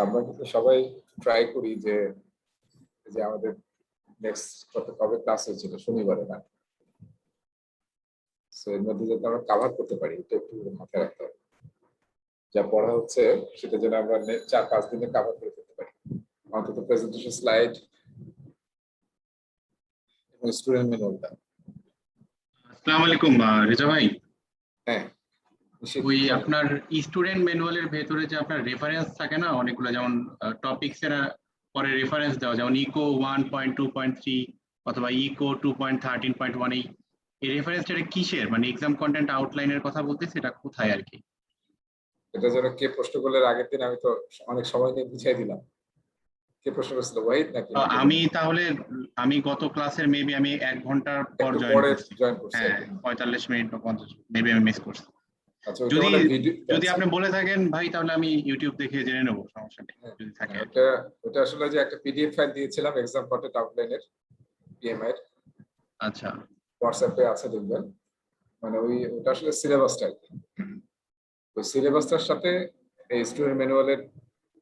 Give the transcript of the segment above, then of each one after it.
আমরা কিন্তু সবাই ট্রাই করি যে যে আমাদের নেক্সট কবে ক্লাস হয়েছিল শনিবারে না, সো এর মধ্যে যাতে আমরা কাভার করতে পারি এটা একটু মাথায় রাখতে হবে। যা পড়া হচ্ছে সেটা যেন আমরা 4-5 দিনে কাভার করে ফেলতে পারি, অন্তত প্রেজেন্টেশন স্লাইড এবং স্টুডেন্ট ম্যানুয়ালটা। আসসালামু আলাইকুম রেজা ভাই। হ্যাঁ, ওই আপনার স্টুডেন্ট ম্যানুয়ালের ভেতরে যে আপনার রেফারেন্স থাকে না অনেকগুলো, যেমন টপিকস এর পরে রেফারেন্স দেওয়া, যেমন ইকো 1.2.3 অথবা ইকো 2.13.1, এই রেফারেন্সটা কিসের, মানে এক্সাম কন্টেন্ট আউটলাইনের কথা বলতেছে, এটা কোথায় আর কি? এটা যেন কে প্রশ্ন করলে আগের দিন আমি তো অনেক সময় নিয়ে বুঝাই দিলাম। কে প্রশ্ন করেছিল, ওয়াহিদ নাকি? আমি গত ক্লাসের মেবি আমি 1 ঘন্টার পর জয়েন করছি। হ্যাঁ, 45 মিনিট বা 50 মেবি আমি মিস করছি। আচ্ছা, যদি আপনি বলে থাকেন ভাই তাহলে আমি ইউটিউব দেখে জেনে নেব, সমস্যা নেই যদি থাকে। ওটা আসলে যে একটা পিডিএফ ফাইল দিয়েছিলাম এক্সাম কন্টেন্ট আউটলাইনের পিএমআই এর। আচ্ছা, হোয়াটসঅ্যাপে আছে দেখবেন, মানে ওটা আসলে সিলেবাসটা আর কি। ওই সিলেবাসটার সাথে এই স্টুডেন্ট ম্যানুয়ালের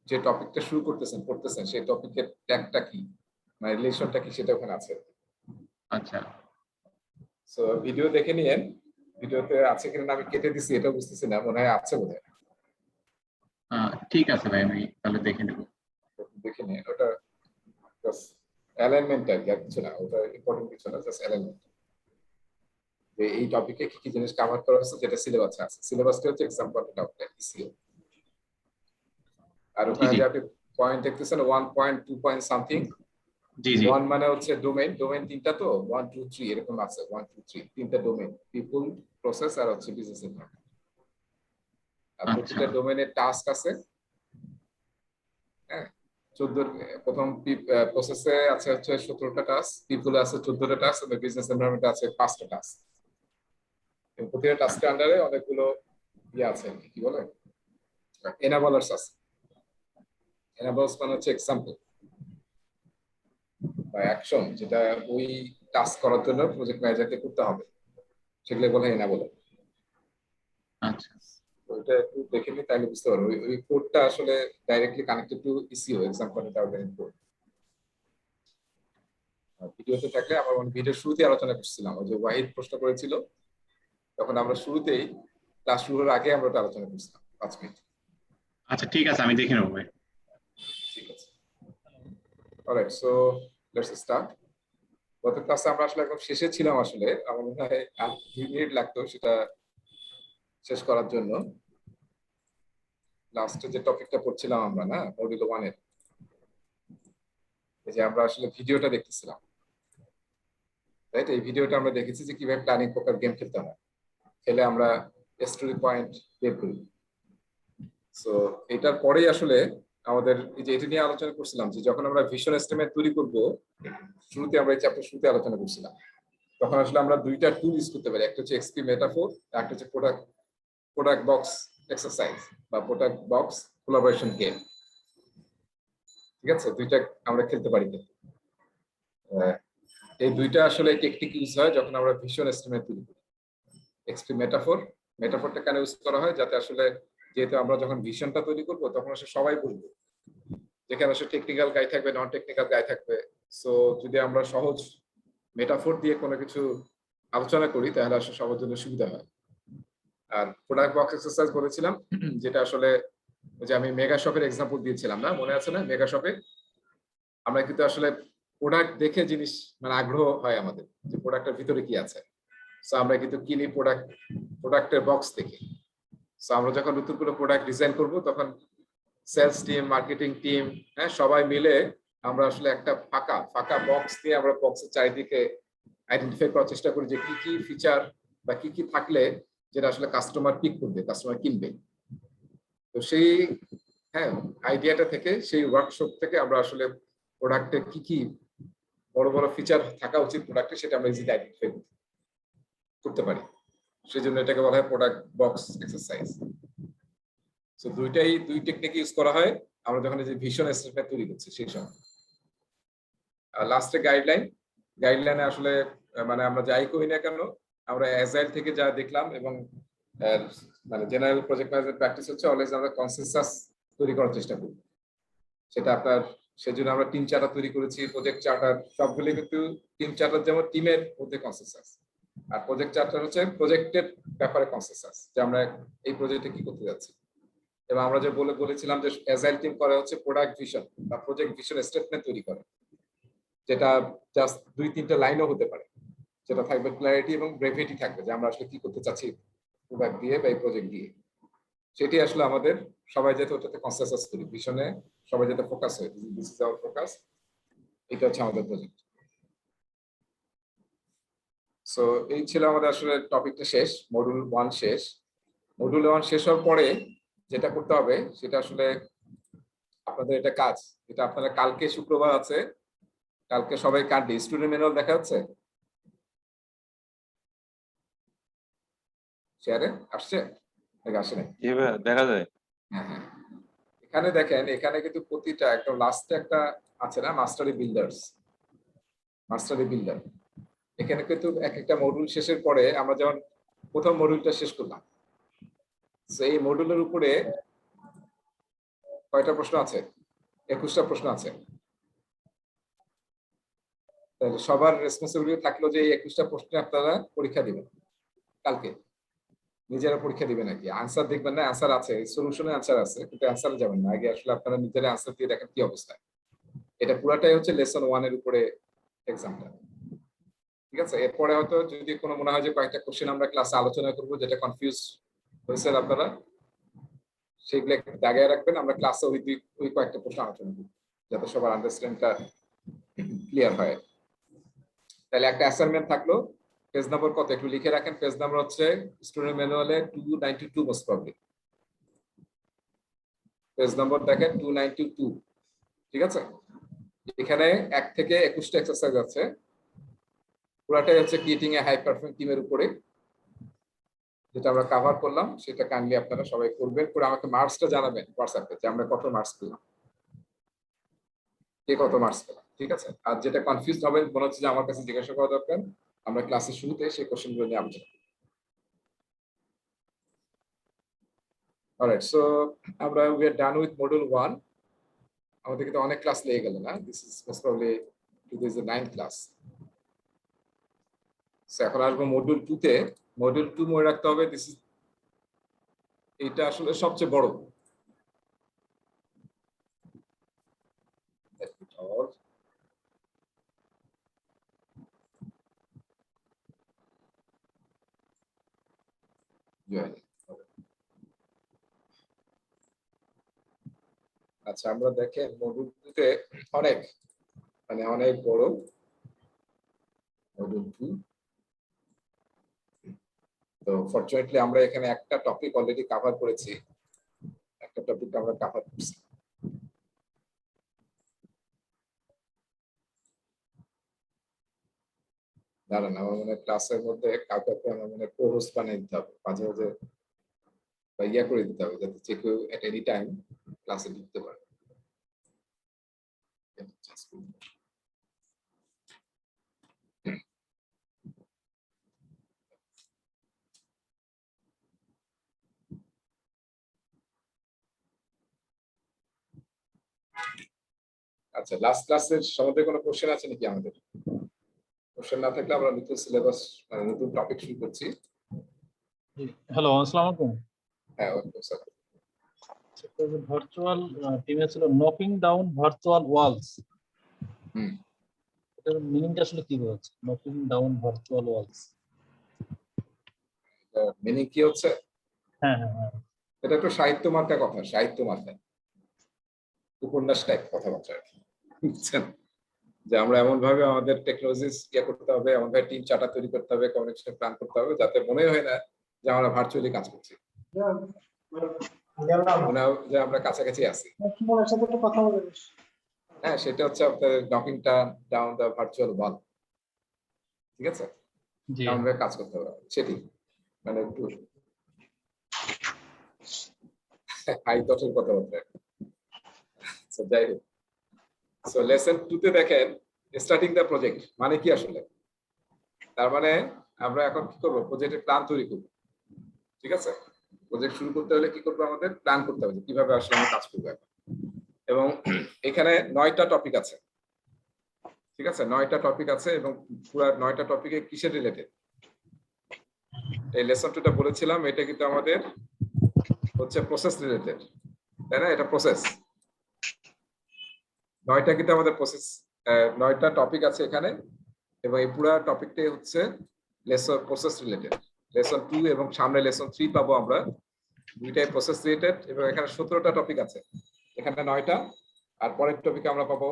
যে টপিকটা শুরু পড়তেছেন সেই টপিকের ট্যাগটা কি, মানে রিলেশনটা কি, সেটা ওখানে আছে। আচ্ছা, সো ভিডিও দেখে নিয়েন, ভিডিওতে আছে কিনা আমি কেটে দিছি এটা বুঝতেছি না, মনে হয় আছে বোধহয়। ঠিক আছে ভাই, আমি তাহলে দেখে নেব। দেখে নিন, ওটা জাস্ট অ্যালাইনমেন্ট আর কিছু না, ওটা ইম্পর্টেন্ট কিছু না, জাস্ট অ্যালাইনমেন্ট। এই টপিকে কি কি জিনিস কভার করা হচ্ছে যেটা সিলেবাসে আছে। সিলেবাসটা হচ্ছে এক্সাম কন্টেন্ট আউটলাইন ইসিও। আর ওখানে যে আপনি পয়েন্ট দেখতেছেন 1.2 সামথিং, জি জি, 1 মানে হচ্ছে ডোমেইন তিনটা, তো 1 2 3 এরকম আছে, 1 2 3 তিনটা ডোমেইন, পিপল, প্রসেস আর হচ্ছে বিজনেস এনভায়রনমেন্ট। আর প্রতিটা ডোমেইনের টাস্ক আছে। হ্যাঁ, 14 প্রথম প্রসেসে আছে হচ্ছে 17টা টাস্ক, পিপলে আছে 14টা টাস্ক, এবং বিজনেস এনভায়রনমেন্টে আছে 5টা টাস্ক। এবং প্রতিটা টাস্কের আন্ডারে অনেকগুলো আছে, কি বলে, এনাবলার্স আছে। এনাবলার্স মানে হচ্ছে এক্সাম্পল বা অ্যাকশন, যেটা ওই টাস্ক করার জন্য প্রজেক্ট ম্যানেজারকে করতে হবে, সেগুলো বলে এনাবলার। আচ্ছা, ওইটা একটু দেখে নিই তাহলে বুঝতে পারবো ওই কোডটা আসলে directly connected to ECO, exam content outline code. ভিডিওতে থাকলে আমার ভিডিওর শুরুতে আলোচনা করছিলাম, ওই যে ওয়াহিদ প্রশ্ন করেছিল তখন আমরা শুরুতেই, ক্লাস শুরুর আগে আমরা ওটা আলোচনা করছিলাম 5 মিনিট। আচ্ছা ঠিক আছে, আমি দেখে নেবো ভাই। ঠিক আছে, অলরাইট, সো লেটস স্টার্ট। গত ক্লাসে আমরা আসলে একদম শেষে ছিলাম, আসলে আমার মনে হয় আর 2 মিনিট লাগতো সেটা শেষ করার জন্য। লাস্টে যে টপিকটা পড়ছিলাম আমরা না, মডিউল 1 এর, এই যে আমরা আসলে ভিডিওটা দেখতেছিলাম, রাইট? এই ভিডিওটা আমরা দেখেছি যে কিভাবে প্ল্যানিং প্রকার গেম খেলতে হয়, খেলে আমরা স্টোরি পয়েন্ট বের করি। সো এটার পরেই আসলে আমাদের এই যে এটা নিয়ে আলোচনা করছিলাম যে যখন আমরা ভিশন এস্টিমেট তৈরি করব, শুরুতে আমরা এই চ্যাপ্টার শুরুতে আলোচনা করছিলাম, তখন আসলে আমরা দুইটা টুল ইউজ করতে পারি। একটা হচ্ছে এক্সপি মেটাফোর, আর একটা হচ্ছে প্রোডাক্ট বক্স এক্সারসাইজ বা প্রোডাক্ট বক্স কোলাবোরেশন গেম। ঠিক আছে, দুইটা আমরা খেলতে পারি। কিন্তু এই দুইটা আসলে টেকনিক ইউজ হয় যখন আমরা ভিশন এস্টিমেট তৈরি করি। এক্সপি মেটাফোরটা কেন ইউজ করা হয়, যাতে আসলে যেহেতু আমরা যখন ভিশনটা তৈরি করব তখন আসলে সবাই বুঝবে, যেখানে আসলে টেকনিক্যাল গাই থাকবে, নন টেকনিক্যাল গাই থাকবে। সো যদি আমরা সহজ মেটাফোর দিয়ে কোনো কিছু আলোচনা করি তাহলে আসলে সবার জন্য সুবিধা হয়। আর প্রোডাক্ট বক্স এক্সারসাইজ বলেছিলাম, যেটা আসলে যে আমি মেগা শপের এক্সাম্পল দিয়েছিলাম না, মনে আছে না? মেগা শপে আমরা কিন্তু আসলে প্রোডাক্ট দেখে জিনিস মানে আগ্রহ হয় আমাদের যে প্রোডাক্টের ভিতরে কি আছে। সো আমরা কিন্তু কিনি প্রোডাক্টের বক্স দেখে। সো আমরা যখন নতুন কোনো প্রোডাক্ট ডিজাইন করব তখন সেলস টিম, মার্কেটিং টিম, হ্যাঁ, সবাই মিলে আমরা আসলে একটা ফাঁকা বক্স দিয়ে আমরা বক্সের চারিদিকে আইডেন্টিফাই করার চেষ্টা করি যে কি কি ফিচার বা কি কি থাকলে যেটা আসলে কাস্টমার পিক করবে, কাস্টমার কিনবে। তো সেই আইডিয়াটা থেকে, সেই ওয়ার্কশপ থেকে আমরা আসলে প্রোডাক্টে কি কি বড় বড় ফিচার থাকা উচিত প্রোডাক্টে, সেটা আমরা ইজিলি আইডেন্টিফাই করতে পারি। সেই জন্য এটাকে বলা হয় প্রোডাক্ট বক্স এক্সারসাইজ। সো দুই টেকনিক ইউজ করা হয় আমরা যখন এই যে ভিশন স্টেটমেন্ট তৈরি করছি সেই সময়। লাস্টে গাইডলাইনে আসলে মানে আমরা যাই করি না কেন, আমরা অ্যাজাইল থেকে যা দেখলাম এবং মানে জেনারেল প্রজেক্ট ম্যানেজমেন্ট প্র্যাকটিস হচ্ছে অলওয়েজ আমরা কনসেনসাস তৈরি করার চেষ্টা করি। সেটা আপনার সেজন্য আমরা টিম চার্টার তৈরি করেছি, প্রজেক্ট চার্টার, সবগুলো কিন্তু টিম চার্টার যেমন টিমের মধ্যে কনসেনসাস, আর প্রজেক্ট চার্টার হচ্ছে প্রজেক্টের ব্যাপারে কনসেনসাস, যে আমরা এই প্রজেক্টে কি করতে যাচ্ছি। এবং আমরা যে বলেছিলাম যে অ্যাজাইল টিম করে হচ্ছে প্রোডাক্ট ভিশন বা প্রজেক্ট ভিশন স্টেটমেন্ট তৈরি করে, যেটা জাস্ট 2-3টা লাইনও হতে পারে, যেটা থাকবে ক্ল্যারিটি এবং ব্রেভিটি থাকবে, যে আমরা আসলে কি করতে চাচ্ছি প্রোডাক্ট দিয়ে বা এই প্রজেক্ট দিয়ে। সেটি আসলে আমাদের সবাই যাতে ওটাতে কনসেনসাস করি, ভিশনে সবাই যাতে ফোকাস হয়, দিস ইজ আওয়ার ফোকাস, এটা হচ্ছে আমাদের প্রজেক্ট। সো এই ছিল আমাদের আসলে টপিকটা শেষ, মডিউল 1 শেষ। মডিউল 1 শেষ হওয়ার পরে যেটা করতে হবে সেটা আসলে আপনাদের এটা কাজ, এটা আপনারা কালকে শুক্রবার আছে, কালকে সবাই কাটবে। স্টুডেন্ট ম্যানুয়াল দেখা যাচ্ছে শেয়ারে, আসছে নাকি আসে নাই? দেখা যায়। হ্যাঁ হ্যাঁ, এখানে দেখেন, এখানে কিন্তু প্রতিটা একদম লাস্টে একটা আছে না, মাস্টারি বিল্ডার্স, মাস্টারি বিল্ডার। এখানে কিন্তু এক একটা মডিউল শেষের পরে আমরা যেমন প্রথম মডিউলটা শেষ করলাম, সেই মডিউলের উপরে কয়টা প্রশ্ন আছে? 21টা প্রশ্ন আছে। তাহলে সবার রেসপন্সিবিলিটি থাকলো যে এই 21টা প্রশ্নে আপনারা পরীক্ষা দিবেন কালকে, নিজেরা পরীক্ষা দিবেন নাকি, আনসার দেখবেন না, আনসার আছে, সলিউশনে আনসার আছে, কিন্তু আনসারে যাবেন না, আগে আসলে আপনারা নিজেরা আনসার দিয়ে দেখেন কি অবস্থা। এটা পুরাটাই হচ্ছে লেসন 1 এর উপরে এক্সামটা, ঠিক আছে? এরপরে হয়তো যদি কোনো মনে হয় যে কয়েকটা কোশ্চেন আমরা ক্লাসে আলোচনা করবো যেটা কনফিউজ হয়েছেন আপনারা, সেগুলো একটু দাগিয়ে রাখবেন, আমরা ক্লাসে ওই কয়েকটা প্রশ্ন আলোচনা করবো যাতে সবার আন্ডারস্ট্যান্ডটা ক্লিয়ার হয়। তাহলে একটা অ্যাসাইনমেন্ট থাকলো, পেজ নাম্বার কত একটু লিখে রাখেন। পেজ নাম্বার হচ্ছে স্টুডেন্ট ম্যানুয়ালে 292 মোস্ট প্রবলি, পেজ নাম্বার দেখেন 292, ঠিক আছে? এখানে 1 থেকে 21টা এক্সারসাইজ আছে, পুরাটাই হচ্ছে ক্রিয়েটিং এ হাই পারফর্মিং টিমের উপরে, যেটা আমরা কভার করলাম। সেটা কাইন্ডলি আপনারা সবাই করবেন, করে আমাকে মার্কসটা জানাবেন হোয়াটসঅ্যাপে যে আমরা কত মার্কস পেলাম, কে কত মার্কস পেলাম, ঠিক আছে? আর যেটা কনফিউজ হবেন মনে হচ্ছে যে আমার কাছে জিজ্ঞাসা করা দরকার, আমরা ক্লাসের শুরুতে সেই কোশ্চেনগুলো নিয়ে আলোচনা করি। অলরাইট, সো আমরা we are done with module 1। আমাদের কিন্তু অনেক ক্লাস লেগে গেল না, this is most probably this is the 9th class. So এখন আসবো মডিউল 2 তে। মডিউল 2 মনে রাখতে হবে, দিস ইজ, এটা আসলে সবচেয়ে বড়। আচ্ছা, আমরা দেখেন মডিউল 2 তে অনেক অনেক বড় মডিউল 2। তো ফরচুনেটলি আমরা এখানে একটা টপিক অলরেডি কভার করেছি, একটা টপিক আমরা কভার করছি। দাঁড়ান, আমার মনে হয় ক্লাসের মধ্যে কাউকে আমার মনে হয় কো-হোস্ট বানিয়ে দিতে হবে, মাঝে মাঝে বা ইয়া করে দিতে হবে, যাতে যে কেউ এট এনি টাইম ক্লাসে ঢুকতে পারে। আচ্ছা, লাস্ট ক্লাসের সম্বন্ধে কোনো কোশ্চেন আছে নাকি আমাদের? কোশ্চেন না থাকলে আমরা নতুন সিলেবাস নতুন টপিক শুরু করছি। হ্যালো, আসসালামু আলাইকুম। হ্যাঁ, ওকে স্যার। ভার্চুয়াল টিমে ছিল নকিং ডাউন ভার্চুয়াল ওয়ালস। হুম, এটার মিনিংটা আসলে কি হচ্ছে? Knocking down virtual walls, meaning কি হচ্ছে? হ্যাঁ হ্যাঁ হ্যাঁ, এটা একটু সাহিত্য মার্কা কথা, সাহিত্য মার্কা উপন্যাস টাইপ কথাবার্তা আর কি, বুঝছেন? যে আমরা এমন ভাবে আমাদের টেকনোলজি ইয়ে করতে হবে, এমন ভাবে টিম চার্টার তৈরি করতে হবে, কমিউনিকেশন প্ল্যান করতে হবে, যাতে মনে হয় না যে আমরা ভার্চুয়ালি কাজ করছি, মনে হয় যে আমরা কাছাকাছি আছি। হ্যাঁ, সেটা হচ্ছে আপনার নকিংটা ডাউন দ্য ভার্চুয়াল ওয়াল, ঠিক আছে? জি এমন ভাবে কাজ করতে হবে, সেটি মানে একটু হাই টচের কথাবার্তা। So, যাই হোক, সো লেসন 2 তে দেখেন স্টার্টিং দ্য প্রজেক্ট মানে কি আসলে। তার মানে আমরা এখন কি করব, প্রজেক্টের প্ল্যান তৈরি করব, ঠিক আছে? প্রজেক্ট শুরু করতে হলে কি করব, আমাদের প্ল্যান করতে হবে কিভাবে আসলে আমরা কাজ করব। এবং এখানে 9টা টপিক আছে, ঠিক আছে? 9টা টপিক আছে এবং পুরো 9টা টপিকে কিসের রিলেটেড? এই লেসন 2টা বলেছিলাম, এটা কিন্তু আমাদের হচ্ছে প্রসেস রিলেটেড, তাই না? এটা প্রসেস, 9টা কিন্তু আমাদের প্রসেস, 9টা টপিক আছে এখানে এবং এই পুরো টপিকটাই হচ্ছে লেসন প্রসেস রিলেটেড। লেসন 2 এবং সামনে লেসন 3 পাবো আমরা, দুইটাই প্রসেস রিলেটেড এবং এখানে 17টা টপিক আছে, এখানে 9টা, আর পরের টপিকে আমরা পাবো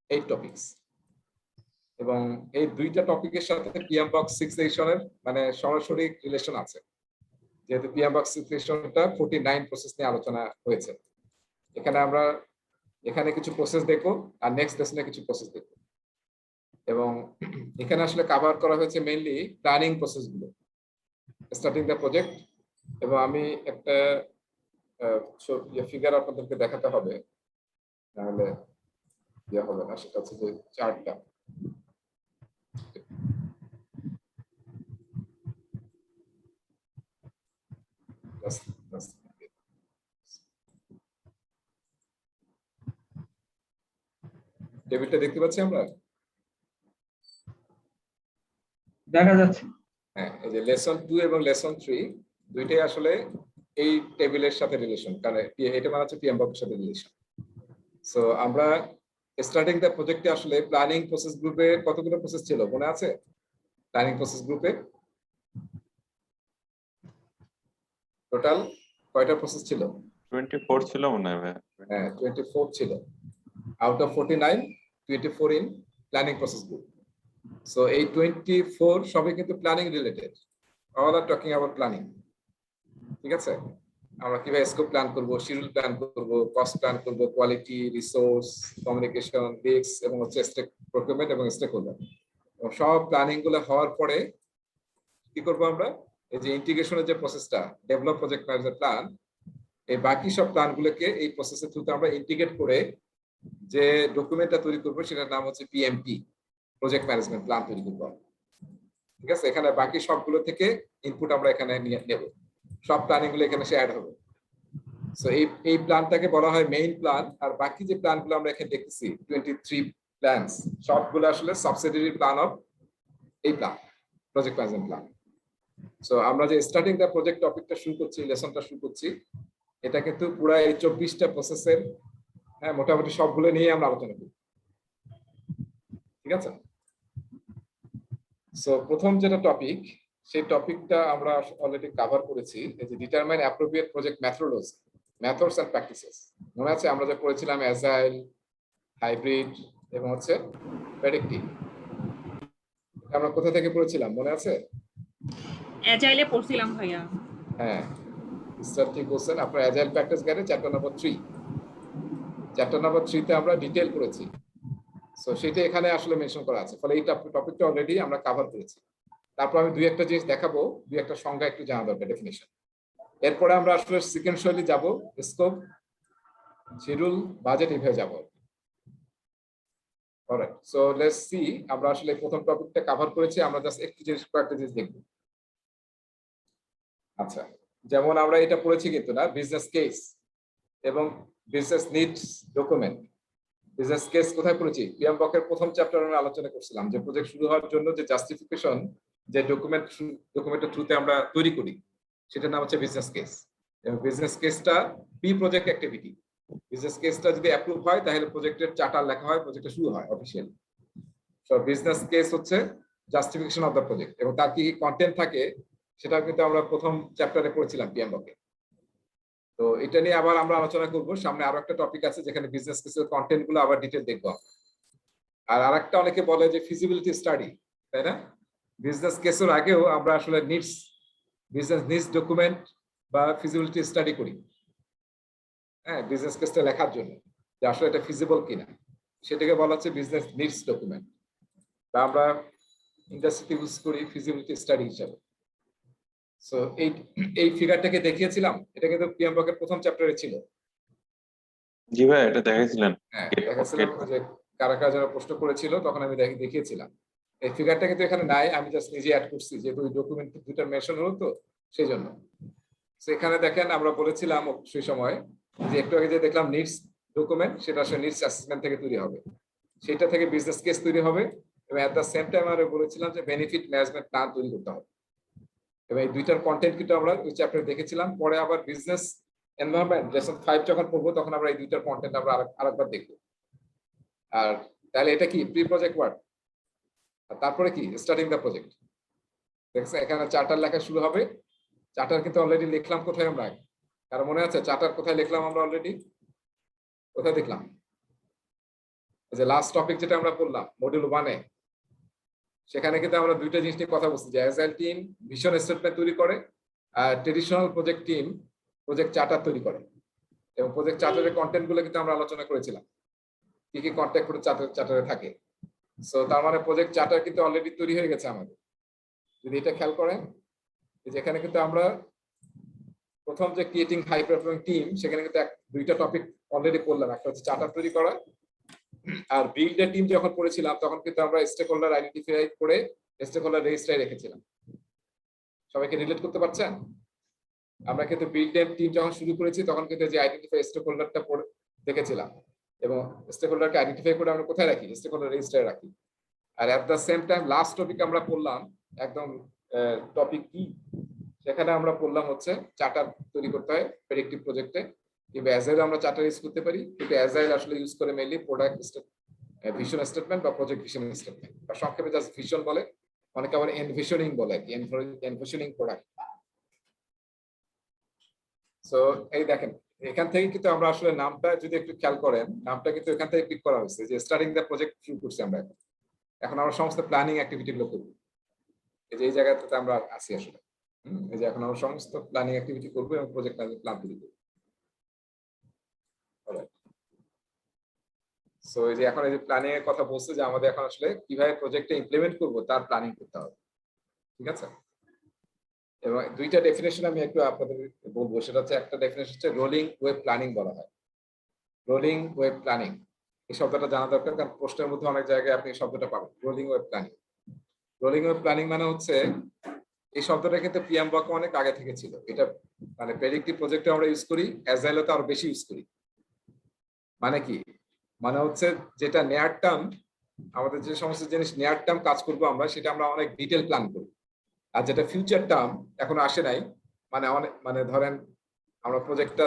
8 টপিকস। এবং এই দুইটা টপিকের সাথে PMBOK 6 সেকশনের মানে সরাসরি রিলেশন আছে, যেহেতু PMBOK 6 সেকশনটা 49 প্রসেস নিয়ে আলোচনা হয়েছে। এখানে আমরা এখানে কিছু প্রসেস দেখবো আর নেক্সট লেসনে কিছু প্রসেস দেখবো এবং এখানে আসলে কভার করা হয়েছে মেইনলি প্ল্যানিং প্রসেসগুলো, স্টার্টিং দ্য প্রজেক্ট। এবং আমি একটা ফিগার আপনাদেরকে দেখাতে হবে, নাহলে ইয়ে হবে না, সেটা হচ্ছে যে চার্টটা। টেবিলটা দেখতে পাচ্ছি আমরা? দেখা যাচ্ছে। হ্যাঁ, এই যে লেসন 2 এবং লেসন 3 দুইটাই আসলে এই টেবিলের সাথে রিলেশন, কারণ এটা মানে হচ্ছে PMBOK এর সাথে রিলেশন। সো আমরা স্টার্টিং দ্য প্রজেক্টে আসলে প্ল্যানিং প্রসেস গ্রুপে কতগুলো প্রসেস ছিল মনে আছে? প্ল্যানিং প্রসেস গ্রুপে টোটাল কয়টা প্রসেস ছিল? 24 ছিল মনে হয়। হ্যাঁ, 24 ছিল। Out of 49, 24 in planning process group. So এই 24 সবই কিন্তু planning related, all R talking about planning, ঠিক আছে? আমরা কিভাবে স্কোপ প্ল্যান করব, শিডিউল প্ল্যান করব, কস্ট প্ল্যান করব, কোয়ালিটি, রিসোর্স, কমিউনিকেশন, রিস্ক এবং হচ্ছে স্টেক প্রকিউরমেন্ট এবং স্টেক হোল্ডার। সব প্ল্যানিং গুলো হওয়ার পরে কি করব আমরা? এই যে ইন্টিগ্রেশনের যে প্রসেসটা, ডেভেলপ প্রজেক্ট ম্যানেজার প্ল্যান, এই বাকি সব প্ল্যানগুলোকে এই প্রসেসের থ্রুতে আমরা ইন্টিগ্রেট করে যে ডকুমেন্টটা তৈরি করব সেটার নাম হচ্ছে PMP, প্রজেক্ট ম্যানেজমেন্ট প্ল্যান তৈরি করব, ঠিক আছে? এখানে বাকি সবগুলো থেকে ইনপুট আমরা এখানে নিয়ে নেব, সব প্ল্যানিং গুলো এখানে এসে অ্যাড হবে। সো এই প্ল্যানটাকে বলা হয় মেইন প্ল্যান, আর বাকি যে প্ল্যানগুলো আমরা এখানে দেখতেছি 23 প্ল্যানস, সবগুলো আসলে সাবসিডিয়ারি প্ল্যান অফ এই plan, project management plan. So আমরা যে স্টার্টিং দ্য প্রজেক্ট টপিকটা শুরু করছি, লেসনটা শুরু করছি, এটা কিন্তু পুরো এই 24টা প্রসেসের, হ্যাঁ, মোটামুটি সবগুলো নিয়ে আমরা আলোচনা করি, ঠিক আছে? সো প্রথম যেটা টপিক, সেই টপিকটা আমরা অলরেডি কভার করেছি, এই যে determine appropriate project methodology, methods and practices. মনে আছে আমরা যে পড়েছিলাম অ্যাজাইল, হাইব্রিড এবং হচ্ছে প্রেডিক্টিভ। আমরা কোথা থেকে পড়েছিলাম মনে আছে? অ্যাজাইলে পড়ছিলাম ভাইয়া। হ্যাঁ, স্যার ঠিক বলছেন। আপনার অ্যাজাইল প্র্যাকটিস গাইডে চ্যাপ্টার নাম্বার 3, চ্যাপ্টার নাম্বার 3 তে আমরা ডিটেইল করেছি। সো সেটা এখানে আসলে মেনশন করা আছে, ফলে এই টপিকটা অলরেডি আমরা কভার করেছি। তারপর আমি দুই একটা জিনিস দেখাবো, দুই একটা সংজ্ঞা একটু জানা দরকার, ডেফিনিশন। এরপরে আমরা আসলে সিকোয়েন্সিয়ালি যাব, স্কোপ, শিডিউল, বাজেট, এইভাবে যাব। অলরাইট, সো লেটস সি আমরা আসলে প্রথম টপিকটা কভার করেছি, আমরা জাস্ট একটু জিনিস, কয়েকটা জিনিস দেখব। আচ্ছা, যেমন আমরা এটা পড়েছি কিন্তু না, বিজনেস কেস এবং business needs document. Business case কোথায় পড়েছি? PMBOK এর প্রথম চ্যাপ্টারে আমরা আলোচনা করছিলাম যে প্রজেক্ট শুরু হওয়ার জন্য যে জাস্টিফিকেশন, যে ডকুমেন্টের থ্রুতে আমরা তৈরি করি, সেটার নাম হচ্ছে বিজনেস কেস। এবং বিজনেস কেসটা প্রি-প্রজেক্ট অ্যাক্টিভিটি। বিজনেস কেসটা যদি অ্যাপ্রুভ হয় তাহলে প্রজেক্টের চার্টার লেখা হয়, প্রজেক্টটা শুরু হয় অফিসিয়ালি। সো বিজনেস কেস হচ্ছে জাস্টিফিকেশন অফ দ্য প্রজেক্ট, এবং তার কি কন্টেন্ট থাকে সেটা কিন্তু আমরা প্রথম চ্যাপ্টারে পড়েছিলাম PMBOK এ। তো এটা নিয়ে আবার আমরা আলোচনা করব সামনে। আরো একটা টপিক আছে যেখানে বিজনেস কেসের কন্টেন্ট গুলো আবার ডিটেইল দেখব। আর আরেকটা অনেকে বলে যে ফিজিবিলিটি স্টাডি, তাই না? বিজনেস কেসের আগেও আমরা আসলে নিডস, বিজনেস নিডস ডকুমেন্ট বা ফিজিবিলিটি স্টাডি করি, হ্যাঁ, বিজনেস কেসটা লেখার জন্য যে আসলে এটা ফিজিবল কিনা, সেটাকে বলা হচ্ছে বিজনেস নিডস ডকুমেন্ট, বা আমরা ইন্ডাস্ট্রিতে ইউজ করি ফিজিবিলিটি স্টাডি হিসাবে। সো এই ফিগারটাকে দেখিয়েছিলাম, এটা কিন্তু PMBOK এর প্রথম চ্যাপ্টারে ছিল। জি ভাই, এটা দেখাইছিলেন। হ্যাঁ, দেখাচ্ছিলাম যে কারা কারা যারা প্রশ্ন করেছিল তখন আমি দেখিয়েছিলাম। এই ফিগারটা কিন্তু এখানে নাই, আমি জাস্ট নিজে অ্যাড করছি যেহেতু ওই ডকুমেন্ট দুটো মেনশন হলো, তো সেই জন্য। সেখানে দেখেন আমরা বলেছিলাম সেই সময় যে একটু আগে যে দেখলাম নিডস ডকুমেন্ট সেটা আসলে নিডস অ্যাসেসমেন্ট থেকে তৈরি হবে, সেটা থেকে বিজনেস কেস তৈরি হবে, এবং এট দ্য সেম টাইম আমরা বলেছিলাম যে বেনিফিট ম্যানেজমেন্ট প্ল্যান তৈরি করতে হবে। এবং এই দুইটার কন্টেন্ট কিন্তু আমরা ওই চ্যাপ্টারে দেখেছিলাম। পরে আবার বিজনেস এনভায়রনমেন্ট লেসন 5 যখন পড়বো তখন আমরা এই দুইটার কন্টেন্ট আমরা আরেকবার দেখবো। আর তাহলে এটা কি প্রি প্রজেক্ট ওয়ার্ক, আর তারপরে কি স্টার্টিং দ্য প্রজেক্ট। দেখছেন এখানে চার্টার লেখা শুরু হবে। চার্টার কিন্তু অলরেডি লিখলাম কোথায় আমরা, কারণ মনে আছে চার্টার কোথায় লিখলাম আমরা অলরেডি, কোথায় দেখলাম? যে লাস্ট টপিক যেটা আমরা পড়লাম মডিউল 1-এ, সেখানে কিন্তু আমরা দুইটা জিনিস নিয়ে কথা বলছি যে অ্যাজাইল টিম ভিশন স্টেটমেন্ট তৈরি করে, আর traditional project team project charter তৈরি করে। এবং প্রজেক্ট চার্টারের কন্টেন্ট গুলো কিন্তু আমরা আলোচনা করেছিলাম, কি কি কন্টেন্ট করে চার্টারে থাকে। সো তার মানে প্রজেক্ট চার্টার কিন্তু অলরেডি তৈরি হয়ে গেছে আমাদের। যদি এটা খেয়াল করেন, যেখানে কিন্তু আমরা প্রথম যে ক্রিয়েটিং হাই পারফর্মিং টিম, সেখানে কিন্তু দুইটা টপিক অলরেডি পড়লাম, একটা হচ্ছে চার্টার তৈরি করা, আর বিল্ড এ টিম যখন পড়েছিলাম তখন কিন্তু আমরা স্টেক হোল্ডার আইডেন্টিফাই করে স্টেক হোল্ডার রেজিস্টারে রেখেছিলাম। সবাইকে রিলেট করতে পারছেন? আমরা কিন্তু বিল্ড এ টিম যখন শুরু করেছি তখন কিন্তু যে আইডেন্টিফাই স্টেক হোল্ডারটা দেখেছিলাম, এবং স্টেক হোল্ডারকে আইডেন্টিফাই করে আমরা কোথায় রাখি? স্টেক হোল্ডার রেজিস্টারে রাখি। আর at the same time last topic আমরা পড়লাম একদম টপিক কি, সেখানে আমরা পড়লাম হচ্ছে চার্টার তৈরি করতে হয় প্রেডিক্টিভ প্রজেক্টে। কিন্তু অ্যাজাইল আমরা চার্টার ইউজ করতে পারি, কিন্তু অ্যাজাইল আসলে ইউজ করে মেইনলি প্রোডাক্ট ভিশন স্টেটমেন্ট বা প্রজেক্ট ভিশন স্টেটমেন্ট, বা সংক্ষেপে জাস্ট ভিশন বলে, অনেকে আবার এনভিশনিং বলে, এনভিশনিং প্রোডাক্ট। সো এই দেখেন এখান থেকে কিন্তু আমরা আসলে নামটা যদি একটু খেয়াল করেন, নামটা কিন্তু এখান থেকে ক্লিক করা হয়েছে যে স্টার্টিং দ্য প্রজেক্ট শুরু করছি আমরা। এখন আমরা সমস্ত প্ল্যানিং অ্যাক্টিভিটি গুলো করবো, এই যে এই জায়গাটাতে আমরা আছি আসলে। এই যে এখন আমরা সমস্ত প্ল্যানিং অ্যাক্টিভিটি করবো এবং প্রজেক্ট প্ল্যান তৈরি করবো। সো এই যে এখন এই যে প্ল্যানিং এর কথা বলছে যে আমাদের এখন আসলে কিভাবে প্রজেক্টে ইমপ্লিমেন্ট করব তার প্ল্যানিং করতে হবে, ঠিক আছে? এবং দুইটা ডেফিনেশন আমি একটু আপনাদের বলবো, সেটা হচ্ছে একটা ডেফিনেশন হচ্ছে রোলিং ওয়েব প্ল্যানিং বলা হয়। রোলিং ওয়েব প্ল্যানিং এই শব্দটা জানা দরকার, কারণ প্রশ্নের মধ্যে অনেক জায়গায় আপনি এই শব্দটা পাবেন, rolling web planning. Rolling web planning মানে হচ্ছে, এই শব্দটা কিন্তু পিএম ওয়ার্ক অনেক আগে থেকে ছিল। এটা মানে প্রেডিক্টিভ প্রজেক্টে আমরা ইউজ করি, অ্যাজাইলে তো আরো বেশি ইউজ করি। মানে কি? মানে হচ্ছে যেটা নিয়ার টার্ম, আমাদের যে সমস্ত জিনিস নিয়ার টার্ম কাজ করবো আমরা, সেটা আমরা অনেক ডিটেল প্ল্যান করি। আর যেটা ফিউচার টার্ম এখনো আসে নাই, মানে অনেক মানে ধরেন আমরা প্রজেক্টটা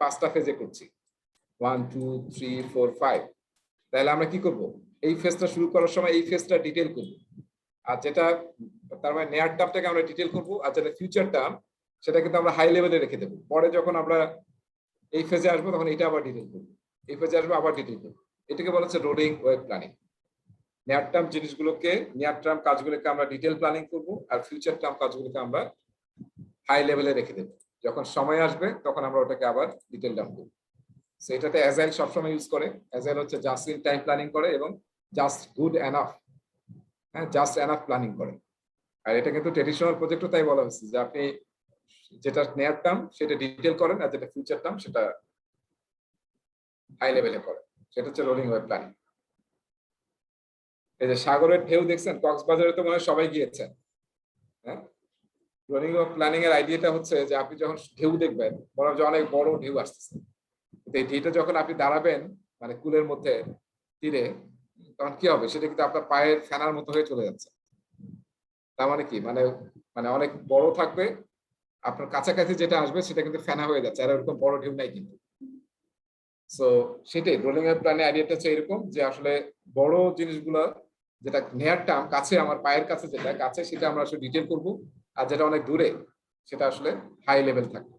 5টা ফেজে করছি, 1 2 3 4 5, তাহলে আমরা কি করব? এই ফেজটা শুরু করার সময় এই ফেজটা ডিটেল করব, আর যেটা তার মানে নিয়ার টার্মটাকে আমরা ডিটেল করব, আর যেটা ফিউচার টার্ম সেটা কিন্তু আমরা হাই লেভেলে রেখে দেবো। পরে যখন আমরা এই ফেজে আসবো তখন এটা আবার ডিটেল করবো, এই ফেজে আসবো আবার ডিটেল করবো। এটাকে বলা হচ্ছে rolling web planning. Near term জিনিসগুলোকে, নিয়ার টার্ম কাজগুলোকে আমরা ডিটেল প্ল্যানিং করব, আর ফিউচার টার্ম কাজগুলোকে আমরা হাই লেভেলে রেখে দেবো। যখন সময় আসবে তখন আমরা ওটাকে আবার ডিটেল ডাউন করবো। সো এটাতে অ্যাজাইল সবসময় ইউজ করে। অ্যাজাইল হচ্ছে জাস্ট ইন টাইম প্ল্যানিং করে এবং জাস্ট গুড এনাফ, হ্যাঁ জাস্ট এনাফ প্ল্যানিং করে। আর এটা কিন্তু ট্রেডিশনাল প্রজেক্টও তাই বলা হয়েছে যে আপনি যেটা নিয়ার টার্ম সেটা ডিটেল করেন, আর যেটা ফিউচার টার্ম সেটা হাই লেভেলে করেন। সেটা হচ্ছে রোলিং ওয়েব প্ল্যানিং। এই যে সাগরের ঢেউ দেখছেন, কক্সবাজারে তো মনে হয় সবাই গিয়েছেন, হ্যাঁ? রোলিং ওয়েব প্ল্যানিং এর আইডিয়াটা হচ্ছে যে আপনি যখন ঢেউ দেখবেন, মনে হয় যে অনেক বড় ঢেউ আসতেছে, এই ঢেউটা যখন আপনি দাঁড়াবেন মানে কুলের মধ্যে তীরে, তখন কি হবে? সেটা কিন্তু আপনার পায়ের ফেনার মতো হয়ে চলে যাচ্ছে। তার মানে কি? মানে মানে অনেক বড় থাকবে, আপনার কাছাকাছি যেটা আসবে সেটা কিন্তু ফেনা হয়ে যাচ্ছে, আর এরকম বড় ঢেউ নাই কিন্তু। সো সেটাই রোলিং ওয়েব প্ল্যানের আইডিয়াটা হচ্ছে এরকম যে আসলে বড় জিনিসগুলো যেটা নিয়ার টার্ম কাছে, আমার পায়ের কাছে যেটা কাছে, সেটা আমরা আসলে ডিটেল করব, আর যেটা অনেক দূরে সেটা আসলে হাই লেভেল থাকবে।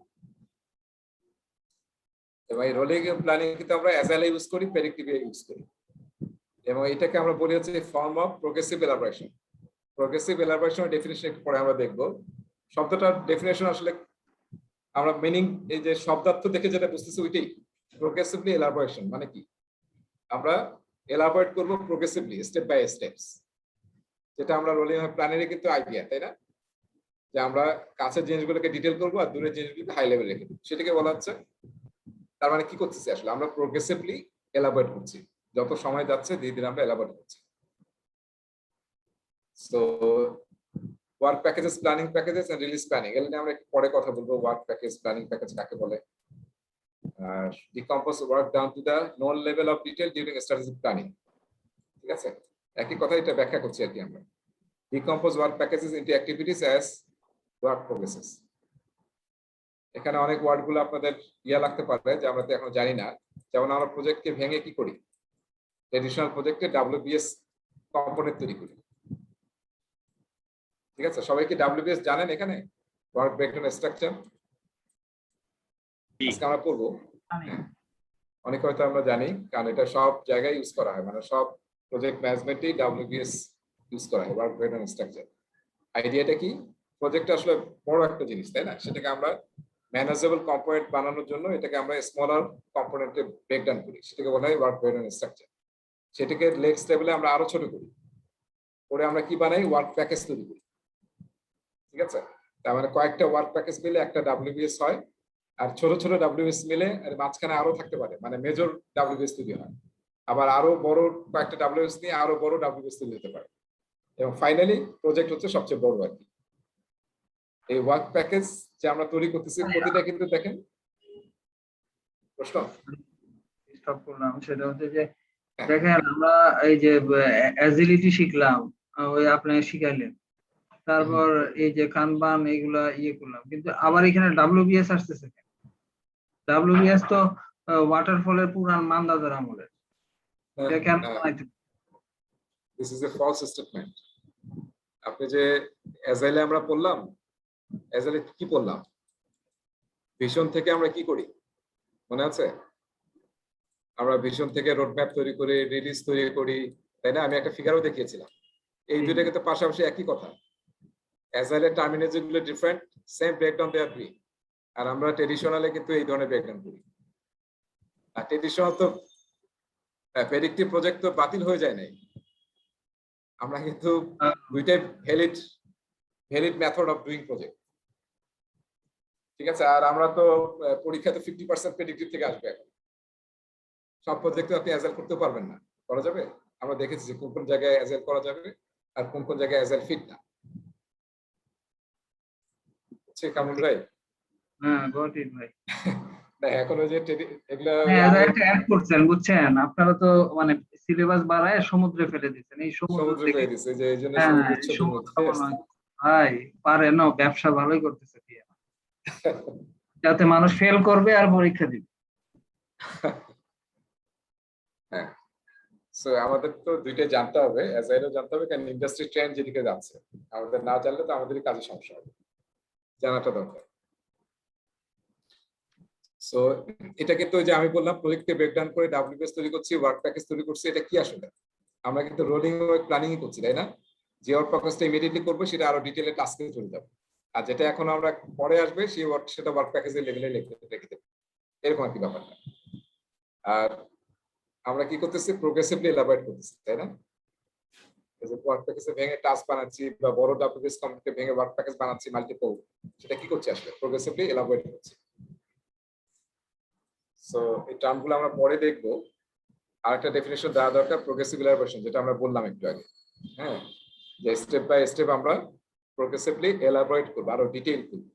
এবং এই রোলিং ওয়েব প্ল্যানিং কিন্তু আমরা অ্যাজাইলে ইউজ করি, প্রেডিক্টিভে ইউজ করি, এবং এটাকে আমরা বলি হচ্ছে form of progressive elaboration. Progressive এলাবোরেশনের ডেফিনিশন একটু পরে আমরা দেখব। শব্দটার ডেফিনেশন আসলে আমরা মিনিং এই যে শব্দার্থ দেখে যেটা বুঝতেছি ওইটাই। প্রোগ্রেসিভলি এলাবোরেশন মানে কি? আমরা এলাবোরেট করব প্রোগ্রেসিভলি, স্টেপ বাই স্টেপস, যেটা আমরা রোলিং ওয়েব প্ল্যানেরই কিন্তু আইডিয়া, তাই না? যে আমরা কাছের জিনিসগুলোকে ডিটেল করব আর দূরের জিনিসগুলোকে হাই লেভেলে রেখে দেব, সেটাকে বলা হচ্ছে। তার মানে কি করতেছি আসলে? আমরা প্রোগ্রেসিভলি এলাবোরেট করছি, যত সময় যাচ্ছে ধীরে ধীরে আমরা এলাবোরেট করছি। So work packages, planning packages and release planning, এগুলো নিয়ে আমরা একটু পরে কথা বলবো। ওয়ার্ক প্যাকেজ, প্ল্যানিং প্যাকেজ কাকে বলে, decompose work down to the known level of detail during strategic planning. ঠিক আছে, একই কথা এটা ব্যাখ্যা করছি আর কি আমরা। Decompose work packages into activities as work progresses. এখানে অনেক ওয়ার্ড গুলো আপনাদের ইয়া লাগতে পারে যে আমরা তো এখন জানি না। যেমন আমরা প্রজেক্টকে ভেঙে কি করি, ট্রেডিশনাল প্রজেক্টে WBS কম্পোনেন্ট তৈরি করি। ঠিক আছে, সবাই কি WBS জানেন? এখানে ওয়ার্ক ব্রেকডাউন স্ট্রাকচার আজকে আমরা পড়বো। অনেক হয়তো আমরা জানি, কারণ এটা সব জায়গায় ইউজ করা হয়, মানে সব প্রজেক্ট ম্যানেজমেন্টেই WBS ইউজ করা হয়, ওয়ার্ক ব্রেকডাউন স্ট্রাকচার। আইডিয়াটা কি, প্রজেক্ট আসলে বড় একটা জিনিস, তাই না? সেটাকে আমরা ম্যানেজেবল কম্পোনেন্ট বানানোর জন্য এটাকে আমরা স্মলার কম্পোনেন্টে ব্রেকডাউন করি, সেটাকে বলা হয় ওয়ার্ক ব্রেকডাউন স্ট্রাকচার। সেটাকে নেক্সট লেভেলে আমরা আরো ছোট করি, পরে আমরা কি বানাই, ওয়ার্ক প্যাকেজ তৈরি করি। ঠিক আছে, তার মানে কয়েকটা ওয়ার্ক প্যাকেজ মিলে একটা WBS হয়, আর ছোট ছোট WBS মিলে আর মাঝখানে আরো থাকতে পারে, মানে মেজর WBS তৈরি হয়। আবার আরো বড় কয়েকটা WBS নিয়ে আরো বড় WBS তৈরি হতে পারে, এবং ফাইনালি প্রজেক্ট হচ্ছে সবচেয়ে বড় আর কি। এই ওয়ার্ক প্যাকেজ যে আমরা তৈরি করতেছি প্রতিটা কিন্তু দেখেন প্রশ্ন স্টপ করলাম, সেটা হচ্ছে যে দেখেন আমরা এই যে অ্যাজিলিটি শিখলাম, ওই আপনি শিখাইলেন, তারপর এই যে কানবান এগুলা ইয়ে করলাম, কিন্তু আবার এখানে WBS আসতেছে। WBS তো ওয়াটারফলের পুরান মানদাদার আমলের, এটা কেন বানাইতে? This is a false statement. আপনি যে অ্যাজাইলে আমরা পড়লাম, অ্যাজাইলে কি পড়লাম, ভিশন থেকে আমরা কি করি মনে আছে? আমরা ভিশন থেকে রোডম্যাপ তৈরি করি, রিলিজ তৈরি করি, তাই না? আমি একটা ফিগারও দেখিয়েছিলাম। এই দুইটা কিন্তু পাশাপাশি একই কথা। অ্যাজাইলের টার্মিনোলজি গুলো different, same breakdown they are doing. আর আমরা ট্রেডিশনালে কিন্তু এই ধরনের ব্রেকডাউন করি। আর ট্রেডিশনাল তো প্রেডিক্টিভ প্রজেক্ট তো বাতিল হয়ে যায় নাই, আমরা কিন্তু দুইটাই valid method of doing project. ঠিক আছে, আর আমরা তো পরীক্ষাতে 50% প্রেডিক্টিভ থেকে আসবে। এখন সব প্রজেক্টে আপনি অ্যাজাইল করতে পারবেন না, করা যাবে? আমরা দেখেছি যে কোন কোন জায়গায় অ্যাজাইল করা যাবে আর কোন কোন জায়গায় অ্যাজাইল ফিট না। কামরুল ভাই, হ্যাঁ গট ইট ভাই। না এখন ওই যে এগুলা একটা অ্যাড করছেন, বুঝছেন? আপনারা তো মানে সিলেবাস বাড়ায় সমুদ্রে ফেলে দিচ্ছেন, এই সমুদ্রে ফেলে দিছে যে এই জন্য ভাই পারে না, ব্যবসা ভালোই করতেছে দিয়ে, যাতে মানুষ ফেল করবে আর পরীক্ষা দিবে। হ্যাঁ, সো আমাদের তো দুইটাই জানতে হবে, অ্যাজাইলও জানতে হবে, কারণ ইন্ডাস্ট্রি ট্রেন্ড যেদিকে যাচ্ছে আমাদের না জানলে তো আমাদেরই কাজে সমস্যা হবে, জানাটা দরকার। সো এটা কিন্তু ওই যে আমি বললাম প্রজেক্টকে ব্রেকডাউন করে WBS তৈরি করছি, ওয়ার্ক প্যাকেজ তৈরি করছি। এটা কি আসলে আমরা কিন্তু রোলিং ওয়ার্ক প্ল্যানিংই করছি, তাই না? যে ওয়ার্ক প্যাকেজটা ইমিডিয়েটলি করবো সেটা আরো ডিটেইলে টাস্কে চলে যাবে, আর যেটা এখন আমরা পরে আসবে সেই সেটা ওয়ার্ক প্যাকেজের লেভেলে রেখে দেবো, এরকম একটি ব্যাপারটা। আর আমরা কি করতেছি, প্রোগ্রেসিভলি এলাবোরেট করতেছি, তাই না? এই যে ওয়ার্ক প্যাকেজে ভেঙে টাস্ক বানাচ্ছি বা বড় WBS কমপ্লিটে ভেঙে ওয়ার্ক প্যাকেজ বানাচ্ছি মাল্টিপল, সেটা কি করছি আসলে, প্রোগ্রেসিভলি এলাবোরেট করছি। সো এই টার্মগুলো আমরা পরে দেখবো। আরেকটা ডেফিনিশন দেওয়া দরকার, প্রোগ্রেসিভ এলাবোরেশন, যেটা আমরা বললাম একটু আগে। হ্যাঁ, যে স্টেপ বাই স্টেপ আমরা প্রোগ্রেসিভলি এলাবোরেট করবো, আরো ডিটেইল করবো।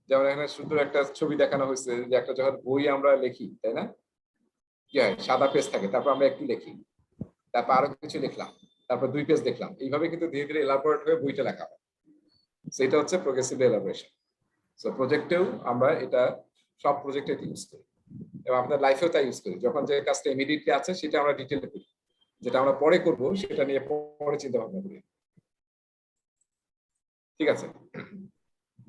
যেমন এখানে সুন্দর একটা ছবি দেখানো হয়েছে যে একটা যখন বই আমরা লিখি, তাই না, কি হয়, সাদা পেজ থাকে, তারপর আমরা একটু লিখি, তারপর আরো কিছু লিখলাম, তারপর 2 পেজ দেখলাম, এইভাবে কিন্তু ধীরে ধীরে এলাবোরেট হয়ে বইটা লেখা হয়। সেটা হচ্ছে প্রোগ্রেসিভ এলাবোরেশন। সো প্রজেক্টেও আমরা এটা সব প্রজেক্টে ইউজ করি, এবং আপনার লাইফেও তাই ইউজ করি। যখন যে কাজটা ইমিডিয়েটলি আছে সেটা আমরা ডিটেইলে করি, যেটা আমরা পরে করব সেটা নিয়ে পরে চিন্তা ভাবনা করি। ঠিক আছে,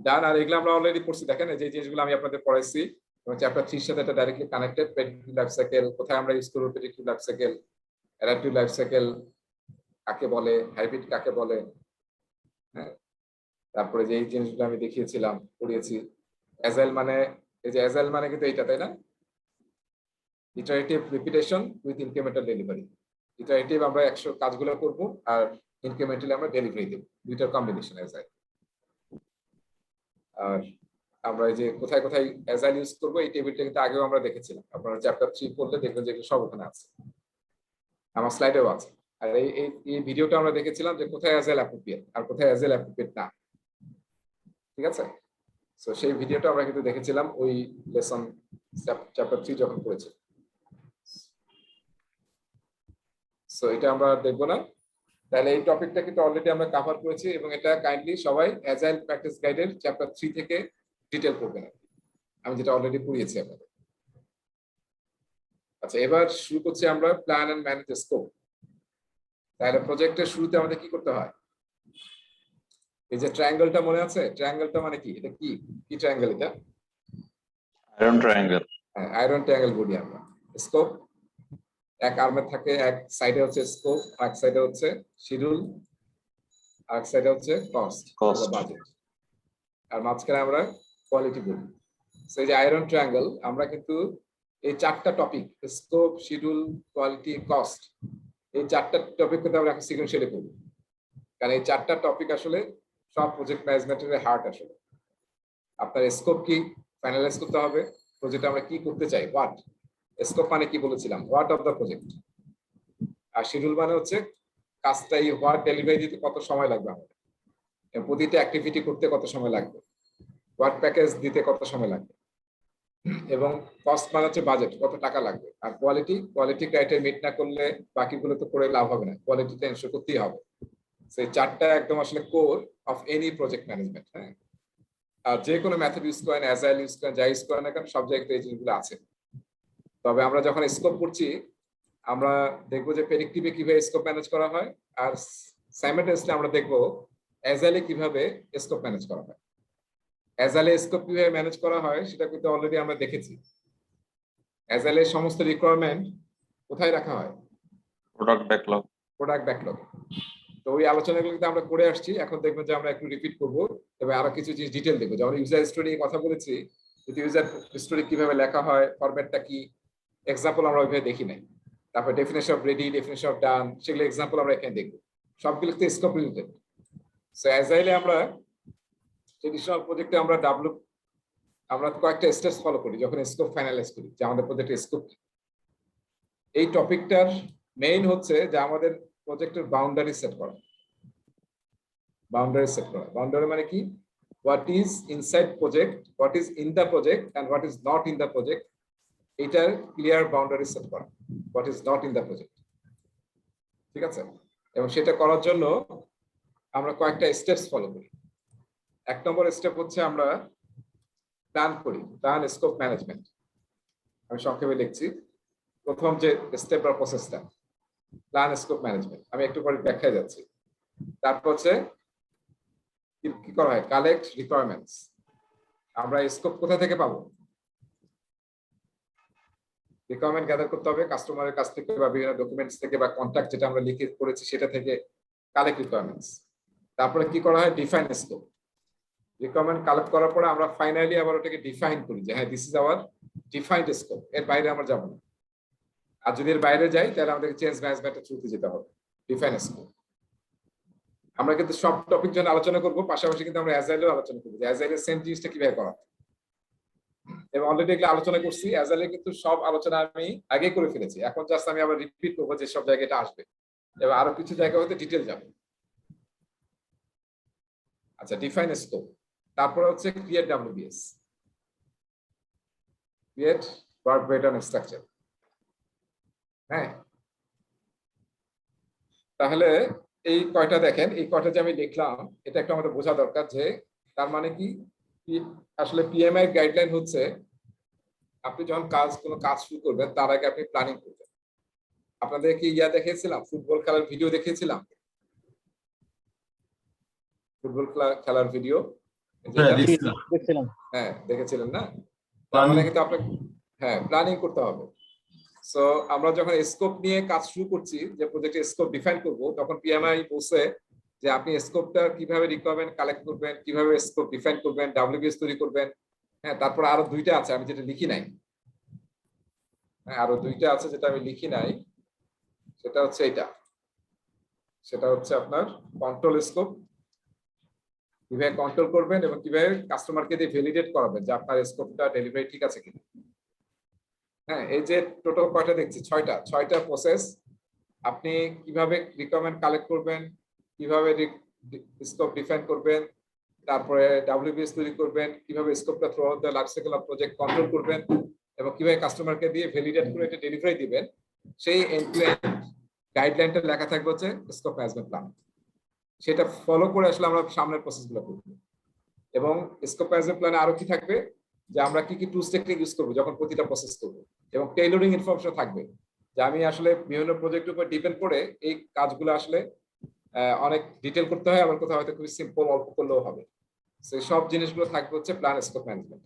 ডান। আর এগুলো আমরা অলরেডি পড়ছি, দেখেন এই যে জিনিসগুলো আমি আপনাদের পড়াইছি, এবং চ্যাপ্টার 3 এর সাথে এটা directly connected. Predictive life cycle কোথায় আমরা ইউজ করব, predictive life cycle, adaptive life cycle কাকে বলে, হাইব্রিড কাকে বলে, হ্যাঁ। তারপরে যে এই জিনিসগুলো আমি দেখিয়েছিলাম, পড়িয়েছি। অ্যাজাইল মানে, এই যে অ্যাজাইল মানে কিন্তু এইটা, তাই না, iterative repetition with incremental delivery. Iterative আমরা 100 কাজগুলো করব আর ইনক্রিমেন্টালি আমরা ডেলিভারি দেব, দুইটার কম্বিনেশন অ্যাজাইল। আর আমরা এই যে কোথায় কোথায় অ্যাজাইল ইউজ করব এই টেবিলটা কিন্তু আগেও আমরা দেখেছিলাম, আপনারা চ্যাপ্টার 3 পড়লে দেখবেন যে সব ওখানে আছে, আমার স্লাইডেও আছে। আর এই ভিডিওটা আমরা দেখেছিলাম যে কোথায় অ্যাজাইল অ্যাপ্রোপ্রিয়েট আর কোথায় অ্যাজাইল অ্যাপ্রোপ্রিয়েট না। ঠিক আছে, সো সেই ভিডিওটা আমরা কিন্তু দেখেছিলাম ওই লেসন চ্যাপ্টার 3 যখন পড়েছি। সো এটা আমরা দেখবো না। তাহলে এই টপিকটা কিন্তু অলরেডি আমরা কভার করেছি এবং এটা কাইন্ডলি সবাই অ্যাজাইল প্র্যাকটিস গাইডের চ্যাপ্টার 3 থেকে ডিটেল করবেন। আমি যেটা অলরেডি পড়িয়েছি আপনাদের। আচ্ছা, এবার শুরু করছি আমরা প্ল্যান এন্ড ম্যানেজ স্কোপ। তাহলে প্রজেক্টের শুরুতে আমাদের কি করতে হয়? এই যে ট্রায়াঙ্গেলটা মনে আছে? ট্রায়াঙ্গেলটা মানে কি? এটা কি কি ট্রায়াঙ্গেল এটা? Iron triangle. হ্যাঁ, আয়রন ট্রায়াঙ্গেল বলি আমরা। স্কোপ এক আর্মে থাকে, এক সাইডে হচ্ছে স্কোপ, এক সাইডে হচ্ছে শিডিউল, আর এক সাইডে হচ্ছে কস্ট Cost. বা বাজেট, আর মাঝখানে আমরা কোয়ালিটি বলি। সেই যে আয়রন ট্রায়াঙ্গেল, আমরা কিন্তু এই চারটা topic scope, schedule, quality, cost, এই চারটা টপিক কিন্তু আমরা এখন সিকোয়েন্সিয়ালি করব। কারণ এই চারটা টপিক আসলে সব প্রজেক্ট ম্যানেজমেন্টের হার্ট। আসলে আপনার স্কোপ কি ফাইনালাইজ করতে হবে, প্রজেক্টে আমরা কি করতে চাই, হোয়াট। স্কোপ মানে কি বলেছিলাম? What of the project. আর শিডিউল মানে হচ্ছে কাজটা এই হোয়াট ডেলিভারি দিতে কত সময় লাগবে আমাদের, প্রতিটা অ্যাক্টিভিটি করতে কত সময় লাগবে, হোয়াট প্যাকেজ দিতে কত সময় লাগবে, এবং কস্ট মানে হচ্ছে বাজেট, কত টাকা লাগবে। আর কোয়ালিটি ক্রাইটেরিয়া মিট না করলে বাকিগুলো তো করে লাভ হবে না, কোয়ালিটিটা এনশিওর করতেই হবে। সেই চারটা একদম আসলে core of any project management. হ্যাঁ, আর যে কোনো মেথড ইউজ করেন, অ্যাজাইল ইউজ করেন, যা ইউজ করেন না কেন, সব জায়গায় এই জিনিসগুলো আছে। তবে আমরা যখন স্কোপ করছি, আমরা দেখবো যে প্রেডিক্টিভে কিভাবে স্কোপ ম্যানেজ করা হয়, আর সাইমালটেনিয়াসলি আমরা দেখবো অ্যাজাইলে কিভাবে স্কোপ ম্যানেজ করা হয়। অ্যাজাইলে স্কোপ কিভাবে ম্যানেজ করা হয় সেটা কিন্তু অলরেডি আমরা দেখেছি। অ্যাজাইলের সমস্ত রিকোয়ারমেন্ট কোথায় রাখা হয়? Product backlog. Product backlog. তো ওই আলোচনাগুলো কিন্তু আমরা করে আসছি, এখন দেখবেন যে আমরা একটু রিপিট করবো এবং আরো কিছু জিনিস ডিটেল দেখবো। যেমন ইউজার স্টোরি নিয়ে কথা বলেছি, ইউজার স্টোরি কিভাবে লেখা হয়, ফরম্যাটটা কি, এক্সাম্পল আমরা ওইভাবে দেখি নাই। তারপর definition of ready, definition of done, সেগুলো এক্সাম্পল আমরা এখানে দেখবো। সবগুলোতে স্কোপ রিলেটেড। সো অ্যাজাইলে আমরা ট্রেডিশনাল প্রজেক্টে আমরা কয়েকটা স্টেপস ফলো করি যখন স্কোপ ফাইনালাইজ করি, যে আমাদের প্রজেক্টের স্কোপ। এই টপিকটার মেইন হচ্ছে যে আমাদের প্রজেক্টের বাউন্ডারি সেট করা। বাউন্ডারি মানে কি? What is inside project, what is in the project, and what is not in the project. এটার ক্লিয়ার বাউন্ডারি সেট করা, what is not in the project. ঠিক আছে? এবং সেটা করার জন্য আমরা কয়েকটা স্টেপস ফলো করি। 1 নম্বর স্টেপ হচ্ছে আমরা প্ল্যান করি, প্ল্যান স্কোপ ম্যানেজমেন্ট। আমি সংক্ষেপে লিখছি। প্রথম যে স্টেপ বা প্রসেসটা প্ল্যান স্কোপ ম্যানেজমেন্ট, আমি একটু পরে ব্যাখ্যায় যাচ্ছি। তারপর হচ্ছে কি করা হয়? Collect requirements. আমরা স্কোপ কোথা থেকে পাবো? রিকোয়ারমেন্ট গ্যাদার করতে হবে কাস্টমারের কাছ থেকে বা বিভিন্ন ডকুমেন্টস থেকে বা কন্ট্রাক্ট যেটা আমরা লিখে করেছি সেটা থেকে কালেক্ট রিকোয়ারমেন্টস। তারপরে কি করা হয়? Define scope. রিকোয়ারমেন্ট কালেক্ট করার পরে আমরা ফাইনালি আবার ওটাকে ডিফাইন করি যে হ্যাঁ, this is our defined scope, এর বাইরে আমরা যাব না। আর যদি এর বাইরে যাই তাহলে আমাদেরকে চেঞ্জ ম্যানেজমেন্টের থ্রুতে যেতে হবে। Define scope. আমরা কিন্তু সব টপিক জন্য আলোচনা করব, পাশাপাশি কিন্তু আমরা অ্যাজাইলেও আলোচনা করব যে অ্যাজাইলের সেম জিনিসটা কিভাবে করা হয়। এবং অলরেডি এগুলো আলোচনা করছি। অ্যাজাইলে কিন্তু সব আলোচনা আমি আগে করে ফেলেছি, এখন জাস্ট আমি আবার রিপিট করবো যে সব জায়গায় এটা আসবে এবং আরো কিছু জায়গা হতে ডিটেল যাবে। আচ্ছা, ডিফাইন স্কোপ। তারপরে হচ্ছে create WBS, create work pattern structure. হ্যাঁ, তাহলে এই কয়টা দেখেন, এই কয়টা যে আমি লিখলাম, এটা একটা আমাদের বোঝা দরকার যে তার মানে কি আসলে পিএমআই গাইডলাইন হচ্ছে আপনি যখন কোনো কাজ শুরু করবেন তার আগে আপনি প্ল্যানিং করবেন। আপনাদের কি দেখিয়েছিলাম, ফুটবল খেলার ভিডিও দেখিয়েছিলাম, ফুটবল খেলার ভিডিও। দেখছিলাম। হ্যাঁ, দেখেছিলেন না? তার মানে কিন্তু আপনাকে হ্যাঁ প্ল্যানিং করতে হবে। সো আমরা যখন স্কোপ নিয়ে কাজ শুরু করছি, যে প্রজেক্টের স্কোপ ডিফাইন করব, তখন পিএমআই বলছে যে আপনি স্কোপটা কিভাবে রিকোয়ারমেন্ট কালেক্ট করবেন, কিভাবে স্কোপ ডিফাইন করবেন, ডাব্লিউবিএস তৈরি করবেন। হ্যাঁ, তারপর আরো 2টা আছে আমি যেটা লিখি নাই। হ্যাঁ, আরো 2টা আছে যেটা আমি লিখি নাই, সেটা হচ্ছে এটা। সেটা হচ্ছে আপনার কন্ট্রোল স্কোপ, কিভাবে কন্ট্রোল করবেন এবং কিভাবে কাস্টমারকে দিয়ে ভ্যালিডেট করাবেন যে আপনার স্কোপটা ডেলিভারি ঠিক আছে কিনা। হ্যাঁ, এই যে টোটাল কয়টা দেখছি, 6টা প্রসেস। আপনি কিভাবে রিকোয়ারমেন্ট কালেক্ট করবেন, কিভাবে স্কোপ ডিফাইন করবেন, তারপরে ডাব্লিউবিএস তৈরি করবেন, কিভাবে স্কোপটা throughout the life cycle of project control করবেন এবং কিভাবে কাস্টমারকে দিয়ে ভ্যালিডেট করে এটা ডেলিভারি দিবেন, সেই এন্ড টু এন্ড গাইডলাইনটা লেখা থাকবে হচ্ছে স্কোপ ম্যানেজমেন্ট প্ল্যান। সেটা ফলো করে আসলে আমরা সামনের প্রসেসগুলো করব। এবং স্কোপ ম্যানেজমেন্ট প্ল্যানে আরো কি থাকবে, যে আমরা কি কি টুলস টেকনিক ইউজ করবো যখন প্রতিটা প্রসেস করব, এবং টেইলরিং ইনফরমেশন থাকবে যে আমি আসলে বিভিন্ন প্রজেক্টের উপর ডিপেন্ড করে এই কাজগুলো আসলে অনেক ডিটেল করতে হয়, আবার কোথাও হয়তো খুবই সিম্পল অল্প করলেও হবে। সেই সব জিনিসগুলো থাকবে হচ্ছে প্ল্যান স্কোপ ম্যানেজমেন্ট।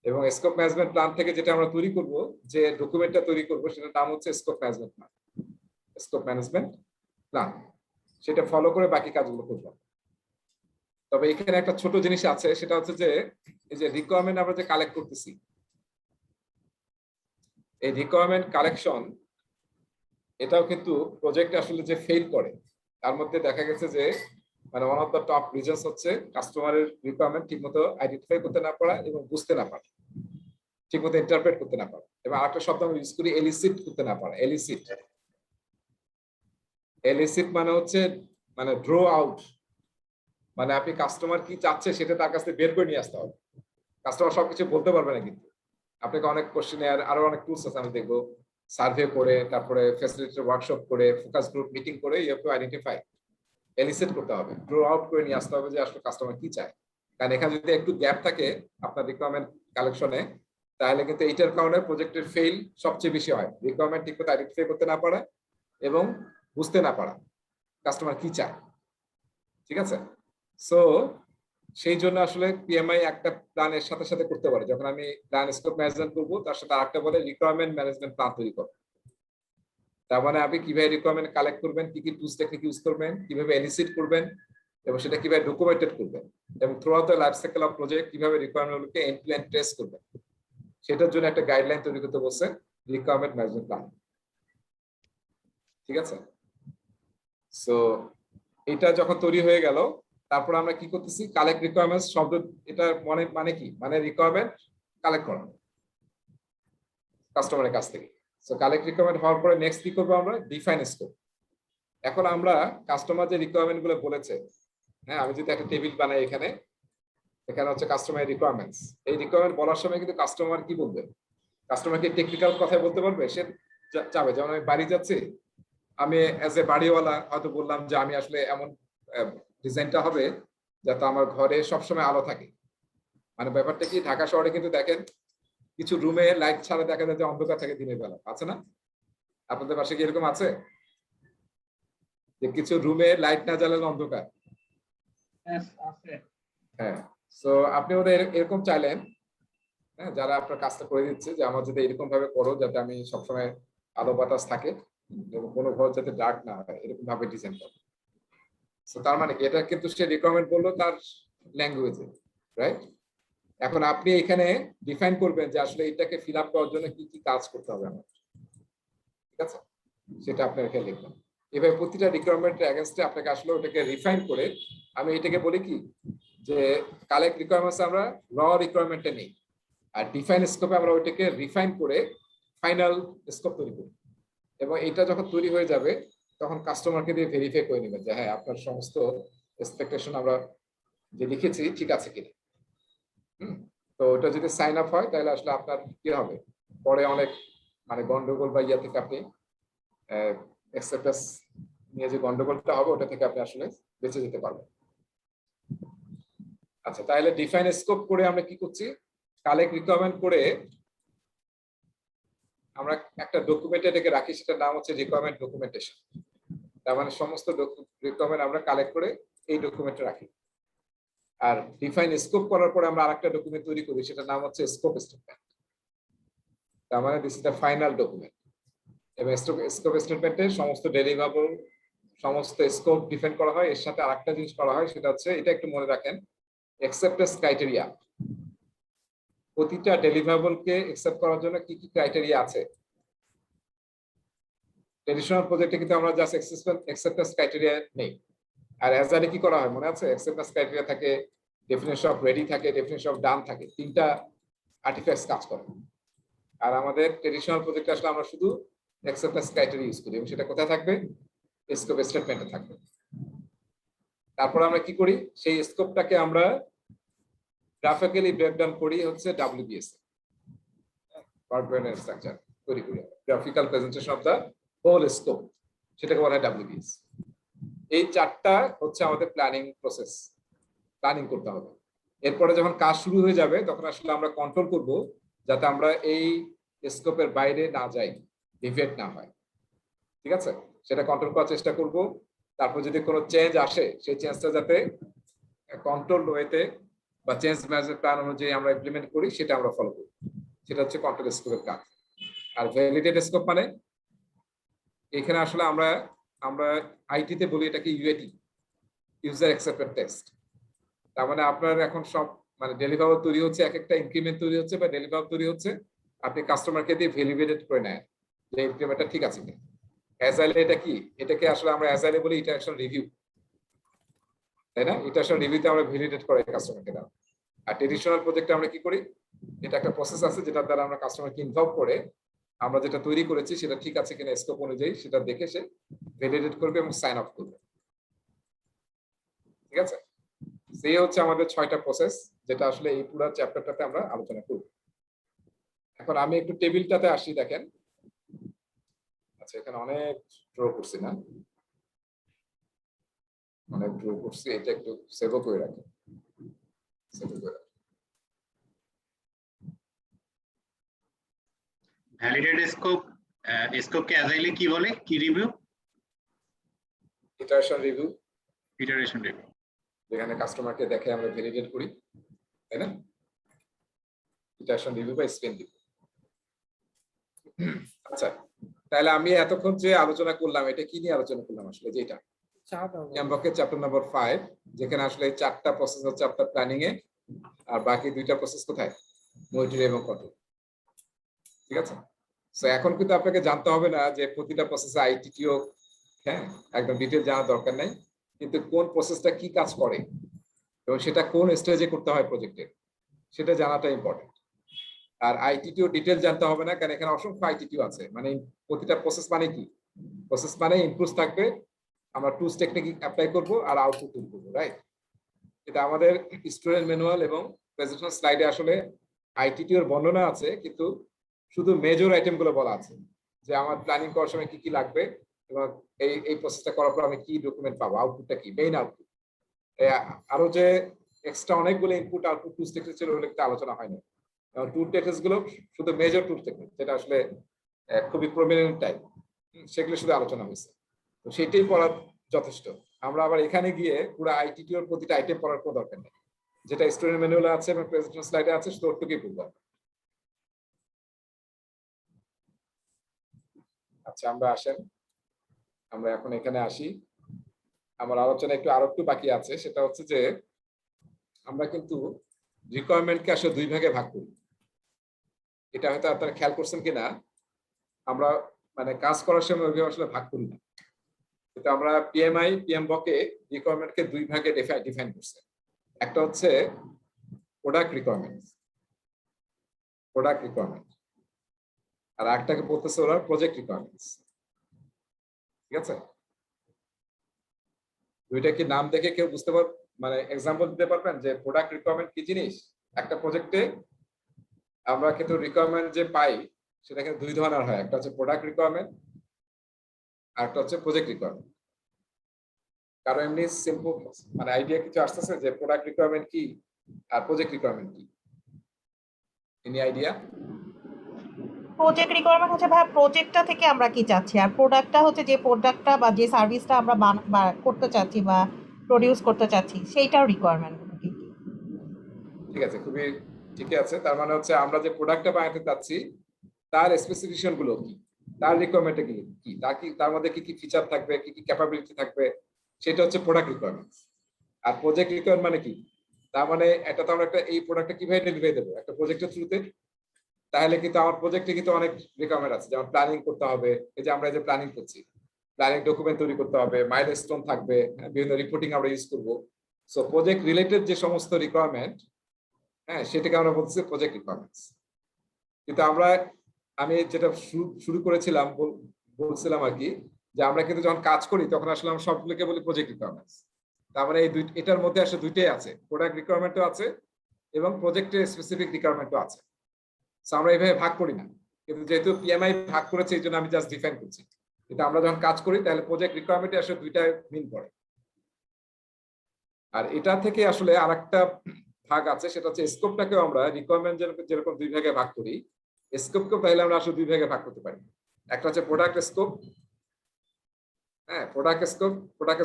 এবং স্কোপ ম্যানেজমেন্ট প্ল্যান থেকে যেটা আমরা তৈরি করব, যে ডকুমেন্টটা তৈরি করব, সেটার নাম হচ্ছে scope management plan. Scope management plan, সেটা ফলো করে বাকি কাজগুলো করব। তবে এখানে একটা ছোট জিনিস আছে, সেটা হচ্ছে যে এই যে রিকোয়ারমেন্ট আমরা যে কালেক্ট করতেছি, এই রিকোয়ারমেন্ট কালেকশন এটাও কিন্তু প্রজেক্ট আসলে যে ফেল করে তার মধ্যে দেখা গেছে যে মানে one of the top reasons হচ্ছে কাস্টমারের রিকোয়ারমেন্ট ঠিকমতো আইডেন্টিফাই করতে না পারা এবং বুঝতে না পারা, ঠিকমতো ইন্টারপ্রেট করতে না পারা। এবং আরেকটা শব্দ আমি ইউজ করি, এলিসিট করতে না পারা। এলিসিট, এলিসিট মানে হচ্ছে মানে ড্র আউট, মানে আপনি কাস্টমার কি চাচ্ছে সেটা তার কাছ থেকে বের করে নিয়ে আসতে হবে। কাস্টমার সবকিছু বলতে পারবে না, কিন্তু আপনাকে অনেক কোশ্চেন আরো অনেক টুলস আছে, আমি দেখবো সার্ভে করে, তারপরে ফ্যাসিলিটেটর ওয়ার্কশপ করে, ফোকাস গ্রুপ মিটিং করে ইউ হ্যাভ টু আইডেন্টিফাই, এলিসিট করতে হবে, ড্র আউট করে নিয়ে আসতে হবে যে আসলে কাস্টমার কি চায়। কারণ এখানে যদি একটু গ্যাপ থাকে আপনার রিকোয়ারমেন্ট কালেকশনে, তাহলে কিন্তু এইটার কারণে প্রজেক্টের ফেল সবচেয়ে বেশি হয়। রিকোয়ারমেন্ট ঠিক মতো আইডেন্টিফাই করতে না পারা এবং বুঝতে না পারা কাস্টমার কি চায়। ঠিক আছে, সো সেই জন্য আসলে পিএমআই একটা প্ল্যানের সাথে সাথে করতে পারে। যখন আমি প্ল্যান স্কোপ ম্যানেজমেন্ট করবো, তার সাথে আরেকটা বলে রিকোয়ারমেন্ট ম্যানেজমেন্ট প্ল্যান তৈরি করবো। তার মানে আপনি কিভাবে রিকোয়ারমেন্ট কালেক্ট করবেন, কি কি টুলস টেকনিক ইউজ করবেন, কিভাবে এলিসিট করবেন এবং সেটা কিভাবে ডকুমেন্টেড করবেন, এবং through out the life cycle of project কিভাবে রিকোয়ারমেন্টগুলোকে এন্ড টু এন্ড ট্রেস করবেন, সেটার জন্য একটা গাইডলাইন তৈরি করতে বলছে রিকোয়ারমেন্ট ম্যানেজমেন্ট প্ল্যান। ঠিক আছে, সো এটা যখন তৈরি হয়ে গেল, তারপর আমরা কি করতেছি, কালেক্ট রিকোয়ারমেন্টস শব্দ, এটা মানে কি, মানে রিকোয়ারমেন্ট কালেক্ট করা কাস্টমারের কাছ থেকে। সো কালেক্ট রিকোয়ারমেন্ট হওয়ার পরে নেক্সট কি করবো আমরা, ডিফাইন স্কোপ। এখন আমরা কাস্টমার যে রিকোয়ারমেন্ট গুলো বলেছে, হ্যাঁ, আমি যদি একটা টেবিল বানাই এখানে, এখানে হচ্ছে কাস্টমার রিকোয়ারমেন্টস। এই রিকোয়ারমেন্ট বলার সময় কিন্তু কাস্টমার কি বলবে, কাস্টমার কি টেকনিক্যাল কথাই বলতে পারবে, সে চাবে। যেমন আমি বাড়ি যাচ্ছি, আমি অ্যাজ এ বাড়িওয়ালা হয়তো বললাম যে আমি আসলে এমন ডিজাইনটা হবে যাতে আমার ঘরে সবসময় আলো থাকে। মানে ব্যাপারটা কি, ঢাকা শহরে কিন্তু দেখেন কিছু রুমে লাইট ছাড়া দেখা যায় যে অন্ধকার থাকে দিনের বেলা, আছে না? আপনাদের পাশে কি এরকম আছে যে কিছু রুমে লাইট না জ্বালালে অন্ধকার? হ্যাঁ, সো আপনি ওদের এরকম চাইলেন, হ্যাঁ, যারা আপনার কাজটা করে দিচ্ছে, যে আমার যদি এরকম ভাবে করো যাতে আমি সবসময় আলো বাতাস থাকে এবং কোনো ঘর যাতে ডার্ক না হয়, এরকম ভাবে ডিজাইন করো। সো তার মানে কি, এটা কিন্তু সে রিকোয়ারমেন্ট বললো তার ল্যাঙ্গুয়েজে, রাইট? এখন আপনি এখানে ডিফাইন করবেন যে আসলে এটাকে ফিল আপ করার জন্য কি কি কাজ করতে হবে আমার। ঠিক আছে, সেটা আপনার এখানে লিখবেন। এভাবে প্রতিটা রিকোয়ারমেন্টের এগেইনস্টে আপনাকে আসলে ওটাকে রিফাইন করে, আমি এটাকে বলি কি, যে কালেক্ট রিকোয়ারমেন্টস আমরা র রিকোয়ারমেন্টে নেই, আর ডিফাইন স্কোপে আমরা ওইটাকে রিফাইন করে ফাইনাল স্কোপ তৈরি করি। এবং এটা যখন তৈরি হয়ে যাবে, তখন কাস্টমারকে দিয়ে ভেরিফাই করে নেবেন যে হ্যাঁ, আপনার সমস্ত এক্সপেকটেশন আমরা যে লিখেছি ঠিক আছে কিনা। তো ওটা যদি সাইন আপ হয়, তাহলে আসলে আপনার কি হবে, পরে অনেক মানে গন্ডগোল বা ইয়া থেকে আপনি অ্যাকসেপ্টেন্স নিয়ে যে গন্ডগোলটা হবে, ওটা থেকে আপনি আসলে বেঁচে যেতে পারবেন। আচ্ছা, তাহলে ডিফাইন স্কোপ করে আমরা কি করছি, কালেক্ট রিকোয়ারমেন্ট করে আমরা একটা ডকুমেন্টে এটাকে রাখি, সেটার নাম হচ্ছে রিকোয়ারমেন্ট ডকুমেন্টেশন। তার মানে সমস্ত রিকোয়ারমেন্ট আমরা কালেক্ট করে এই ডকুমেন্টে রাখি। আর ডিফাইন স্কোপ করার পরে আমরা আরেকটা ডকুমেন্ট তৈরি করি, সেটার নাম হচ্ছে স্কোপ স্টেটমেন্ট। তার মানে this is the final document. এবং স্কোপ স্টেটমেন্টের সমস্ত ডেলিভারেবল, সমস্ত স্কোপ ডিফাইন করা হয়। এর সাথে আরেকটা জিনিস করা হয়, সেটা হচ্ছে, এটা একটু মনে রাখেন, অ্যাকসেপ্টেন্স ক্রাইটেরিয়া। প্রতিটা ডেলিভারেবলকে অ্যাকসেপ্ট করার জন্য কি কি ক্রাইটেরিয়া আছে। ট্রেডিশনাল প্রজেক্টে কিন্তু আমরা জাস্ট অ্যাকসেপ্টেন্স ক্রাইটেরিয়া নেই। আর অ্যাজাইলে কি করা হয় মনে আছে, অ্যাকসেপ্টেন্স ক্রাইটেরিয়া থাকে, ডেফিনিশন অফ রেডি থাকে, ডেফিনিশন অফ ডান থাকে, তিনটা আর্টিফ্যাক্টস কাজ করে। আর আমাদের ট্রেডিশনাল প্রজেক্টে আসলে আমরা শুধু অ্যাকসেপ্টেন্স ক্রাইটেরিয়া ইউজ করি, এবং সেটা কোথায় থাকবে, স্কোপ স্টেটমেন্টে থাকবে। তারপর আমরা কি করি, সেই স্কোপটাকে আমরা গ্রাফিক্যালি ব্রেকডাউন করি হচ্ছে WBS পাওয়ারপয়েন্ট স্ট্রাকচার তৈরি করি, graphical presentation of the whole scope, সেটাকে বলা হয় WBS। এই চারটা হচ্ছে আমাদের প্ল্যানিং প্রসেস, প্ল্যানিং করতে হবে। এরপরে যখন কাজ শুরু হয়ে যাবে তখন আসলে আমরা কন্ট্রোল করব যাতে আমরা এই স্কোপের বাইরে না যাই, ডিভিয়েট না হয়, ঠিক আছে, সেটা কন্ট্রোল করার চেষ্টা করব। তারপর যদি কোনো চেঞ্জ আসে সেই চেঞ্জটা যাতে কন্ট্রোল ওয়েতে বা চেঞ্জ ম্যানেজমেন্ট প্ল্যান অনুযায়ী আমরা ইমপ্লিমেন্ট করি, সেটা আমরা ফলো করি, সেটা হচ্ছে কন্ট্রোল স্কোপের কাজ। আর ভ্যালিডেট স্কোপ মানে এখানে আসলে আমরা আইটিতে বলি এটাকে ইউএটি, ইউজার অ্যাকসেপ্টেড টেস্ট। তার মানে আপনার এখন সব মানে ডেলিভার তৈরি হচ্ছে, এক একটা ইনক্রিমেন্ট তৈরি হচ্ছে বা ডেলিভার তৈরি হচ্ছে, আপনি কাস্টমারকে দিয়ে ভ্যালিডেট করে নেন যে ইনক্রিমেন্টটা ঠিক আছে কিনা। অ্যাজাইলে এটা কি, এটাকে আসলে আমরা অ্যাজাইলে বলি ইটারেশন রিভিউ, তাই না? ইটারেশন রিভিউতে আমরা ভ্যালিডেট করে কাস্টমারকে দাও। আর ট্রেডিশনাল প্রজেক্টে আমরা কি করি, এটা একটা প্রসেস আছে যেটার দ্বারা আমরা কাস্টমারকে ইনভলভ করে আমরা যেটা তৈরি করেছি সেটা ঠিক আছে কিনা স্কোপ অনুযায়ী সেটা দেখে সে ভ্যালিডেট করবে এবং সাইন অফ করবে, ঠিক আছে। সেই হচ্ছে আমাদের 6টা প্রসেস, যেটা আসলে এই পুরো চ্যাপ্টারটাতে আমরা আলোচনা করব। এখন আমি একটু টেবিলটাতে আসি, দেখেন। আচ্ছা, এখানে অনেক ড্র করছি না, অনেক ড্র করছি, এটা একটু সেভ করে রাখি, সেভ করে রাখি। ভ্যালিডেট স্কোপ, স্কোপকে অ্যাজাইলে কি বলে, কি review? Iteration review, iteration review. যেখানে কাস্টমারকে দেখে আমরা ভ্যালিডেট করি, তাই না? ইটারেশন রিভিউ বা স্পেন রিভিউ। আচ্ছা, তাহলে আমি এতক্ষণ যে আলোচনা করলাম এটা কি নিয়ে আলোচনা করলাম আসলে, যেটা এমবকের চ্যাপ্টার নাম্বার 5, যেখানে আসলে 4টা প্রসেস হচ্ছে আপনার প্ল্যানিং এ, আর বাকি 2টা প্রসেস কোথায়, মনিটরিং এবং কন্ট্রোল, ঠিক আছে। সো এখন কিন্তু আপনাকে জানতে হবে না যে প্রতিটা প্রসেসে আইটিটিও, হ্যাঁ, একদম ডিটেইল জানার দরকার নাই, কিন্তু কোন প্রসেসটা কি কাজ করে এবং সেটা কোন স্টেজে করতে হয় প্রজেক্টের, সেটা জানাটা ইম্পর্টেন্ট। আর আইটিটিও ডিটেইল জানতে হবে না, কারণ এখানে অসংখ্য আইটিটিও আছে। মানে প্রতিটা প্রসেস মানে কি, প্রসেস মানে ইনপুটস থাকবে, আমরা টুলস টেকনিক অ্যাপ্লাই করব আর আউটপুট তৈরি করবো, রাইট। এটা আমাদের স্টুডেন্ট ম্যানুয়াল এবং প্রেজেন্টেশন স্লাইডে আসলে আইটিটিওর বর্ণনা আছে, কিন্তু শুধু মেজর আইটেম গুলো বলা আছে, যে আমার প্ল্যানিং করার সময় কি কি লাগবে এবং এই প্রসেসটা করার পর আমি কি ডকুমেন্ট পাবো, আউটপুটটা কি, মেইন আউটপুট। আরো যে এক্সট্রা অনেকগুলো ইনপুট আউটপুট টুলস টেকনিক ছিল ওগুলো একটা আলোচনা হয় না। টুল টেকনিক গুলো শুধু মেজর টুল টেকনিক, যেটা আসলে খুবই প্রমিনেন্ট টাইপ, সেগুলো শুধু আলোচনা হয়েছে, তো সেটাই পড়া যথেষ্ট। আমরা আবার এখানে গিয়ে পুরো আইটিটিওর প্রতিটা আইটেম পড়ার কোনো দরকার নেই, যেটা স্টুডেন্ট ম্যানুয়ালে আছে এবং প্রেজেন্টেশন স্লাইডে আছে শুধু ওটুকুই পড়বো। আচ্ছা, আমরা আসেন, আমরা এখন এখানে আসি। আমার আলোচনা আরো একটু বাকি আছে, সেটা হচ্ছে যে আমরা কিন্তু রিকোয়ারমেন্টকে আসলে 2 ভাগে ভাগ করি। এটা হয়তো আপনারা খেয়াল করছেন কিনা, আমরা মানে কাজ করার সময় ওইভাবে আসলে ভাগ করি না। কিন্তু আমরা পিএমবকে রিকোয়ারমেন্টকে 2 ভাগে ডিফাইন করছে। একটা হচ্ছে প্রোডাক্ট রিকোয়ারমেন্ট, আর একটাকে বলতেছে ওরা প্রজেক্ট রিকোয়ারমেন্টস, ঠিক আছে। দুইটা কি নাম দেখে কেউ বুঝতে পার, মানে এক্সাম্পল দিতে পারবেন যে প্রোডাক্ট রিকোয়ারমেন্ট কি জিনিস? একটা প্রজেক্টে আমরা কিন্তু রিকোয়ারমেন্ট যে পাই সেটা কিন্তু 2 ধরনের হয়, একটা হচ্ছে প্রোডাক্ট রিকোয়ারমেন্ট আর একটা হচ্ছে প্রজেক্ট রিকোয়ারমেন্ট। কারো এমনি সিম্পল মানে আইডিয়া কিছু আসতেছে যে প্রোডাক্ট রিকোয়ারমেন্ট কি আর প্রজেক্ট রিকোয়ারমেন্ট কি? Any idea? প্রজেক্ট রিকোয়ারমেন্ট হচ্ছে ভাই প্রজেক্টটা থেকে আমরা কি চাচ্ছি, আর প্রোডাক্টটা হচ্ছে যে প্রোডাক্টটা বা যে সার্ভিসটা আমরা করতে চাচ্ছি বা প্রডিউস করতে চাচ্ছি সেইটাও রিকোয়ারমেন্ট। ঠিক আছে, খুবই ঠিকই আছে। তার মানে হচ্ছে আমরা যে প্রোডাক্টটা বানাতে চাচ্ছি তার স্পেসিফিকেশন গুলো কি, তার রিকোয়ারমেন্ট কি, তার মধ্যে কি কি ফিচার থাকবে, কি কি ক্যাপাবিলিটি থাকবে, সেটা হচ্ছে প্রোডাক্ট রিকোয়ারমেন্টস। আর প্রজেক্ট রিকোয়ারমেন্ট মানে কি, তার মানে এটা তো আমরা এই প্রোডাক্টটা কিভাবে ডেলিভারি দেবো একটা প্রজেক্টের থ্রুতে, তাহলে কিন্তু আমার প্রজেক্টে কিন্তু অনেক রিকোয়ারমেন্ট আছে, যেমন প্ল্যানিং করতে হবে, এই যে আমরা যে প্ল্যানিং করছি, প্ল্যানিং ডকুমেন্ট তৈরি করতে হবে, মাইলস্টোন থাকবে, বিভিন্ন রিপোর্টিং আমরা ইউজ করবো। সো প্রজেক্ট রিলেটেড যে সমস্ত রিকোয়ারমেন্ট, হ্যাঁ, সেটাকে আমরা বলছি প্রজেক্ট রিকোয়ারমেন্টস। কিন্তু আমি যেটা শুরু করেছিলাম বলছিলাম আর কি, যে আমরা কিন্তু যখন কাজ করি তখন আসলে আমরা সবগুলোকে বলি প্রজেক্ট রিকোয়ারমেন্টস। তার মানে এই এটার মধ্যে আসলে দুইটাই আছে, প্রোডাক্ট রিকোয়ারমেন্টও আছে এবং প্রজেক্টের স্পেসিফিক রিকোয়ারমেন্টও আছে। সো আমরা এইভাবে ভাগ করি না, কিন্তু যেহেতু পিএমআই ভাগ করেছে এই জন্য আমি জাস্ট ডিফাইন করছি। কিন্তু আমরা যখন কাজ করি তাহলে প্রজেক্ট রিকোয়ারমেন্টে আসলে দুইটা মিন পড়ে। আর এটা থেকে আসলে আরেকটা ভাগ আছে, সেটা হচ্ছে স্কোপটাকেও আমরা রিকোয়ারমেন্ট যেরকম দুই ভাগে ভাগ করি, স্কোপকেও তাহলে আমরা আসলে দুই ভাগে ভাগ করতে পারি। একটা হচ্ছে প্রোডাক্ট স্কোপ। হ্যাঁ, প্রোডাক্ট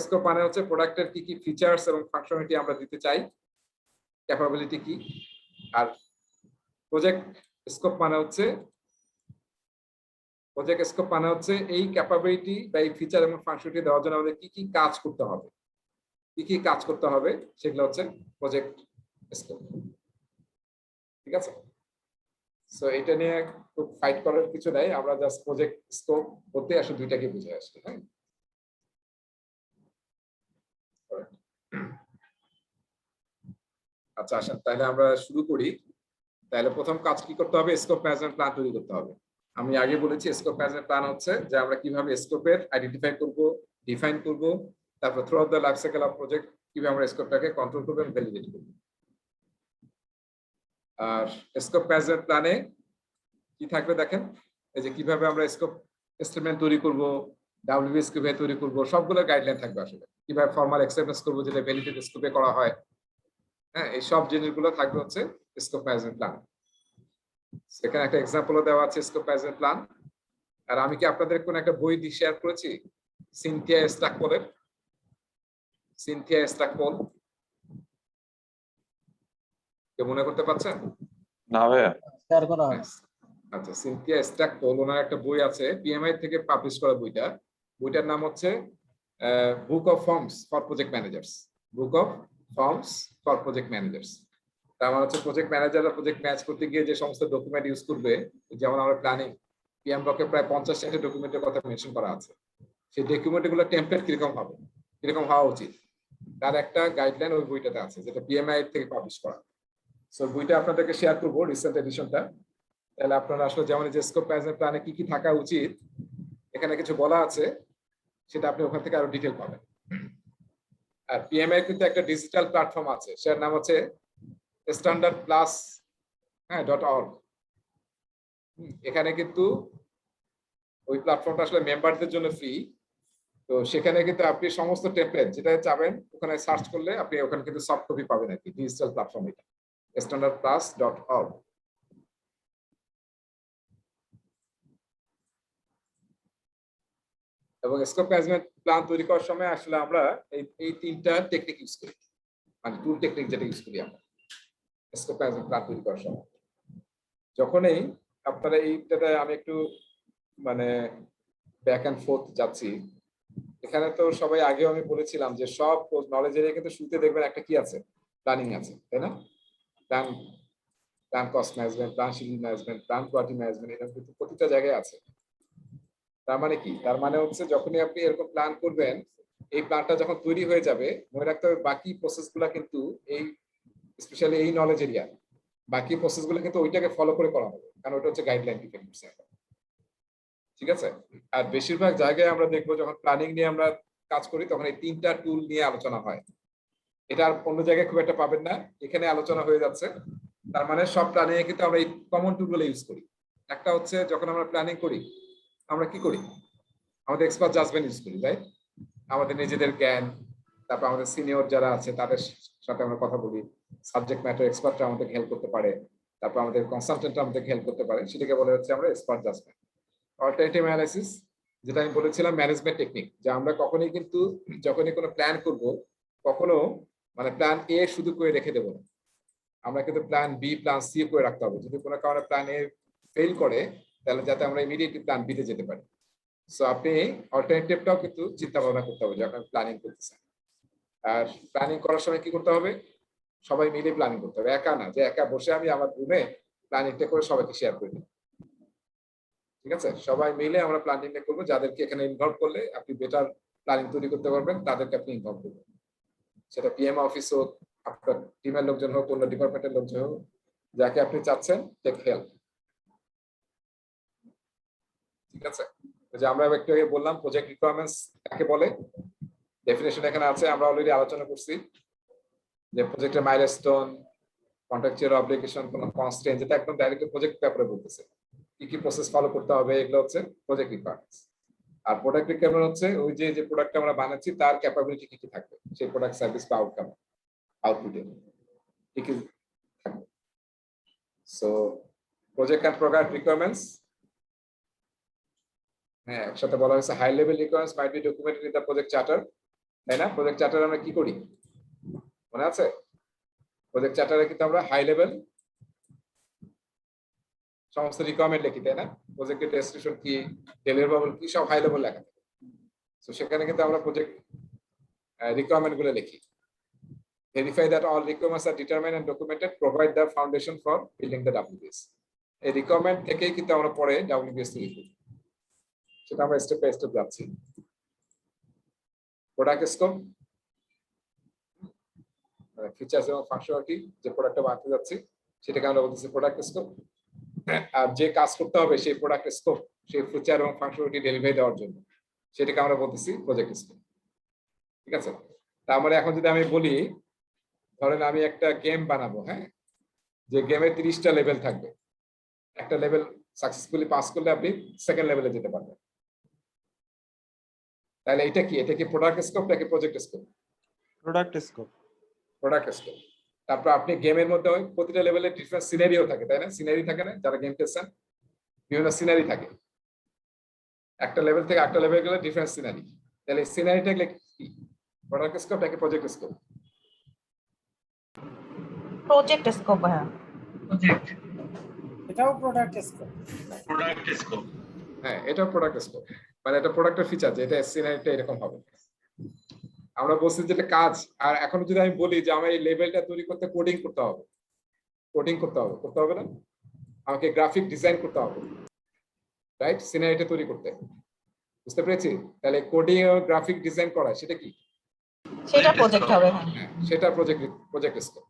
স্কোপ মানে হচ্ছে প্রোডাক্টের কি কি ফিচার্স এবং ফাংশনালিটি আমরা দিতে চাই, ক্যাপাবিলিটি কি। আর প্রজেক্ট স্কোপ মানে হচ্ছে এই ক্যাপাবিলিটি বা এই ফিচার এবং ফাংশনালিটি দেওয়ার জন্য আমাদের কি কি কাজ করতে হবে, সেগুলো হচ্ছে প্রজেক্ট স্কোপ। ঠিক আছে, সো এটা নিয়ে খুব ফাইট করার কিছু নাই, আমরা জাস্ট প্রজেক্ট স্কোপ বলতে আসলে দুইটাকে বুঝে আসছে। হ্যাঁ, আচ্ছা আসেন তাহলে আমরা শুরু করি। তাহলে প্রথম কাজ কি করতে হবে, স্কোপ ম্যানেজমেন্ট প্ল্যান তৈরি করতে হবে। আমি আগে বলেছি স্কোপ ম্যানেজমেন্ট প্ল্যান হচ্ছে যে আমরা কিভাবে স্কোপের আইডেন্টিফাই করব, ডিফাইন করব, তারপর through out the life cycle of project কিভাবে আমরা স্কোপটাকে কন্ট্রোল করব এবং ভ্যালিডেট করব। আর স্কোপ ম্যানেজমেন্ট প্ল্যানে কি থাকবে দেখেন, এই যে কিভাবে আমরা স্কোপ এস্টিমেট তৈরি করব, ডাব্লিউবিএস কিভাবে তৈরি করব, সবগুলো গাইডলাইন থাকবে। আসলে কিভাবে ফর্মাল অ্যাকসেপ্টেন্স করব যেটা ভ্যালিডেট স্কোপে করা হয়। হ্যাঁ, এই সব জিনিসগুলো থাকবে হচ্ছে স্কোপ ম্যানেজমেন্ট প্ল্যান। সেখানে একটা এক্সাম্পলও দেওয়া আছে স্কোপ ম্যানেজমেন্ট প্ল্যান। আর আমি কি আপনাদের কোন একটা বই দিয়ে শেয়ার করেছি, সিনথিয়া স্টাকপল? কেউ মনে করতে পারছেন? না ভাইয়া। শেয়ার করা হয়। আচ্ছা, সিনথিয়া স্টাকপল, ওনার একটা বই আছে পিএমআই থেকে পাবলিশ করা বইটার নাম হচ্ছে book of forms for project managers. তার মানে হচ্ছে প্রজেক্ট ম্যানেজাররা প্রজেক্ট ম্যানেজ করতে গিয়ে যে সমস্ত ডকুমেন্ট ইউজ করবে, যেমন আমরা প্ল্যানিং পিএম ব্লকে প্রায় 50-60 ডকুমেন্টের কথা মেনশন করা আছে। সেই ডকুমেন্টগুলো টেমপ্লেট কিরকম হওয়া উচিত, তার একটা গাইডলাইন ওই বইটাতে আছে, যেটা পিএমআই থেকে পাবলিশ করা। সো বইটা আপনাদেরকে শেয়ার করবো, রিসেন্ট এডিশনটা। তাহলে আপনারা আসলে যেমন যে স্কোপ ম্যানেজমেন্ট প্ল্যানে কি কি থাকা উচিত এখানে কিছু বলা আছে, সেটা আপনি ওখান থেকে আরো ডিটেল পাবেন। আর পিএমআই কিন্তু একটা ডিজিটাল প্ল্যাটফর্ম আছে, সেটার নাম হচ্ছে standardplus.org। এখানে কিন্তু ওই প্ল্যাটফর্মটা আসলে মেম্বারদের জন্য ফ্রি। তো সেখানে কিন্তু আপনি সমস্ত টেমপ্লেট যেটা চাবেন ওখানে সার্চ করলে আপনি ওখানে কিন্তু সফট কপি পাবেন আর কি, ডিজিটাল প্ল্যাটফর্ম এটা, standardplus.org। এবং স্কোপ ম্যানেজমেন্ট প্ল্যান তৈরি করার সময় আসলে আমরা এই তিনটা টেকনিক ইউজ করি, মানে টুল টেকনিক যেটা ইউজ করি আমরা স্কোপ ম্যানেজমেন্ট প্ল্যান তৈরি করার সময়। যখনই আপনারা এইটাতে আমি একটু মানে ব্যাক অ্যান্ড ফোর্থ যাচ্ছি, এখানে তো সবাই আগেও আমি বলেছিলাম যে সব নলেজ এরিয়া কিন্তু শুরুতে দেখবেন একটা কি আছে, প্ল্যানিং আছে, তাই না? Plan cost management, plan schedule management, plan quality management, এটা কিন্তু প্রতিটা জায়গায় আছে। তার মানে কি? তার মানে হচ্ছে যখনই আপনি এরকম প্ল্যান করবেন, এই প্ল্যানটা যখন তৈরি হয়ে যাবে, মনে রাখতে হবে বাকি প্রসেসগুলো কিন্তু এই স্পেশালি এই নলেজ এরিয়া বাকি প্রসেসগুলো কিন্তু ওইটাকে ফলো করে করা হবে, কারণ ওটা হচ্ছে গাইডলাইন ডিপেন্ড করছে। ঠিক আছে, আর বেশিরভাগ জায়গায় আমরা দেখবো যখন প্ল্যানিং নিয়ে আমরা কাজ করি তখন এই তিনটা টুল নিয়ে আলোচনা হয়। এটা আর অন্য জায়গায় খুব একটা পাবেন না, এখানে আলোচনা হয়ে যাচ্ছে। তার মানে সব প্ল্যানিং এ কিন্তু আমরা এই কমন টুলগুলো ইউজ করি। একটা হচ্ছে যখন আমরা প্ল্যানিং করি আমরা কি করি, আমাদের এক্সপার্ট জাজমেন্ট ইউজ করি, রাইট? আমাদের নিজেদের জ্ঞান, তারপর আমাদের সিনিয়র যারা আছে তাদের সাথে আমরা কথা বলি, সাবজেক্ট ম্যাটার এক্সপার্টরা আমাদের হেল্প করতে পারে, তারপর আমাদের কনসালটেন্টরা আমাদের হেল্প করতে পারে, সেটাকে বলা হচ্ছে আমরা এক্সপার্ট জাজমেন্ট। অল্টারনেটিভ অ্যানালাইসিস, যেটা আমি বলেছিলাম ম্যানেজমেন্ট টেকনিক, যে আমরা কখনোই কিন্তু যখনই কোনো প্ল্যান করব কখনো মানে প্ল্যান এ শুধু করে রেখে দেবো না, আমরা কিন্তু প্ল্যান বি প্ল্যান সি করে রাখতে হবে। যদি কোনো কারণে প্ল্যান এ ফেল করে তাহলে যাতে আমরা ইমিডিয়েটলি প্ল্যান বি তে যেতে পারি। সো আপনি অল্টারনেটিভটাও কিন্তু চিন্তা ভাবনা করতে হবে যখন প্ল্যানিং করতেছেন। আর প্ল্যানিং করার সময় কি করতে হবে, সবাই মিলে প্ল্যানিং করতে হবে, একা না যে একা বসে আমি আমার রুমে প্ল্যানিংটা করে সবাইকে শেয়ার করে দিই। ঠিক আছে, সবাই মিলে আমরা প্ল্যানিংটা করবো, যাদেরকে এখানে ইনভলভ করলে আপনি বেটার প্ল্যানিং তৈরি করতে পারবেন তাদেরকে আপনি ইনভলভ করবেন। সেটা পিএম অফিস হোক, আপনার টিমের লোকজন হোক, অন্য ডিপার্টমেন্টের লোকজন হোক, যাকে আপনি চাচ্ছেন টেক হেল্প। ঠিক আছে, যে আমরা একটু আগে বললাম প্রজেক্ট রিকোয়ারমেন্টস কাকে বলে, ডেফিনেশন এখানে আছে, আমরা অলরেডি আলোচনা করছি যে প্রজেক্টের মাইলস্টোন, কন্ট্রাকচুয়াল অব্লিগেশন, কোন কনস্ট্রেন্ট, যেটা একদম ডাইরেক্ট প্রজেক্ট ব্যাপারে বলতেছে, কি কি প্রসেস ফলো করতে হবে, এগুলো হচ্ছে প্রজেক্ট রিকোয়ারমেন্টস। আর প্রোডাক্ট রিকোয়ারমেন্ট হচ্ছে ওই যে প্রোডাক্টটা আমরা বানাচ্ছি তার ক্যাপাবিলিটি কি কি থাকবে, সেই প্রোডাক্ট সার্ভিস বা আউটকাম আউটপুটে কি কি থাকবে। So project and product requirements, হ্যাঁ একসাথে বলা হয়েছে high level requirements might be documented in the project charter, তাই না? প্রজেক্ট চার্টার আমরা কি করি মনে আছে? প্রজেক্ট চার্টারে কিন্তু আমরা হাই লেভেল সমস্ত রিকোয়ারমেন্ট লিখি, তাই না? প্রজেক্টের ডেসক্রিপশন কি, ডেলিভারেবল কি, সব হাই লেভেল লেখা থাকে। তো সেখানে কিন্তু আমরা প্রজেক্ট রিকোয়ারমেন্ট গুলো লিখি। Verify that all requirements are determined and documented, provide the foundation for building the WBS. এই রিকোয়ারমেন্ট থেকেই কিন্তু আমরা পরে ডাব্লিউবিএস তৈরি করি, সেটা আমরা স্টেপ বাই স্টেপ যাচ্ছি। প্রোডাক্ট স্কোপ, ফিচার্স এবং ফাংশনালিটি, যে প্রোডাক্টটা বানাতে যাচ্ছি সেটাকে আমরা বলতেছি প্রোডাক্ট স্কোপ। আর যে কাজ করতে হবে সেই প্রোডাক্ট স্কোপ, সেই ফিচার এবং ফাংশনালিটি ডেলিভারি দেওয়ার জন্য, সেটাকে আমরা বলতেছি প্রজেক্ট স্কোপ। ঠিক আছে? তার মানে এখন যদি আমি বলি, ধরেন আমি একটা গেম বানাবো, হ্যাঁ, যে গেমে 30টা লেভেল থাকবে, একটা লেভেল সাকসেসফুলি পাস করলে আপনি সেকেন্ড লেভেলে যেতে পারবেন। তাহলে এটা কি, এটা কি প্রোডাক্ট স্কোপ নাকি project scope? Product scope. Product scope. তারপর আপনি গেমের মধ্যে প্রতিটা লেভেলে ডিফারেন্ট সিনারিও থাকে, তাই না? সিনারি থাকে না, যারা গেম খেলছেন বিভিন্ন সিনারি থাকে, একটা লেভেল থেকে একটা লেভেল গেলে ডিফারেন্ট সিনারি। তাহলে সিনারিটা কি, প্রোডাক্ট স্কোপ নাকি প্রজেক্ট স্কোপ? Project scope. হ্যাঁ, প্রজেক্ট। এটাও প্রোডাক্ট স্কোপ। Product scope. হ্যাঁ, এটাও প্রোডাক্ট স্কোপ, মানে এটা প্রোডাক্টের ফিচার, যে এটা সিনারিটা এরকম হবে। আমরা বলছি যেটা কাজ। আর এখন যদি আমি বলি যে আমার এই লেভেলটা তৈরি করতে কোডিং করতে হবে, কোডিং করতে হবে, করতে হবে না? আমাকে গ্রাফিক ডিজাইন করতে হবে, রাইট? সিনারিটা তৈরি করতে, বুঝতে পেরেছি? তাহলে কোডিং ও গ্রাফিক ডিজাইন করা, সেটা কি? সেটা প্রজেক্ট হবে। হ্যাঁ, হ্যাঁ, সেটা প্রজেক্ট স্কোপ।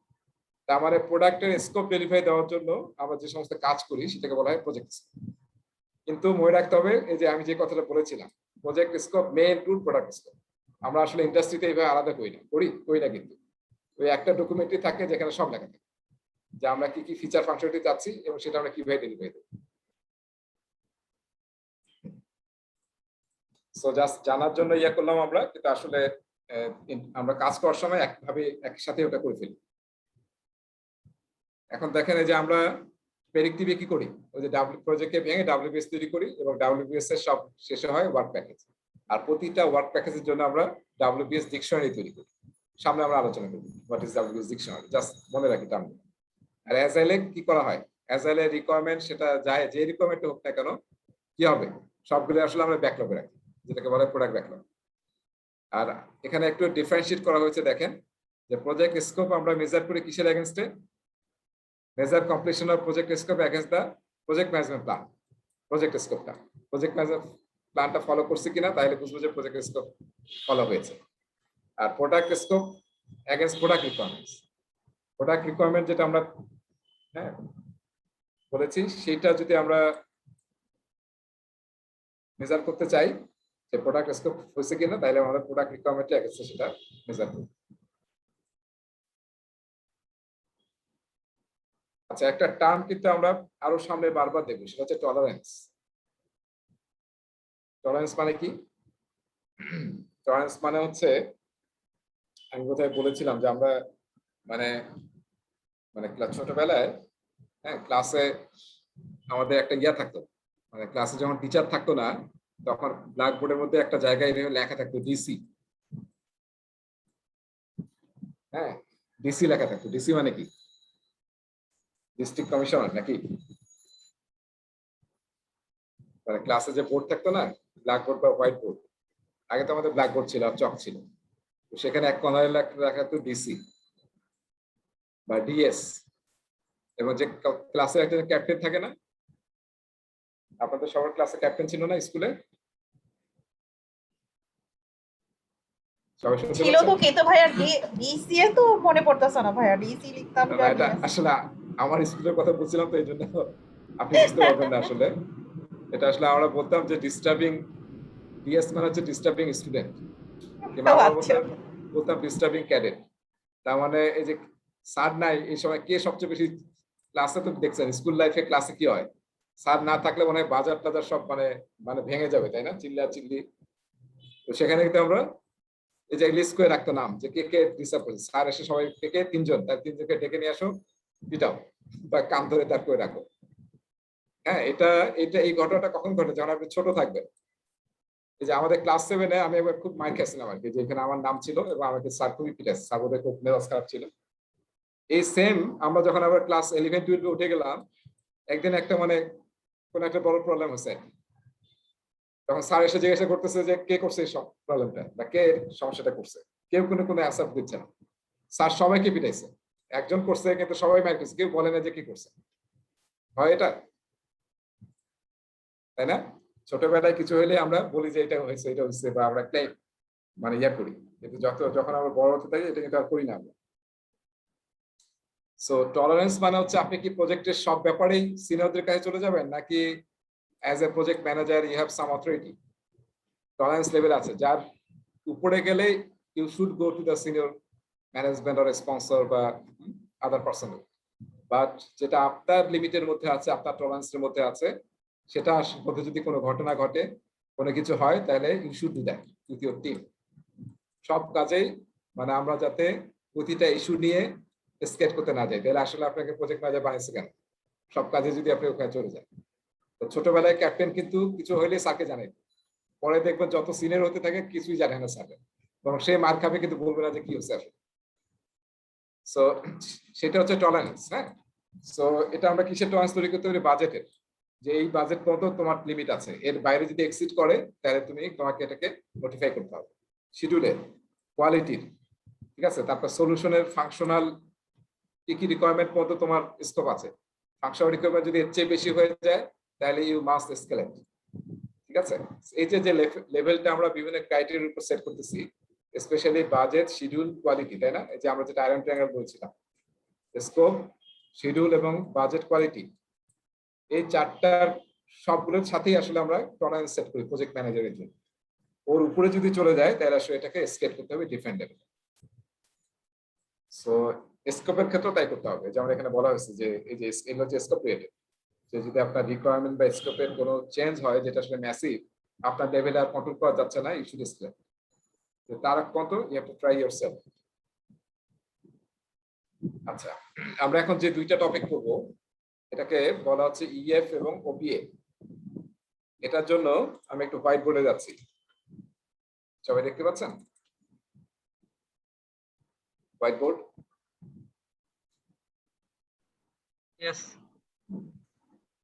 তার মানে প্রোডাক্টের স্কোপ ডেলিভারি দেওয়ার জন্য আমরা যে সমস্ত কাজ করি সেটাকে বলা হয় প্রজেক্ট স্কোপ। কিন্তু মনে রাখতে হবে, এই যে আমি যে কথাটা বলেছিলাম, প্রজেক্ট স্কোপ মে ইনক্লুড প্রোডাক্ট স্কোপ। আমরা আসলে ইন্ডাস্ট্রিতে এইভাবে আলাদা করি না, করি না, কিন্তু ওই একটা ডকুমেন্টই থাকে যেখানে সব লেখা থাকে, যে আমরা কি কি ফিচার ফাংশনালিটি চাচ্ছি এবং সেটা আমরা কিভাবে ডেলিভারি দেব। সো জাস্ট জানার জন্য ইয়া করলাম আমরা, কিন্তু আসলে আমরা কাজ করার সময় একভাবে একসাথে ওটা করে ফেলি। এখন দেখেন এই যে আমরা প্রেডিক্টিভে কি করি, ওই যে প্রজেক্টকে ভেঙে ডাব্লিউবিএস তৈরি করি এবং ডাব্লিউবিএস এর সব শেষে হয় ওয়ার্ক প্যাকেজ। আর প্রতিটা ওয়ার্ক প্যাকেজের জন্য আমরা ডাব্লিউবিএস ডিকশনারি তৈরি করি। সামনে আমরা আলোচনা করব what is WBS dictionary, just মনে রাখি টার্ম। আর অ্যাজাইলে কি করা হয়, অ্যাজাইলে রিকোয়ারমেন্ট, সেটা যায় যে রিকোয়ারমেন্ট হোক না কেন, কি হবে, সবগুলো আসলে আমরা ব্যাকলগে রাখি, যেটাকে বলে প্রোডাক্ট ব্যাকলগ। আর এখানে একটু ডিফারেন্সিয়েট করা হয়েছে, দেখেন যে প্রজেক্ট স্কোপ আমরা মেজার করি কিসের এগেইনস্টে? Measure completion of project scope against the project management plan. Project স্কোপটা, প্রজেক্ট ম্যানেজমেন্ট প্ল্যানটা ফলো করছে কিনা, তাহলে বুঝবো যে প্রজেক্ট স্কোপ ফলো হয়েছে। আর product scope against product requirements. Product requirement যেটা আমরা হ্যাঁ বলেছি, সেটা যদি আমরা মেজার করতে চাই যে প্রোডাক্ট স্কোপ হয়েছে কিনা, তাহলে আমাদের প্রোডাক্ট রিকোয়ারমেন্ট এগেইনস্ট সেটা মেজার করব। আচ্ছা, একটা টার্ম কিন্তু আমরা আরো সামনে বারবার দেখব, সেটা হচ্ছে টলারেন্স। টলারেন্স মানে কি? টলারেন্স মানে হচ্ছে, আমি কোথায় বলেছিলাম যে আমরা মানে মানে ছোটবেলায়, হ্যাঁ, ক্লাসে আমাদের একটা ইয়া থাকতো, মানে ক্লাসে যখন টিচার থাকতো না, তখন ব্ল্যাকবোর্ডের মধ্যে একটা জায়গায় লেখা থাকতো ডিসি। হ্যাঁ, ডিসি লেখা থাকতো। ডিসি মানে কি? ডিস্ট্রিক্ট কমিশনার নাকি? মানে ক্লাসে যে বোর্ড থাকতো না, ব্ল্যাকবোর্ড বা হোয়াইট বোর্ড, আগে তো আমাদের ব্ল্যাকবোর্ড ছিল আর চক ছিল, সেখানে এক কর্নারে লেখা থাকতো ডিসি বা ডিএস। এবং যে ক্লাসের একটা ক্যাপ্টেন থাকে না, আপনাদের সবার ক্লাসে ক্যাপ্টেন ছিল না স্কুলে? সবাই শুনতে ছিল তো, পাচ্ছেন? কে তো ভাইয়া ডিসি এ তো মনে পড়তেছে না ভাইয়া, ডিসি লিখতাম না, এটা আসলে আমার স্কুলের কথা বলছিলাম, তো এই জন্য আপনি বুঝতে পারবেন না। আসলে এটা আসলে আমরা বলতাম যে ডিস্টার্বিং, ডিএস মানে হচ্ছে ডিস্টার্বিং স্টুডেন্ট। কিংবা আমরা আচ্ছা। বলতাম ডিস্টার্বিং ক্যাডেট। তার মানে এই যে স্যার নাই এই সময় কে সবচেয়ে বেশি ক্লাসে, তো দেখছেন স্কুল লাইফে ক্লাসে কি হয়, স্যার না থাকলে মনে হয় বাজার টাজার সব মানে ভেঙে যাবে, তাই না? চিল্লা চিল্লি। তো সেখানে কিন্তু আমরা এই যে লিস্ট করে রাখতো নাম, যে কে কে ডিস্টার্ব করছে, স্যার এসে সবাই কে তিনজন, তার তিনজনকে ডেকে নিয়ে আসো, পিটাও বা কান ধরে তার করে রাখো। হ্যাঁ, এটা এটা এই ঘটনাটা কখন ঘটে? যখন আপনি ছোট থাকবেন। এই যে আমাদের ক্লাস 7-এ আমি একবার খুব মার খেয়েছিলাম আর কি, যে এখানে আমার নাম ছিল এবং আমাকে স্যার খুবই পিটাইছে, স্যার বোধহয় খুব মেজাজ খারাপ ছিল। এই সেম আমরা যখন আবার ক্লাস 11-12-এ উঠে গেলাম, একদিন একটা কোন একটা বড় প্রবলেম হয়েছে, তখন স্যার এসে জিজ্ঞাসা করতেছে যে কে করছে এই সব প্রবলেমটা বা কে সমস্যাটা করছে, কেউ কোনো অ্যান্সার দিচ্ছে না। স্যার সবাইকে পিটাইছে, একজন করছে কিন্তু সবাই মার খেয়েছে, কেউ বলে না যে কি করছে। হয় এটা, তাই না? ছোটবেলায় কিছু হইলে আমরা বলি যে এটা হয়েছে বা আমরা ক্লেম ইয়া করি, কিন্তু যখন আমরা বড় হতে থাকি এটা কিন্তু আর করি না আমরা। সো টলারেন্স মানে হচ্ছে আপনি কি প্রজেক্টের সব ব্যাপারেই সিনিয়রদের কাছে চলে যাবেন, নাকি as a project manager you have some authority. Tolerance level আছে, যার উপরে গেলে you should go to the senior management or sponsor বা আদার পার্সন। বাট যেটা আপনার লিমিটের মধ্যে আছে, আপনার টলারেন্সের মধ্যে আছে, সেটা মধ্যে যদি কোনো ঘটনা ঘটে, কোনো কিছু হয়, তাহলে you should do that with your team. সব কাজেই আমরা যাতে প্রতিটা ইস্যু নিয়ে স্কেচ করতে না যাই, তাহলে আসলে আপনাকে প্রজেক্ট ম্যানেজার বানিয়েছে কেন? সব কাজে যদি আপনি ওখানে চলে যান। তো ছোটবেলায় ক্যাপ্টেন কিন্তু কিছু হইলে স্যারকে জানে, পরে দেখবেন যত সিনিয়র হতে থাকে কিছুই জানে না স্যার, এবং সে মার খাবে কিন্তু বলবে না যে কি হচ্ছে আসলে। সো সেটা হচ্ছে টলারেন্স। হ্যাঁ, সো এটা আমরা কিসের টলারেন্স তৈরি করতে পারি? বাজেটের, যে এই বাজেট কত তোমার লিমিট আছে, এর বাইরে যদি এক্সিড করে তাহলে তোমাকে এটাকে নোটিফাই করতে হবে। শিডিউলের, কোয়ালিটির, ঠিক আছে, তারপর সলিউশনের, ফাংশনাল কি কি রিকোয়ারমেন্ট মতো তোমার স্কোপ আছে, ফাংশনাল রিকোয়ারমেন্ট যদি এর চেয়ে বেশি হয়ে যায় তাহলে ইউ মাস্ট এসকেলেট। ঠিক আছে, এই যে লেভেলটা আমরা বিভিন্ন ক্রাইটেরিয়ার উপর সেট করতেছি, স্পেশালি বাজেট, শিডিউল, কোয়ালিটি, তাই না? এই যে আমরা যেটা আয়রন ট্রায়াঙ্গেল বলছিলাম, স্কোপ, শিডিউল এবং বাজেট, কোয়ালিটি, এই চারটার সবগুলোর সাথেই আসলে আমরা টলারেন্স সেট করি প্রজেক্ট ম্যানেজারের জন্য। ওর উপরে যদি চলে যায় তাহলে আসলে এটাকে স্কেল করতে হবে ডিফারেন্ট লেভেলে। সো স্কোপের ক্ষেত্রে তাই করতে হবে, যেমন এখানে বলা হয়েছে যে এই যে এগুলো হচ্ছে স্কোপ রিলেটেড, যে যদি আপনার রিকোয়ারমেন্ট বা স্কোপের কোনো চেঞ্জ হয় যেটা আসলে ম্যাসিভ, আপনার লেভেলে আর কন্ট্রোল করা যাচ্ছে না, ইউ শুড স্কেল। তার আগ পর্যন্ত you have to try yourself. আচ্ছা, আমরা এখন যে দুইটা টপিক করব এটাকে বলা হচ্ছে ইএফ এবং ওপিএ। এটার জন্য আমি একটু হোয়াইট বোর্ডে যাচ্ছি, সবাই দেখতে পাচ্ছেন হোয়াইট বোর্ড? ইয়েস।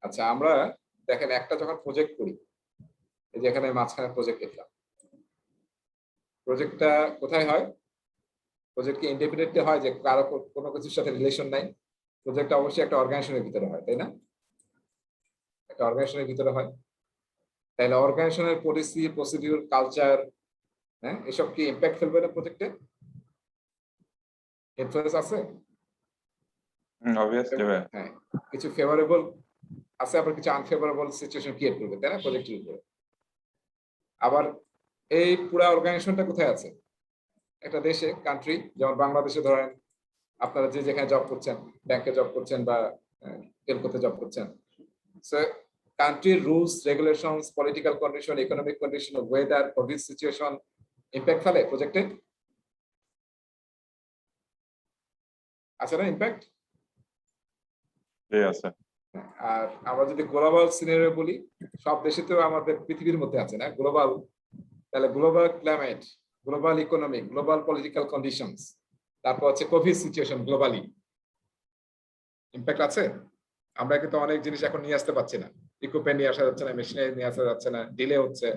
আচ্ছা, আমরা দেখেন একটা যখন প্রজেক্ট করি, এই যে এখানে মাঝখানে প্রজেক্ট লিখলাম, প্রজেক্টটা কোথায় হয়? প্রজেক্ট কি ইন্ডিপেন্ডেন্টলি হয়, যে কারো কোনো কিছুর সাথে রিলেশন নাই? প্রজেক্টটা অবশ্যই একটা অর্গানাইজেশনের ভিতরে হয়, তাই না? একটা অর্গানাইজেশনের ভিতরে হয়, তাহলে অর্গানাইজেশনের পলিসি, প্রসিডিউর, কালচার, হ্যাঁ, এসব কি ইম্প্যাক্ট ফেলবে না প্রজেক্টে? ইনফ্লুয়েন্স আছে? Obviously, ভাই। হ্যাঁ, কিছু ফেভারেবল আছে, আবার কিছু আনফেভারেবল সিচুয়েশন ক্রিয়েট করবে, তাই না, প্রজেক্টের উপরে। আবার এই পুরো অর্গানাইজেশনটা কোথায় আছে? একটা দেশে, কান্ট্রি, যেমন বাংলাদেশে ধরেন আপনারা যে যেখানে জব করছেন, ব্যাংকে জব করছেন বা টেলকোতে জব করছেন, সো কান্ট্রির rules, regulations, political condition, economic condition, weather, Covid situation impact ফেলে প্রজেক্টে? আছে না ইম্প্যাক্ট? ঠিক আছে। আর আমরা যদি গ্লোবাল সিনারিও বলি, সব দেশে তো আমাদের পৃথিবীর মধ্যে আছে না গ্লোবাল, তাহলে global climate, global economy, global political conditions, তারপর হচ্ছে কোভিড সিচুয়েশন, গ্লোবালি ইম্প্যাক্ট আছে। আমরা কিন্তু অনেক জিনিস এখন নিয়ে আসতে পারছি না, ইকুইপমেন্ট নিয়ে আসা যাচ্ছে না, মেশিনারি নিয়ে আসা যাচ্ছে না, ডিলে হচ্ছে।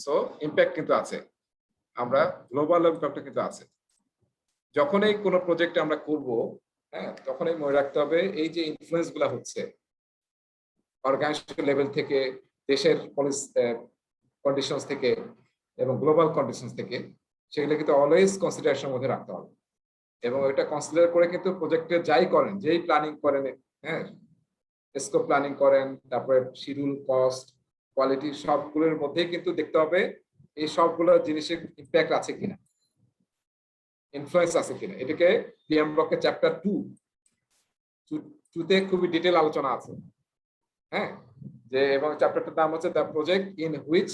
সো ইম্প্যাক্ট কিন্তু আছে, আমরা গ্লোবাল ইম্প্যাক্ট কিন্তু আছে। যখনই কোনো প্রজেক্ট আমরা করব, হ্যাঁ, তখনই মনে রাখতে হবে এই যে ইনফ্লুয়েন্স গুলা হচ্ছে অর্গানাইজেশন লেভেল থেকে, দেশের পলিসি কন্ডিশনস থেকে এবং গ্লোবাল কন্ডিশনস থেকে, সেগুলো কিন্তু অলওয়েজ কনসিডারেশনের মধ্যে রাখতে হবে। এবং এটা কনসিডার করে কিন্তু প্রজেক্টে যাই করেন, যেই প্ল্যানিং করেন, হ্যাঁ, স্কোপ প্ল্যানিং করেন, তারপরে শিডিউল, কস্ট, কোয়ালিটি, সবগুলোর মধ্যেই কিন্তু দেখতে হবে এই সবগুলো জিনিসের ইম্প্যাক্ট আছে কিনা, ইনফ্লুয়েন্স আছে কিনা, এটাকে পিএম ব্লকের চ্যাপ্টার 2 তে খুবই ডিটেল আলোচনা আছে। হ্যাঁ, যে এবং চ্যাপ্টারটার নাম হচ্ছে the project in which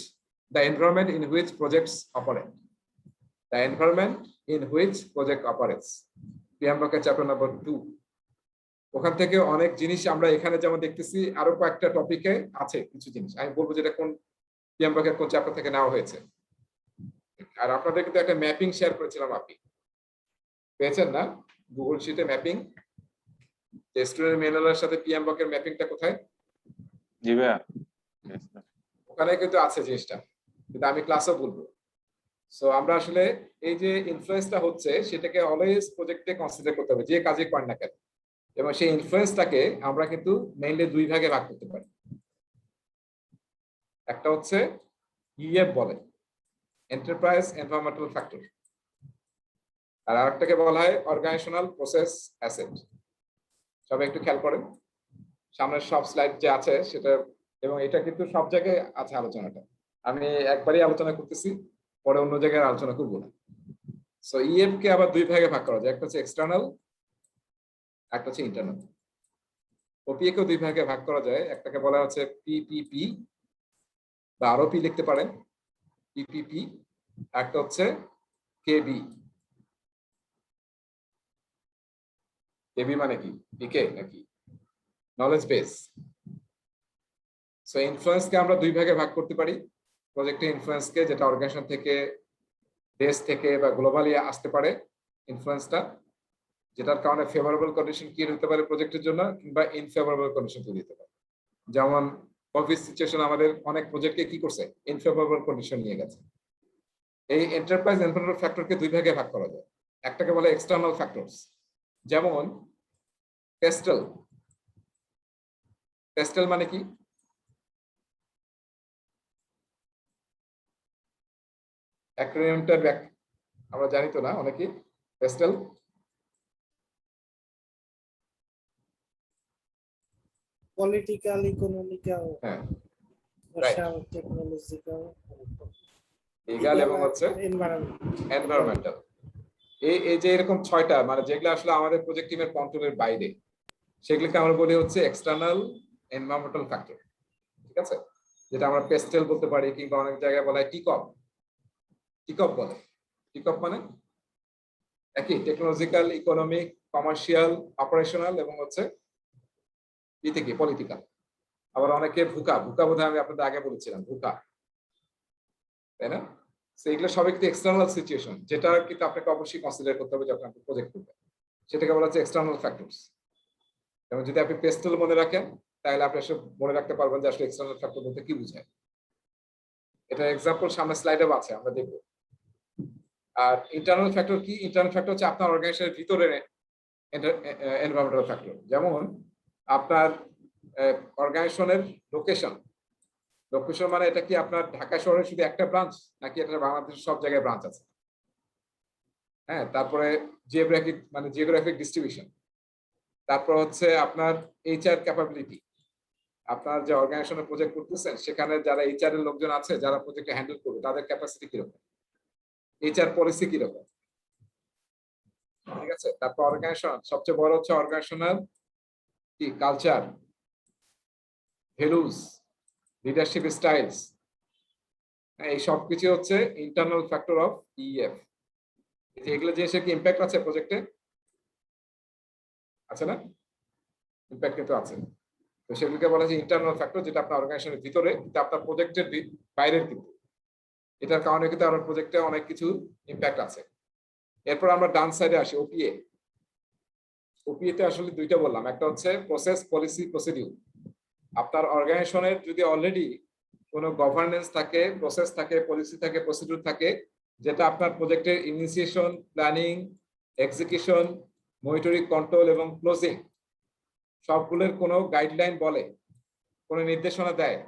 the environment in which projects operate, the environment in which project operates, PM ব্লকের চ্যাপ্টার নাম্বার 2। ওখান থেকে অনেক জিনিস আমরা এখানে যেমন দেখতেছি, আরো কয়েকটা টপিকে আছে কিছু জিনিস, আমি বলবো যেটা কোন পিএম ব্লকের কোন চ্যাপ্টার থেকে নেওয়া হয়েছে। আর আপনাদের কিন্তু একটা ম্যাপিং শেয়ার করেছিলাম, আপনি পেয়েছেন না গুগল শিটে ম্যাপিং, স্টুডেন্ট ম্যানুয়ালের সাথে পিএম ব্লকের ম্যাপিংটা কোথায়? জি ভাইয়া। ওখানে কিন্তু আছে জিনিসটা, কিন্তু আমি ক্লাসও বলবো। সো আমরা আসলে এই যে ইনফ্লুয়েন্সটা হচ্ছে সেটাকে অলওয়েজ প্রজেক্টে কনসিডার করতে হবে, যে কাজে করেন না কেন। এবং সেই ইনফ্লুয়েন্সটাকে আমরা কিন্তু মেইনলি 2 ভাগে ভাগ করতে পারি। একটা হচ্ছে ইএফ বলে, এন্টারপ্রাইজ এনভায়রনমেন্টাল ফ্যাক্টর, আর আরেকটাকে বলা হয় অর্গানাইজেশনাল প্রসেস অ্যাসেট। সবাই একটু খেয়াল করেন সামনের সব স্লাইড যে আছে সেটা, এবং এটা কিন্তু সব জায়গায় আছে আলোচনাটা, আমি একবারই আলোচনা করতেছি, পরে অন্য জায়গায় আলোচনা করবো না। সো ইএফ কে আবার 2 ভাগে ভাগ করা যায়, একটা হচ্ছে এক্সটার্নাল, একটা হচ্ছে ইন্টারনাল। ওপিএ কেও 2 ভাগে ভাগ করা যায়, একটাকে বলা হচ্ছে পিপিপি বা আরো পি লিখতে পারেন, পিপিপি, একটা হচ্ছে কেবি। কেবি মানে কি? পিকে নাকি নলেজ বেস। সো ইনফ্লুয়েন্সকে আমরা 2 ভাগে ভাগ করতে পারি, প্রজেক্টের ইনফ্লুয়েন্সকে, যেটা অর্গানাইজেশন থেকে, দেশ থেকে বা গ্লোবালি আসতে পারে ইনফ্লুয়েন্সটা, যেটার কারণে ফেভারেবল কন্ডিশন কি হতে পারে প্রজেক্টের জন্য, কিংবা ইনফেভারেবল কন্ডিশন তৈরি হতে পারে। যেমন কোভিড সিচুয়েশন আমাদের অনেক প্রজেক্টকে কি করছে, ইনফেভারেবল কন্ডিশন নিয়ে গেছে। এই এন্টারপ্রাইজ এনভায়রনমেন্টাল ফ্যাক্টরকে 2 ভাগে ভাগ করা যায়, একটাকে বলে এক্সটার্নাল ফ্যাক্টরস, যেমন পেস্টেল। পেস্টেল মানে কি? অ্যাক্রোনিমটার আমরা জানি তো না অনেকে, পেস্টেল Political, economical, হ্যাঁ, social, technological, লিগ্যাল এবং হচ্ছে environment. এনভায়রনমেন্টাল। এই যে এরকম 6টা, মানে যেগুলো আসলে আমাদের প্রজেক্ট টিমের কন্ট্রোলের বাইরে, সেগুলোকে আমরা বলি হচ্ছে এক্সটার্নাল এনভায়রনমেন্টাল ফ্যাক্টর। ঠিক আছে, যেটা আমরা পেস্টেল বলতে পারি, কিংবা অনেক জায়গায় বলা হয় টিকপ। টিকপ বলে, টিকপ মানে একই, টেকনোলজিক্যাল, ইকোনমিক, কমার্শিয়াল, অপারেশনাল এবং হচ্ছে কি পলিটিক্যাল। আবার অনেকে ভুকা, ভুকা বোধহয় আমি আপনাদের আগে বলেছিলাম, ভুকা, তাই না? এগুলো সবই কিন্তু এক্সটার্নাল সিচুয়েশন, যেটা কিন্তু আপনাকে অবশ্যই কনসিডার করতে হবে যখন আপনি প্রজেক্ট করবেন, সেটাকে বলা হচ্ছে এক্সটার্নাল ফ্যাক্টরস। এবং যদি আপনি পেস্টেল মনে রাখেন, তাহলে আপনি আসলে মনে রাখতে পারবেন যে আসলে এক্সটার্নাল ফ্যাক্টর বলতে কি বোঝায়। এটা এক্সাম্পল সামনে স্লাইডে আছে, আমরা দেখব। আর ইন্টারনাল ফ্যাক্টর কি? ইন্টারনাল ফ্যাক্টর হচ্ছে আপনার অর্গানাইজেশনের ভিতরে এনভায়রনমেন্টাল ফ্যাক্টর। যেমন আপনার অর্গানাইজেশনের লোকেশন। লোকেশন মানে এটা কি আপনার ঢাকা শহরে শুধু একটা ব্রাঞ্চ, নাকি এটা বাংলাদেশের সব জায়গায় ব্রাঞ্চ আছে? হ্যাঁ, তারপরে জিওগ্রাফিক, মানে জিওগ্রাফিক ডিস্ট্রিবিউশন। তারপর হচ্ছে আপনার এইচআর ক্যাপাবিলিটি, আপনার যে অর্গানাইজেশনে প্রজেক্ট করতেছেন সেখানে যারা এইচআর এর লোকজন আছে, যারা প্রজেক্টে হ্যান্ডেল করবে, তাদের ক্যাপাসিটি কিরকম, এইচআর পলিসি কিরকম। ঠিক আছে, তারপর অর্গানাইজেশন, সবচেয়ে বড় হচ্ছে অর্গানাইজেশনাল কি কালচার, ভ্যালুস, লিডারশিপ স্টাইলস। এই সব কিছু হচ্ছে ইন্টারনাল ফ্যাক্টর অফ ইএফ। এগুলো জিনিসের কি ইম্প্যাক্ট আছে প্রজেক্টে? আছে না? ইম্প্যাক্ট কিন্তু আছে। তো সেগুলোকে বলা যায় ইন্টারনাল ফ্যাক্টর, যেটা আপনার অর্গানাইজেশনের ভিতরে, কিন্তু আপনার প্রজেক্টের বাইরের কিন্তু। এটার কারণে কিন্তু আমার প্রজেক্টে অনেক কিছু ইম্প্যাক্ট আছে। এরপর আমরা ডান সাইডে আসি, ওপিএ। ওপিএ তে আসলে 2টা বললাম, একটা হচ্ছে প্রসেস, পলিসি, প্রসিডিউর। আপনার অর্গানাইজেশনের যদি অলরেডি কোনো গভর্নেন্স থাকে, প্রসেস থাকে, পলিসি থাকে, প্রসিডিউর থাকে, যেটা আপনার প্রজেক্টের initiation, planning, execution, monitoring, control এবং ক্লোজিং সবগুলোর কোনো গাইডলাইন বলে, কোনো নির্দেশনা দেয়,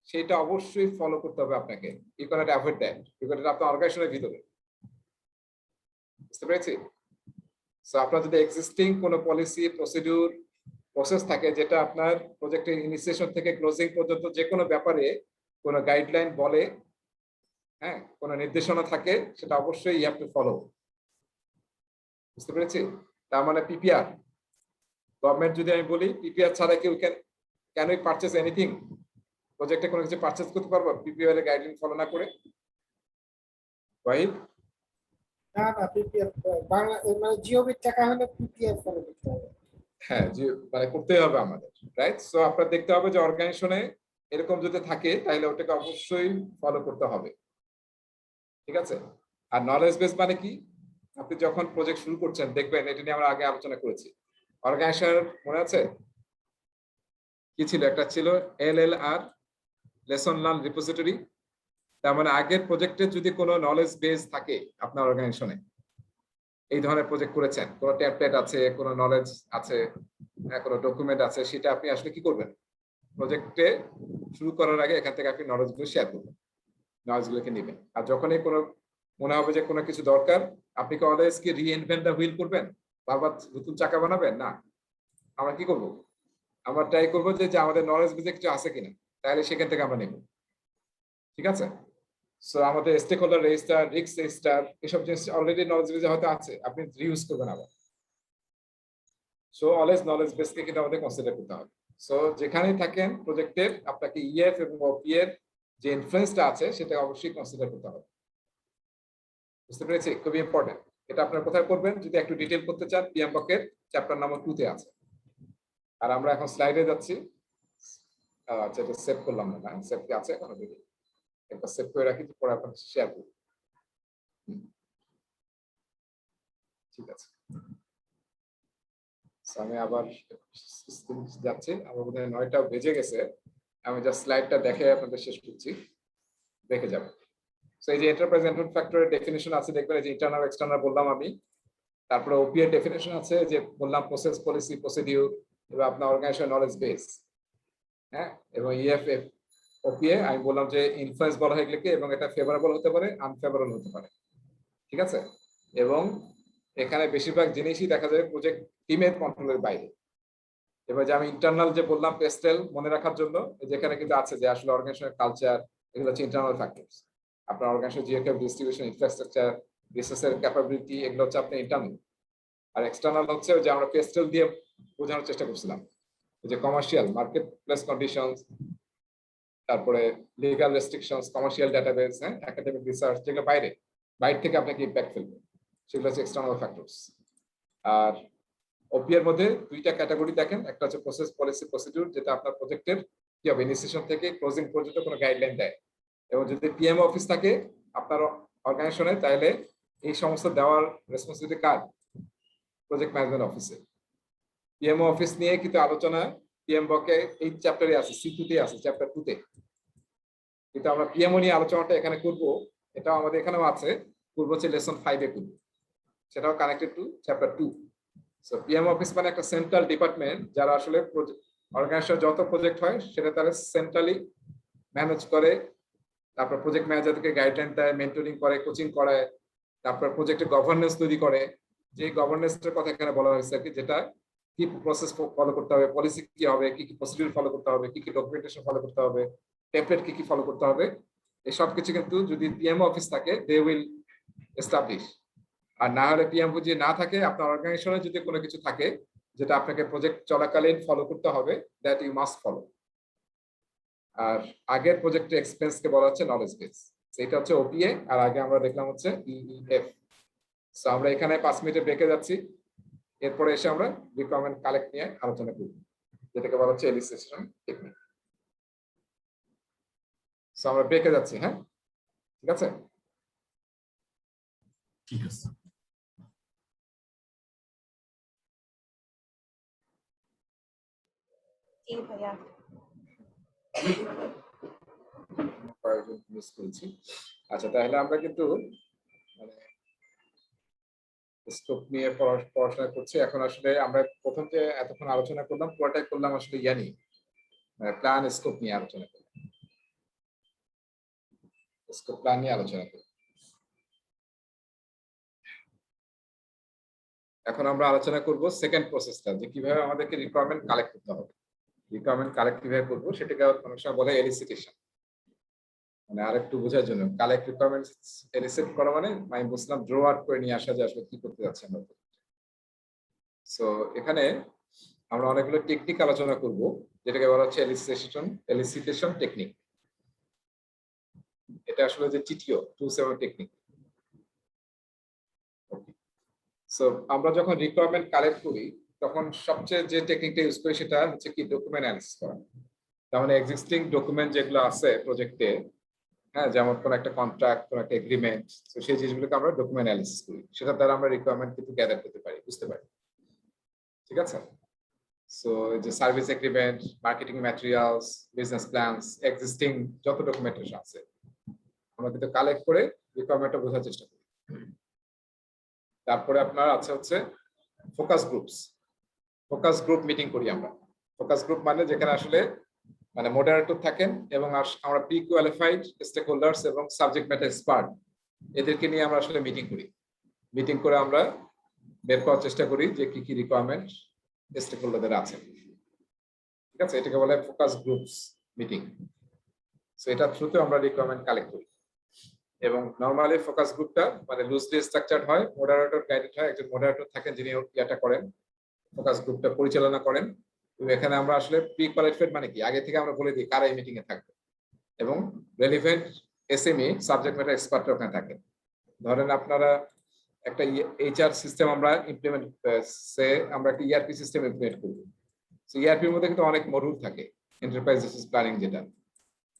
সেটা অবশ্যই ফলো করতে হবে আপনাকে। You cannot avoid that, because এটা আপনার অর্গানাইজেশনের ভিতরে। বুঝতে পেরেছি? সো আপনার যদি এক্সিস্টিং কোনো পলিসি, প্রসিডিউর, প্রসেস থাকে, যেটা আপনার প্রজেক্টের ইনিশিয়েশন থেকে ক্লোজিং পর্যন্ত যে কোনো ব্যাপারে কোনো গাইডলাইন বলে, হ্যাঁ, কোনো নির্দেশনা থাকে সেটা অবশ্যই ইউ হ্যাভ টু ফলো। বুঝতে পেরেছি? তার মানে পিপিআর, গভর্নমেন্ট যদি আমি বলি পিপিআর ছাড়া কেউ ক্যান উই পারচেজ এনিথিং, প্রজেক্টে কোনো কিছু পারচেজ করতে পারবো পিপিআর এর গাইডলাইন ফলো না করে? ওয়াহিদ? না না পিপিএফ বাংলা মানে জিওবির টাকা হলে পিপিএফ ফলো করতে হবে। হ্যাঁ, যে মানে করতেই হবে আমাদের, রাইট? সো আপনার দেখতে হবে যে অর্গানাইজেশনে এরকম যদি থাকে তাহলে ওটাকে অবশ্যই ফলো করতে হবে, ঠিক আছে? আর নলেজ বেস মানে কি? আপনি যখন প্রজেক্ট শুরু করছেন দেখবেন, এটা নিয়ে আমরা আগে আলোচনা করেছি, অর্গানাইজেশন মনে আছে কি ছিল? একটা ছিল LLR, লেসন লার্ন রিপোজিটরি। তার মানে আগের প্রজেক্টে যদি কোনো নলেজ বেস থাকে আপনার অর্গানাইজেশনে, এই ধরনের প্রজেক্ট করেছেন, কোনো টেমপ্লেট আছে, কোনো নলেজ আছে, কোনো ডকুমেন্ট আছে, সেটা আপনি আসলে কি করবেন? প্রজেক্টে শুরু করার আগে এখান থেকে আপনি নলেজগুলো শেয়ার করবেন, নলেজগুলোকে নেবেন। আর যখনই কোনো মনে হবে যে কোনো কিছু দরকার, আপনি কি অলওয়েজ কি রিইনভেন্ট দ্য হুইল করবেন, বারবার নতুন চাকা বানাবেন? না, আমরা কি করব? আমরা ট্রাই করবো যে আমাদের নলেজ বেসে কিছু আছে কিনা, তাহলে সেখান থেকে আমরা নেব, ঠিক আছে? সো আমাদের stakeholder register, risk register, এসব জিনিস অলরেডি নলেজ বেসে হয়তো আছে, আপনি রিউজ করবেন আবার। সো অলওয়েজ নলেজ বেসকে কিন্তু আমাদের কনসিডার করতে হবে। সো যেখানেই থাকেন প্রজেক্টের, আপনাকে ইএফ এবং ওপি এর যে ইনফ্লুয়েন্সটা আছে সেটা অবশ্যই কনসিডার করতে হবে। বুঝতে পেরেছি? খুবই ইম্পর্টেন্ট। এটা আপনারা কোথায় করবেন যদি একটু ডিটেইল করতে চান? পিএমবক এর চ্যাপ্টার নাম্বার 2 তে আছে। আর আমরা এখন স্লাইডে যাচ্ছি। আচ্ছা, এটা সেভ করলাম না, সেভ কি আছে এখন? দেখি একটা সেভ করে রাখি, পরে আপনাদের শেয়ার করব। ঠিক আছে, আমি আবার যাচ্ছি। আমার বোধ হয় 9টা বেজে গেছে। আমি জাস্ট স্লাইডটা দেখে আপনাদের শেষ করছি, দেখে যাবেন। সো এই যে এন্টারপ্রাইজ ইনপুট ফ্যাক্টরের ডেফিনিশন আছে, দেখবেন এই যে ইন্টারনাল এক্সটার্নাল বললাম আমি। তারপরে ওপি এর ডেফিনিশন আছে, যে বললাম প্রসেস, পলিসি, প্রসিডিউর, এবং আপনার অর্গানাইজেশন নলেজ বেস। হ্যাঁ, এবং ইএফএফ ওপিএ আমি বললাম যে ইনফ্লুয়েন্স বলা হয় এগুলোকে, এবং এটা ফেভারেবল হতে পারে, আনফেভারেবল হতে পারে, ঠিক আছে? এবং এখানে বেশিরভাগ জিনিসই দেখা যায় প্রজেক্ট টিমের কন্ট্রোলের বাইরে। এবার যে আমি ইন্টারনাল যে বললাম পেস্টেল মনে রাখার জন্য, যেখানে কিন্তু আছে যে আসলে অর্গানাইজেশনের কালচার, এগুলো হচ্ছে ইন্টারনাল ফ্যাক্টরস। আপনার অর্গানাইজেশন জিওগ্রাফি, ডিস্ট্রিবিউশন, ইনফ্রাস্ট্রাকচার, রিসোর্সের ক্যাপাবিলিটি, এগুলো হচ্ছে আপনার ইন্টারনাল। আর এক্সটার্নাল হচ্ছে যে আমরা পেস্টেল দিয়ে বোঝানোর চেষ্টা করছিলাম, যে কমার্শিয়াল মার্কেট প্লেস কন্ডিশনস, তারপরে লিগাল রেস্ট্রিকশনস, কমার্শিয়াল ডাটাবেস, হ্যাঁ, একাডেমিক রিসার্চ, যেগুলো বাইরে থেকে আপনাকে ইম্প্যাক্ট ফেলবে, সেগুলো হচ্ছে এক্সটার্নাল ফ্যাক্টরস। আর ওপি এর মধ্যে 2টা ক্যাটাগরি দেখেন, একটা হচ্ছে প্রসেস, পলিসি, প্রসিডিউর, যেটা আপনার প্রজেক্টের কি হবে ইনিশিয়েশন থেকে ক্লোজিং পর্যন্ত কোনো গাইডলাইন দেয়। এবং যদি পিএম অফিস থাকে আপনার অর্গানাইজেশনে, তাহলে এই সমস্ত দেওয়ার রেসপন্সিবিলিটি কার? প্রজেক্ট ম্যানেজমেন্ট অফিসে। পিএমও অফিস নিয়ে কিন্তু আলোচনা পিএমবকে এই চ্যাপ্টারে আছে, C2 তে আছে, চ্যাপ্টার 2 তে। কিন্তু আমরা পিএমও নিয়ে আলোচনাটা এখানে করব, এটাও আমাদের এখানেও আছে, করব হচ্ছে লেসন 5 এ করব, সেটাও connected to chapter 2। So PM office মানে একটা সেন্ট্রাল ডিপার্টমেন্ট, যারা আসলে অর্গানাইজেশন যত প্রজেক্ট হয় সেটা তারা সেন্ট্রালি ম্যানেজ করে। তারপর প্রজেক্ট ম্যানেজারকে গাইডলাইন দেয়, মেন্টরিং করে, কোচিং করায়, তারপর প্রজেক্টের গভর্নেন্স তৈরি করে। যে গভর্নেন্সের কথা এখানে বলা হয়েছে আর কি, যেটা কি প্রসেস ফলো করতে হবে, পলিসি কি হবে, কি কি প্রসিডিউর ফলো করতে হবে, কি কি ডকুমেন্টেশন ফলো করতে হবে, টেমপ্লেট কি কি ফলো করতে হবে, এই সব কিছু কিন্তু যদি পিএম অফিস থাকে দে উইল এস্টাবলিশ। আর না হলে পিএম যদি না থাকে, আপনার অর্গানাইজেশনে যদি কোনো কিছু থাকে যেটা আপনাকে প্রজেক্ট চলাকালীন ফলো করতে হবে, দ্যাট ইউ মাস্ট ফলো। আর আগের প্রজেক্টের এক্সপেন্সকে বলা হচ্ছে নলেজ বেস, সেটা হচ্ছে ওপিএ। আর আগে আমরা দেখলাম হচ্ছে ইএফ। সো আমরা এখানে 5 মিনিটে ব্রেকে যাচ্ছি, এরপরে এসে আমরা রিকোয়ারমেন্ট কালেক্ট নিয়ে আলোচনা করব, যেটাকে বলা হচ্ছে এলিসিয়েশন টেকনিক। সো আমরা ব্রেকে যাচ্ছি, হ্যাঁ, ঠিক আছে? ঠিক আছে। জি ভাইয়া। আচ্ছা, তাহলে আমরা কিন্তু মানে স্কোপ নিয়ে পড়াশোনা করছি। এখন আসলে আমরা প্রথম যে এতক্ষণ আলোচনা করলাম পুরোটাই করলাম আসলে ইয়ানি প্ল্যান স্কোপ নিয়ে আলোচনা করলাম, স্কোপ প্ল্যান নিয়ে আলোচনা করলাম। এখন আমরা আলোচনা করব সেকেন্ড প্রসেসটা, যে কিভাবে আমাদেরকে রিকোয়ারমেন্ট কালেক্ট করতে হবে। রিকোয়ারমেন্ট কালেক্ট কিভাবে করবো সেটাকে অনেক সময় বলে এলিসিটেশন। মানে আরেকটু বোঝার জন্য কালেক্ট রিকোয়ারমেন্টস এলিসিট করা মানে আমি বুঝলাম ড্র আউট করে নিয়ে আসা যে আসলে কি করতে যাচ্ছে আমরা। সো এখানে আমরা অনেকগুলো টেকনিক আলোচনা করব, যেটাকে বলা হচ্ছে এলিসিটেশন টেকনিক। এটা আসলে যে টিটিও 27 টেকনিক। সো আমরা যখন রিকোয়ারমেন্ট কালেক্ট করি তখন সবচেয়ে যে টেকনিকটা ইউজ করি সেটা হচ্ছে কি ডকুমেন্ট অ্যানালিসিস করা। তার মানে এক্সিস্টিং ডকুমেন্ট যেগুলো আছে প্রজেক্টে, হ্যাঁ, যেমন কোন একটা কন্ট্রাক্ট, কোন একটা এগ্রিমেন্ট, তো সেই জিনিসগুলোকে আমরা ডকুমেন্ট অ্যানালিসিস করি। সেটার দ্বারা আমরা রিকোয়ারমেন্ট কিন্তু গ্যাদার করতে পারি, বুঝতে পারি। ঠিক আছে? সো যে service agreement, marketing materials, business plans, existing যত ডকুমেন্টেশন আছে আমরা কিন্তু কালেক্ট করে রিকোয়ারমেন্টটা বোঝার চেষ্টা করি। তারপরে আপনার আছে হচ্ছে focus groups. Focus group meeting করি আমরা। ফোকাস গ্রুপ মানে যেখানে আসলে মানে মডারেটর থাকেন এবং আমরা প্রি কোয়ালিফাইড স্টেক হোল্ডার্স এবং সাবজেক্ট ম্যাটার এক্সপার্ট এদেরকে নিয়ে আমরা আসলে মিটিং করি। মিটিং করে আমরা বের করার চেষ্টা করি যে কি কি রিকোয়ারমেন্ট স্টেক হোল্ডারদের আছে। ঠিক আছে? এটাকে বলে ফোকাস গ্রুপস মিটিং। সো এটা থ্রুতে আমরা রিকোয়ারমেন্ট কালেক্ট করি। এবং নরমালি ফোকাস গ্রুপটা মানে লুজলি স্ট্রাকচারড হয়, মডারেটর গাইডেড হয়, একজন মডারেটর থাকেন যিনি এটা করেন, ফোকাস গ্রুপটা পরিচালনা করেন। তো এখানে আমরা আসলে প্রি কোয়ালিফাইড মানে কি আগে থেকে আমরা বলে দিই কারা এই মিটিং এ থাকবে, এবং relevant SME subject matter expert ওখানে থাকেন। ধরেন আপনারা একটা এইচআর সিস্টেম আমরা আমরা একটা ইআরপি সিস্টেম ইমপ্লিমেন্ট করব। সো ইআরপির মধ্যে কিন্তু অনেক মডিউল থাকে, এন্টারপ্রাইজ রিসোর্স প্ল্যানিং যেটা,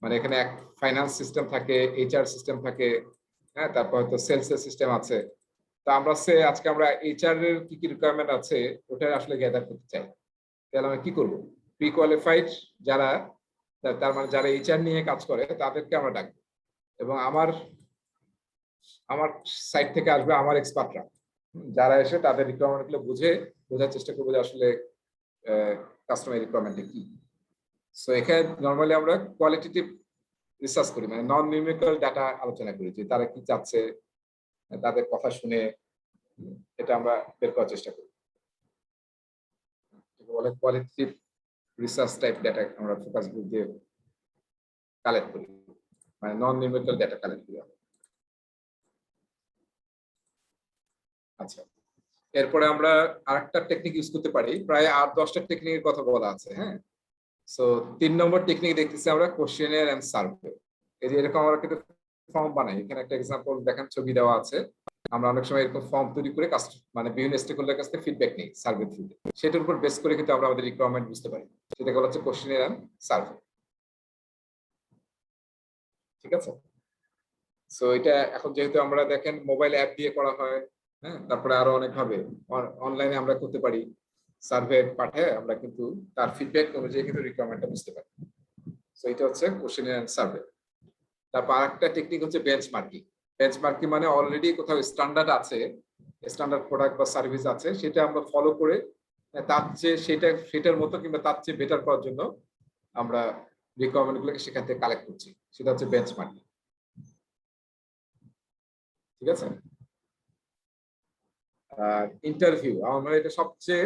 মানে এখানে এক ফাইন্যান্স সিস্টেম থাকে, এইচআর সিস্টেম থাকে, হ্যাঁ, তারপর হয়তো সেলস এর সিস্টেম আছে। তো আমরা আজকে আমরা এইচআর এর কি কি রিকোয়ারমেন্ট আছে ওটা আসলে গ্যাদার করতে চাই। তাহলে আমরা কি করব? প্রি কোয়ালিফাইড যারা, তার মানে যারা এইচআর নিয়ে কাজ করে তাদেরকে আমরা ডাকবো, এবং আমার সাইড থেকে আসবে আমার এক্সপার্টরা, যারা এসে তাদের রিকোয়ারমেন্ট গুলো বোঝার চেষ্টা করবো যে আসলে কাস্টমার রিকোয়ারমেন্ট কি। সো এখানে নর্মালি আমরা কোয়ালিটেটিভ রিসার্চ করি, মানে নন নিউমেরিক্যাল ডাটা আলোচনা করি যে তারা কি চাচ্ছে, তাদের কথা শুনে এটা আমরা বের করার চেষ্টা করি। বলে কোয়ালিটেটিভ রিসার্চ টাইপ ডাটা আমরা ফোকাস গ্রুপ দিয়ে কালেক্ট করি, মানে নন নিউমেরিক্যাল ডাটা কালেক্ট করি। আচ্ছা, এরপরে আমরা আরেকটা টেকনিক ইউজ করতে পারি, প্রায় 8-10টা টেকনিকের কথা বলা আছে। হ্যাঁ, সো 3 নম্বর টেকনিক দেখতেছি আমরা কোশ্চেনিয়ার এন্ড সার্ভে। এই যে এরকম আমরা কিন্তু ফর্ম বানাই, এখানে একটা এক্সাম্পল দেখেন, ছবি দেওয়া আছে। আমরা অনেক সময় এরকম ফর্ম তৈরি করে মানে বিভিন্ন স্টেক হোল্ডার কাছ থেকে ফিডব্যাক নিই সার্ভে থ্রুতে, সেটার উপর বেস করে কিন্তু আমরা আমাদের রিকোয়ারমেন্ট বুঝতে পারি। সেটাকে বলা হচ্ছে কোশ্চেনিয়ার এন্ড সার্ভে। ঠিক আছে? সো এটা এখন যেহেতু আমরা দেখেন মোবাইল অ্যাপ দিয়ে করা হয়, হ্যাঁ, তারপরে আরো অনেক ভাবে অনলাইনে আমরা করতে পারি। সার্ভে পাঠায় আমরা কিন্তু তার ফিডব্যাক অনুযায়ী কিন্তু রিকোয়ারমেন্টটা বুঝতে পারি। সো এটা হচ্ছে কোশ্চেনিয়ার এন্ড সার্ভে। তারপর আরেকটা টেকনিক হচ্ছে বেঞ্চমার্কিং। বেঞ্চমার্কিং মানে অলরেডি কোথাও স্ট্যান্ডার্ড আছে, স্ট্যান্ডার্ড প্রোডাক্ট বা সার্ভিস আছে, সেটা আমরা ফলো করে তার চেয়ে সেটার মতো কিংবা তার চেয়ে বেটার করার জন্য আমরা রিকোয়ারমেন্ট গুলোকে সেখান থেকে কালেক্ট করছি, সেটা হচ্ছে বেঞ্চমার্কিং। ঠিক আছে? ইন্টারভিউ আমার এটা সবচেয়ে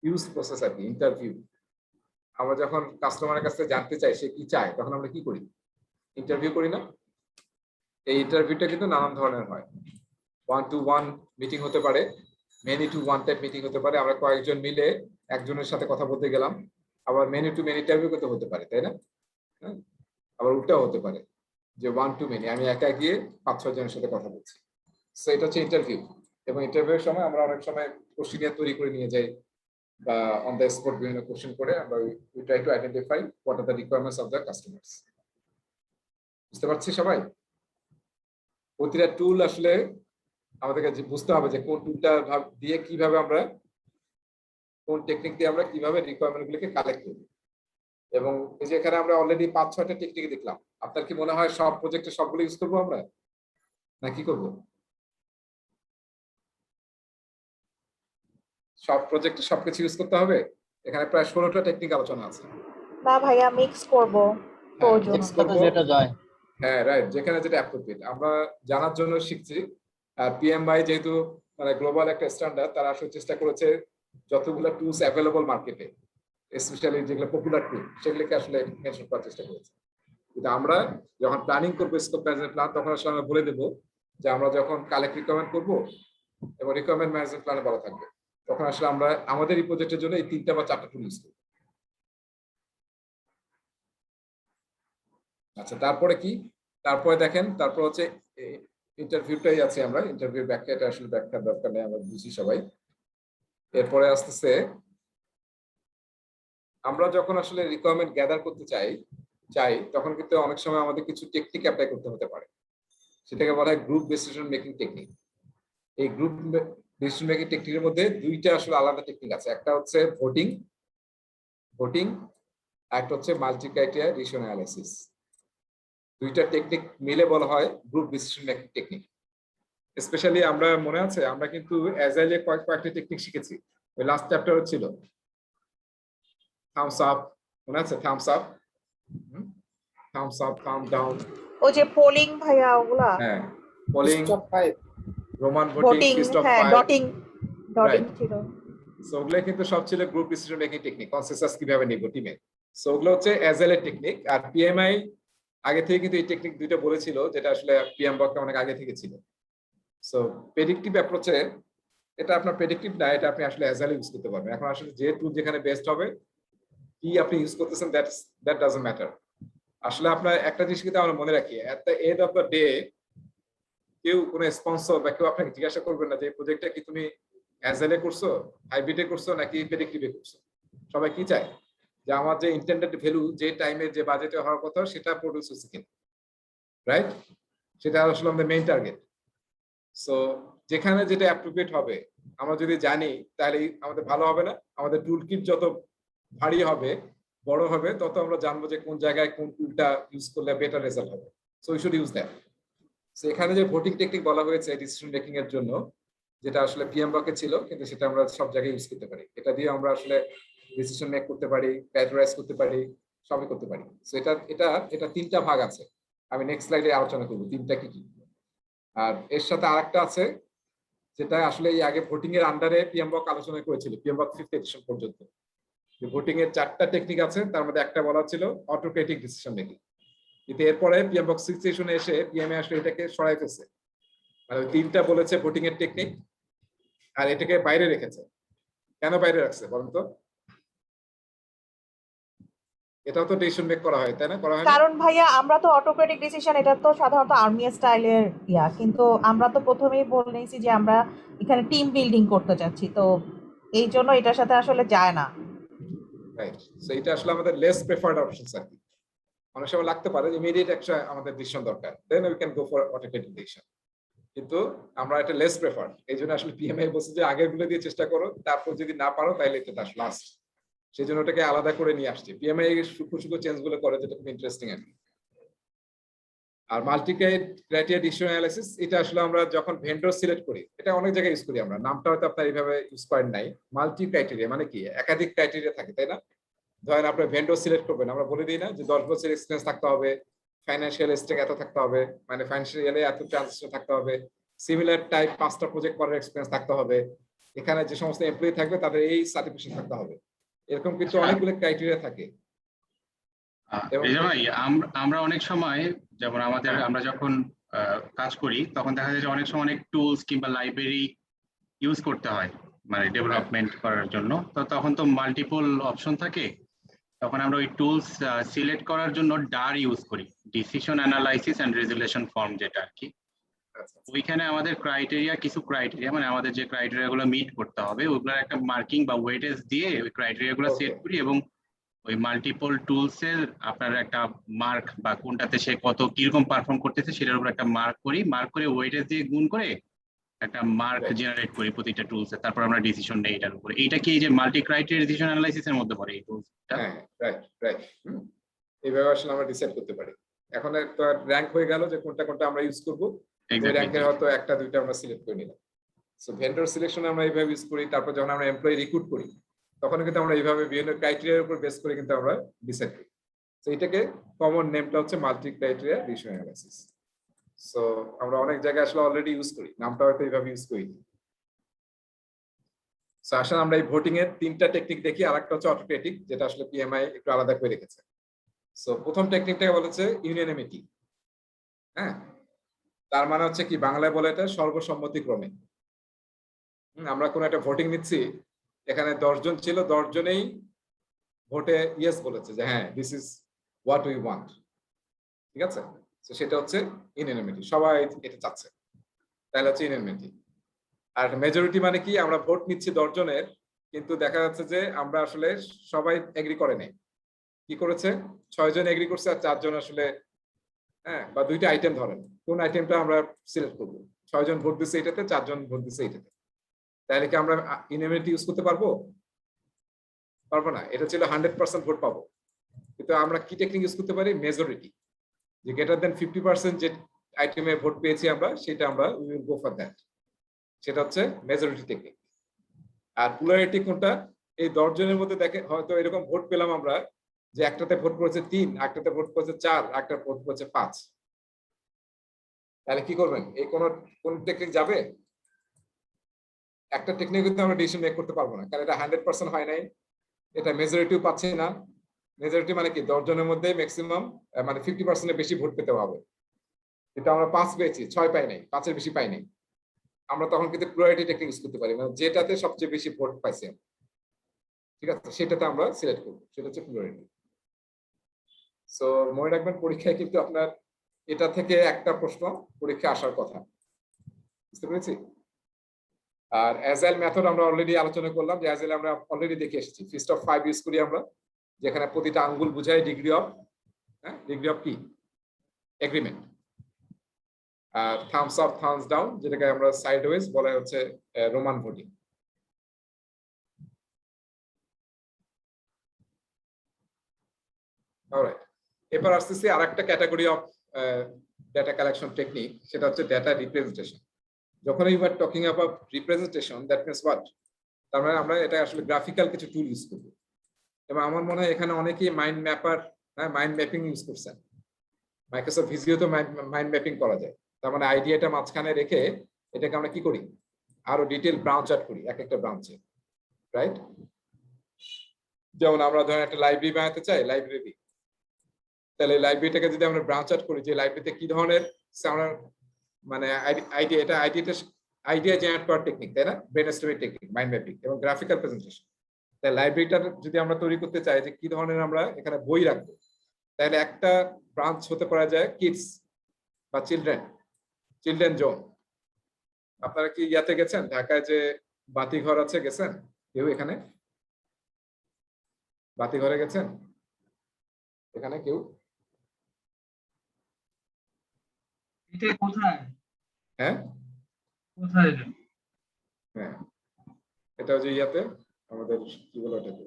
ইউজ প্রসেস আর কি। ইন্টারভিউ আমরা যখন কাস্টমারের কাছ থেকে জানতে চাই সে কি চায়, তখন আমরা কি করি? ইন্টারভিউ করি না? এই ইন্টারভিউটা কিন্তু নানান ধরনের হয়। 1-to-1 মিটিং হতে পারে, many two one type meeting হতে পারে, আমরা কয়েকজন মিলে একজনের সাথে কথা বলতে গেলাম। আবার মেনি টু মেনি ইন্টারভিউ করতে হতে পারে, তাই না? আবার উল্টাও হতে পারে যে 1-to-many, আমি একা গিয়ে 5-6 জনের সাথে কথা বলছি। সো এটা হচ্ছে ইন্টারভিউ। এবং ইন্টারভিউর সময় আমরা অনেক সময় কোশ্চেনিয়ার তৈরি করে নিয়ে যাই, বা অন দ্য স্পট বিভিন্ন কোশ্চেন করে আমরা we try to identify what are the requirements of the customers. বুঝতে পারছি সবাই? প্রতিটা টুল আসলে আমাদেরকে বুঝতে হবে যে কোন টুলটা দিয়ে কিভাবে আমরা, কোন টেকনিক দিয়ে আমরা কিভাবে রিকোয়ারমেন্ট গুলোকে কালেক্ট করব। এবং এই যে এখানে আমরা অলরেডি 5-6টা টেকনিক দেখলাম, আপনার কি মনে হয় সব প্রজেক্টে সবগুলো ইউজ করবো আমরা, না কি করব? সব প্রজেক্টে সবকিছু ইউজ করতে হবে? এখানে প্রায় 16টা টেকনিক আলোচনা আছে। না ভাইয়া, মিক্স করব প্রয়োজন। mix করবো। যেটা যায়। হ্যাঁ, রাইট, যেখানে যেটা অ্যাপ্রোপ্রিয়েট আমরা জানার জন্য শিখছি। আর পিএমআই যেহেতু মানে গ্লোবাল একটা স্ট্যান্ডার্ড, তারা আসলে চেষ্টা করেছে যতগুলো টুলস অ্যাভেলেবল মার্কেটে, স্পেশালি যেগুলো পপুলার টুল, সেগুলোকে আসলে মেনশন করার চেষ্টা করেছে। কিন্তু আমরা যখন প্ল্যানিং করবো স্কোপ ম্যানেজমেন্ট প্ল্যান, তখন আসলে আমরা বলে দেবো যে আমরা যখন কালেক্ট রিকোয়ারমেন্ট করবো এবং রিকোয়ারমেন্ট ম্যানেজমেন্ট প্ল্যানে বলা থাকবে, তখন আসলে আমরা আমাদের এই প্রজেক্টের জন্য এই 3টা বা 4টা টুল ইউজ করবো। আচ্ছা, তারপরে কি? তারপরে দেখেন, তারপর হচ্ছে ইন্টারভিউটাই আছে, আমরা ইন্টারভিউ ব্যাখ্যা, এটা আসলে ব্যাখ্যার দরকার নেই, আমরা বুঝি সবাই। এরপরে আসতেছে আমরা যখন আসলে রিকোয়ারমেন্ট গ্যাদার করতে চাই তখন কিন্তু অনেক সময় আমাদের কিছু টেকনিক অ্যাপ্লাই করতে হতে পারে, সেটাকে বলা হয় গ্রুপ ডিসিশন মেকিং টেকনিক। এই গ্রুপ ডিসিশন মেকিং টেকনিকের মধ্যে 2টা আসলে আলাদা টেকনিক আছে, একটা হচ্ছে ভোটিং আর একটা হচ্ছে মাল্টি ক্রাইটেরিয়া ডিসিশন অ্যানালাইসিস। 2টা টেকনিক মিলে বলা হয় group decision making technique. Specially আমরা মনে আছে, আমরা কিন্তু অ্যাজাইলে কয়েকটা টেকনিক শিখেছি, ওই লাস্ট চ্যাপ্টারে ছিল থামস আপ, মনে আছে? থামস আপ, থাম ডাউন, ও যে পোলিং ভাইয়া ওগুলা, হ্যাঁ, polling, stop 5 roman voting, voting, fist of হ্যাঁ, ফায়ার, ডটিং ছিল। সো ওগুলো কিন্তু সব ছিল group decision making technique, consensus কিভাবে নিব টিমে। সো ওগুলো হচ্ছে অ্যাজাইলের টেকনিক। আর পিএমআই আগে থেকে কিন্তু এই টেকনিক 2টা বলেছিল, যেটা আসলে পিএম বকটা অনেক আগে থেকে ছিল। সো প্রেডিক্টিভ অ্যাপ্রোচে এটা আপনার প্রেডিক্টিভ না, এটা আপনি আসলে অ্যাজাইলে ইউজ করতে পারবেন। এখন আসলে যে টুল যেখানে বেস্ট হবে, কি আপনি ইউজ করতেছেন, দ্যাট ডাজন্ট ম্যাটার। আসলে আপনার একটা জিনিস কিন্তু আমরা মনে রাখি, at the end of the day কেউ কোনো স্পন্সর বা কেউ আপনাকে জিজ্ঞাসা করবেন না যে এই প্রজেক্টটা কি তুমি অ্যাজাইলে করছো, হাইব্রিডে করছো নাকি প্রেডিক্টিভে করছো। সবাই কি চায় যে আমার যে ইন্টেন্ডেড ভ্যালু, যে টাইমে যে বাজেটে হওয়ার কথা, সেটা প্রডিউস হচ্ছে কিনা, রাইট? সেটা আসলে আমাদের মেইন টার্গেট। সো যেখানে যেটা অ্যাপ্রোপ্রিয়েট হবে আমরা যদি জানি, তাহলে আমাদের ভালো হবে না? আমাদের টুল কিট যত ভারী হবে, বড় হবে, তত আমরা জানবো যে কোন জায়গায় কোন টুলটা ইউজ করলে বেটার রেজাল্ট হবে। So we should use that. So এখানে যে ভোটিং টেকনিক বলা হয়েছে ডিসিশন মেকিং এর জন্য, যেটা আসলে পিএম বকে ছিল, কিন্তু সেটা আমরা সব জায়গায় ইউজ করতে পারি। এটা দিয়ে আমরা আসলে ডিসিশন মেক করতে পারি, ক্যাটাগরাইজ করতে পারি, সবই করতে পারি। সো এটা 3টা ভাগ আছে, আমি নেক্সট স্লাইডে আলোচনা করবো 3টা কি কি। আর এর সাথে আরেকটা আছে, যেটা আসলে এই আগে ভোটিং এর আন্ডারে পিএম বক আলোচনা করেছিল, পিএম বক 5th এডিশন পর্যন্ত। ভোটিং এর 4টা টেকনিক আছে, তার মধ্যে একটা বলা ছিল অটোক্রেটিক ডিসিশন মেকিং। কিন্তু এরপরে পিএম বক 6th সেশনে এসে পিএমএ আসলে এটাকে সরাই ফেলছে, মানে 3টা বলেছে ভোটিং এর টেকনিক, আর এটাকে বাইরে রেখেছে। কেন বাইরে রাখছে বলেন তো? এটাও তো ডিসিশন মেক করা হয়, তাই না? করা হয় না? কারণ ভাইয়া আমরা তো অটোক্রেটিক ডিসিশন, এটা তো সাধারণত আর্মি স্টাইলের কিন্তু আমরা তো প্রথমেই বলে নিয়েছি যে আমরা এখানে টিম বিল্ডিং করতে যাচ্ছি, তো এই জন্য এটার সাথে আসলে যায় না। রাইট। সো এটা আসলে আমাদের লেস প্রেফার্ড অপশনস আর কি। অনেক সময় লাগতে পারে যে ইমিডিয়েট একটা আমাদের ডিসিশন দরকার, then we can go for autocratic decision, কিন্তু আমরা এটা লেস প্রেফার্ড। এই জন্য আসলে পিএমআই বলছে যে আগের গুলো দিয়ে চেষ্টা করো, তারপর যদি না পারো তাহলে এটা লাস্ট। সেই জন্য ওটাকে আলাদা করে নিয়ে আসছে। পিএমআই সূক্ষ্ম চেঞ্জ গুলো করে, যেটা খুব ইন্টারেস্টিং আর কি। আর মাল্টি ক্রাইটেরিয়া ডিসিশন অ্যানালাইসিস, এটা আসলে আমরা যখন ভেন্ডর সিলেক্ট করি, এটা অনেক জায়গায় ইউজ করি আমরা, নামটা হয়তো আপনার এইভাবে ইউজ করেন নাই। মাল্টি ক্রাইটেরিয়া মানে কি? একাধিক ক্রাইটেরিয়া থাকে, তাই না? ধরেন আপনার ভেন্ডর সিলেক্ট করবেন, আমরা বলে দিই না যে 10 বছর এক্সপিরিয়েন্স থাকতে হবে, ফাইন্যান্সিয়াল স্টেক এত থাকতে হবে, মানে ফাইন্যান্সিয়ালি এত ট্রানজাকশন থাকতে হবে, সিমিলার টাইপ 5টা প্রজেক্ট করার এক্সপিরিয়েন্স থাকতে হবে, এখানে যে সমস্ত এমপ্লয়ি থাকবে তাদের এই সার্টিফিকেশন থাকতে হবে। এরকম কিন্তু অনেকগুলো ক্রাইটেরিয়া থাকে। রেজা ভাই, আমরা অনেক সময়, যেমন আমরা যখন কাজ করি, তখন দেখা যায় যে অনেক সময় অনেক টুলস কিংবা লাইব্রেরি ইউজ করতে হয় মানে ডেভেলপমেন্ট করার জন্য। তো তখন তো মাল্টিপল অপশন থাকে, তখন আমরা ওই টুলস সিলেক্ট করার জন্য ডার ইউজ করি, decision analysis and resolution form, যেটা আর কি। ওইখানে আমাদের কিছু ক্রাইটেরিয়া, মানে আমাদের যে ক্রাইটেরিয়া গুলো মিট করতে হবে, ওগুলোর একটা মার্কিং বা ওয়েটেজ দিয়ে ওই ক্রাইটেরিয়া গুলো সেট করি, এবং ওই মাল্টিপল টুলস এর আপনার একটা মার্ক বা কোনটাতে সে কত কিরকম পারফর্ম করতেছে সেটার উপর একটা মার্ক করে ওয়েটেজ দিয়ে গুণ করে একটা মার্ক জেনারেট করি প্রতিটা টুলস এর, তারপর আমরা ডিসিশন নেই এটার উপরে। এইটা কি এই যে মাল্টি ক্রাইটেরিয়া ডিসিশন অ্যানালাইসিস এর মধ্যে পড়ে এই টুলসটা? হ্যাঁ, রাইট। এইভাবে আসলে আমরা ডিসাইড করতে পারি। এখন তো র‍্যাঙ্ক হয়ে গেল যে কোনটা আমরা ইউজ করব, ওই র‍্যাঙ্কের হয়তো একটা দুইটা আমরা সিলেক্ট করে নিলাম। সো ভেন্ডর সিলেকশন আমরা এইভাবে ইউজ করি। তারপর যখন আমরা এমপ্লয়ি রিক্রুট করি, তখন কিন্তু আমরা এইভাবে বিভিন্ন ক্রাইটেরিয়ার উপর বেস করে কিন্তু আমরা ডিসাইড করি। সো এটাকে কমন নেমটা হচ্ছে multi criteria decision analysis. So আমরা অনেক জায়গায় আসলে অলরেডি ইউজ করি, নামটা হয়তো এইভাবে ইউজ করি। সো আসলে আমরা এই ভোটিং এর 3টা টেকনিক দেখি, আরেকটা হচ্ছে অটোক্রেটিক, যেটা আসলে পিএমআই একটু আলাদা করে রেখেছে। সো প্রথম টেকনিকটাকে বলেছে ইউনিয়নিমিটি। হ্যাঁ, তার মানে হচ্ছে কি, বাংলায় বলে এটা সর্বসম্মতিক্রমে। আমরা কোনো একটা ভোটিং নিচ্ছি, এখানে 10 জন ছিল, 10 জনেই ভোটে ইয়েস বলেছে যে হ্যাঁ this is what we want. ঠিক আছে, তো সেটা হচ্ছে ইউনিয়নিমিটি, সবাই এটা চাচ্ছে, তাহলে হচ্ছে ইউনিয়নিমিটি। আর মেজরিটি মানে কি, আমরা ভোট নিচ্ছি 10 জনের, কিন্তু দেখা যাচ্ছে যে আমরা আসলে সবাই এগ্রি করে নাই। কি করেছে, 6 জন এগ্রি করছে আর 4 জন আসলে, হ্যাঁ, বা দুইটা আইটেম ধরেন, কোন আইটেমটা আমরা সিলেক্ট করব, 6 জন ভোট দিচ্ছে এটাতে, 4 জন ভোট দিচ্ছে এটাতে, তাহলে কি আমরা ইউনিয়নিমিটি ইউজ করতে পারবো? পারবো না। এটা ছিল 100% ভোট পাবো, কিন্তু আমরা কি টেকনিক ইউজ করতে পারি, মেজরিটি, যে গ্রেটার দেন 50% যে আইটেমে ভোট পেয়েছি আমরা, সেটা আমরা we will go for that, সেটা হচ্ছে মেজরিটি টেকনিক। আর প্লুরালিটি কোনটা, এই 10 জনের মধ্যে দেখে হয়তো এরকম ভোট পেলাম আমরা যে একটাতে ভোট করেছে 3, একটাতে ভোট করেছে 4, একটা ভোট করেছে 5, তাহলে কি করবেন, এই কোন টেকনিক যাবে? একটা টেকনিক কিন্তু আমরা ডিসিশন মেক করতে পারবো না, কারণ এটা 100% হয় নাই, এটা মেজরিটিও পাচ্ছি না। মেজরিটি মানে কি, 10 জনের মধ্যে ম্যাক্সিমাম মানে 50% বেশি ভোট পেতে হবে, কিন্তু আমরা 5 পেয়েছি, 6 পাই নাই, 5-এর বেশি পাই নাই, আমরা তখন কিন্তু প্লুরালিটি টেকনিক ইউজ করতে পারি, মানে যেটাতে সবচেয়ে বেশি ভোট পাইছি, ঠিক আছে, সেটাতে আমরা সিলেক্ট করবো, সেটা হচ্ছে প্লুরালিটি। সো মনে রাখবেন, পরীক্ষায় কিন্তু আপনার এটা থেকে একটা প্রশ্ন পরীক্ষা আসার কথা, বুঝতে পেরেছি? আর অ্যাজাইল মেথড আমরা অলরেডি আলোচনা করলাম, যে অ্যাজাইল আমরা অলরেডি দেখে এসেছি, ফিস্ট অফ 5 ইউজ করি আমরা, যেখানে প্রতিটা আঙ্গুল বুঝায় ডিগ্রি অফ, ডিগ্রি অফ কি, এগ্রিমেন্ট। আর থামস আপ থামস ডাউন, যেটাকে আমরা সাইডওয়েজ বলা হচ্ছে রোমান ভোটিং। অলরাইট, এবার আসতেছি আরেকটা category of data collection technique, সেটা হচ্ছে ডেটা রিপ্রেজেন্টেশন। যখন you are talking about representation, that means what, তার মানে আমরা এটা আসলে গ্রাফিক্যাল কিছু টুল ইউজ করব। এবং আমার মনে হয় এখানে অনেকেই মাইন্ড ম্যাপার, মাইন্ড ম্যাপিং ইউজ করছেন। মাইক্রোসফট ভিজিওতে মাইন্ড ম্যাপিং করা যায়। তার মানে আইডিয়াটা মাঝখানে রেখে এটাকে আমরা কি করি, আরো ডিটেল ব্রাঞ্চ আউট করি এক একটা ব্রাঞ্চে, রাইট? যেমন আমরা ধরেন একটা লাইব্রেরি বানাতে চাই, লাইব্রেরি, তাহলে লাইব্রেরিটাকে যদি আমরা ব্রাঞ্চ আউট করি, যে লাইব্রেরিতে কি ধরনের মানে আইডিয়া জেনারেট করার টেকনিক, তাই না, ব্রেনস্টর্মিং টেকনিক, মাইন্ড ম্যাপিং এবং গ্রাফিক্যাল প্রেজেন্টেশন। তাই লাইব্রেরিটা যদি আমরা তৈরি করতে চাই যে কি ধরনের আমরা এখানে বই রাখবো, তাহলে একটা ব্রাঞ্চ হতে পারা যায় কিডস বা চিলড্রেন জোন। আপনারা কি ইয়াতে গেছেন, ঢাকায় যে বাতিঘর আছে, গেছেন কেউ? এখানে বাতিঘরে গেছেন এখানে কেউ? এটা কোথায়? হ্যাঁ কোথায় এটা? হ্যাঁ, এটা হচ্ছে ইয়াতে আমাদের কি বলে ওটাকে,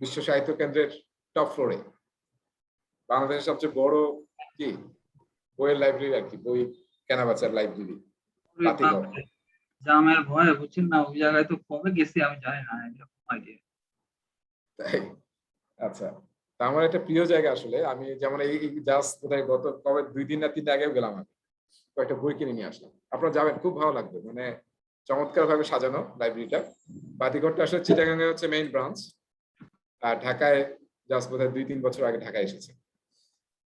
বিশ্ব সাহিত্য কেন্দ্রের টপ ফ্লোরে, বাংলাদেশের সবচেয়ে বড় কি বইয়ের লাইব্রেরি আর কি, বই কেনাবেচার লাইব্রেরি, ওরে বাতিঘর। বাপরে, জামের ভয়ে বুঝছেন না, ওই জায়গায় তো কবে গেছি আমি জানি না, এরকম idea। তাই, আচ্ছা, তা আমার একটা প্রিয় জায়গা আসলে। আমি যেমন এই জাস্ট বোধহয় গত কবে 2 দিন না 3 দিন আগেও গেলাম, আমি কয়েকটা বই কিনে নিয়ে আসলাম। আপনারা যাবেন, খুব ভালো লাগবে, মানে চমৎকার ভাবে সাজানো লাইব্রেরিটা। বাতিঘরটা আসলে চিটাগাঙ্গে হচ্ছে মেইন ব্রাঞ্চ, আর ঢাকায় জাস্ট বোধহয় 2-3 বছর আগে ঢাকায় এসেছে।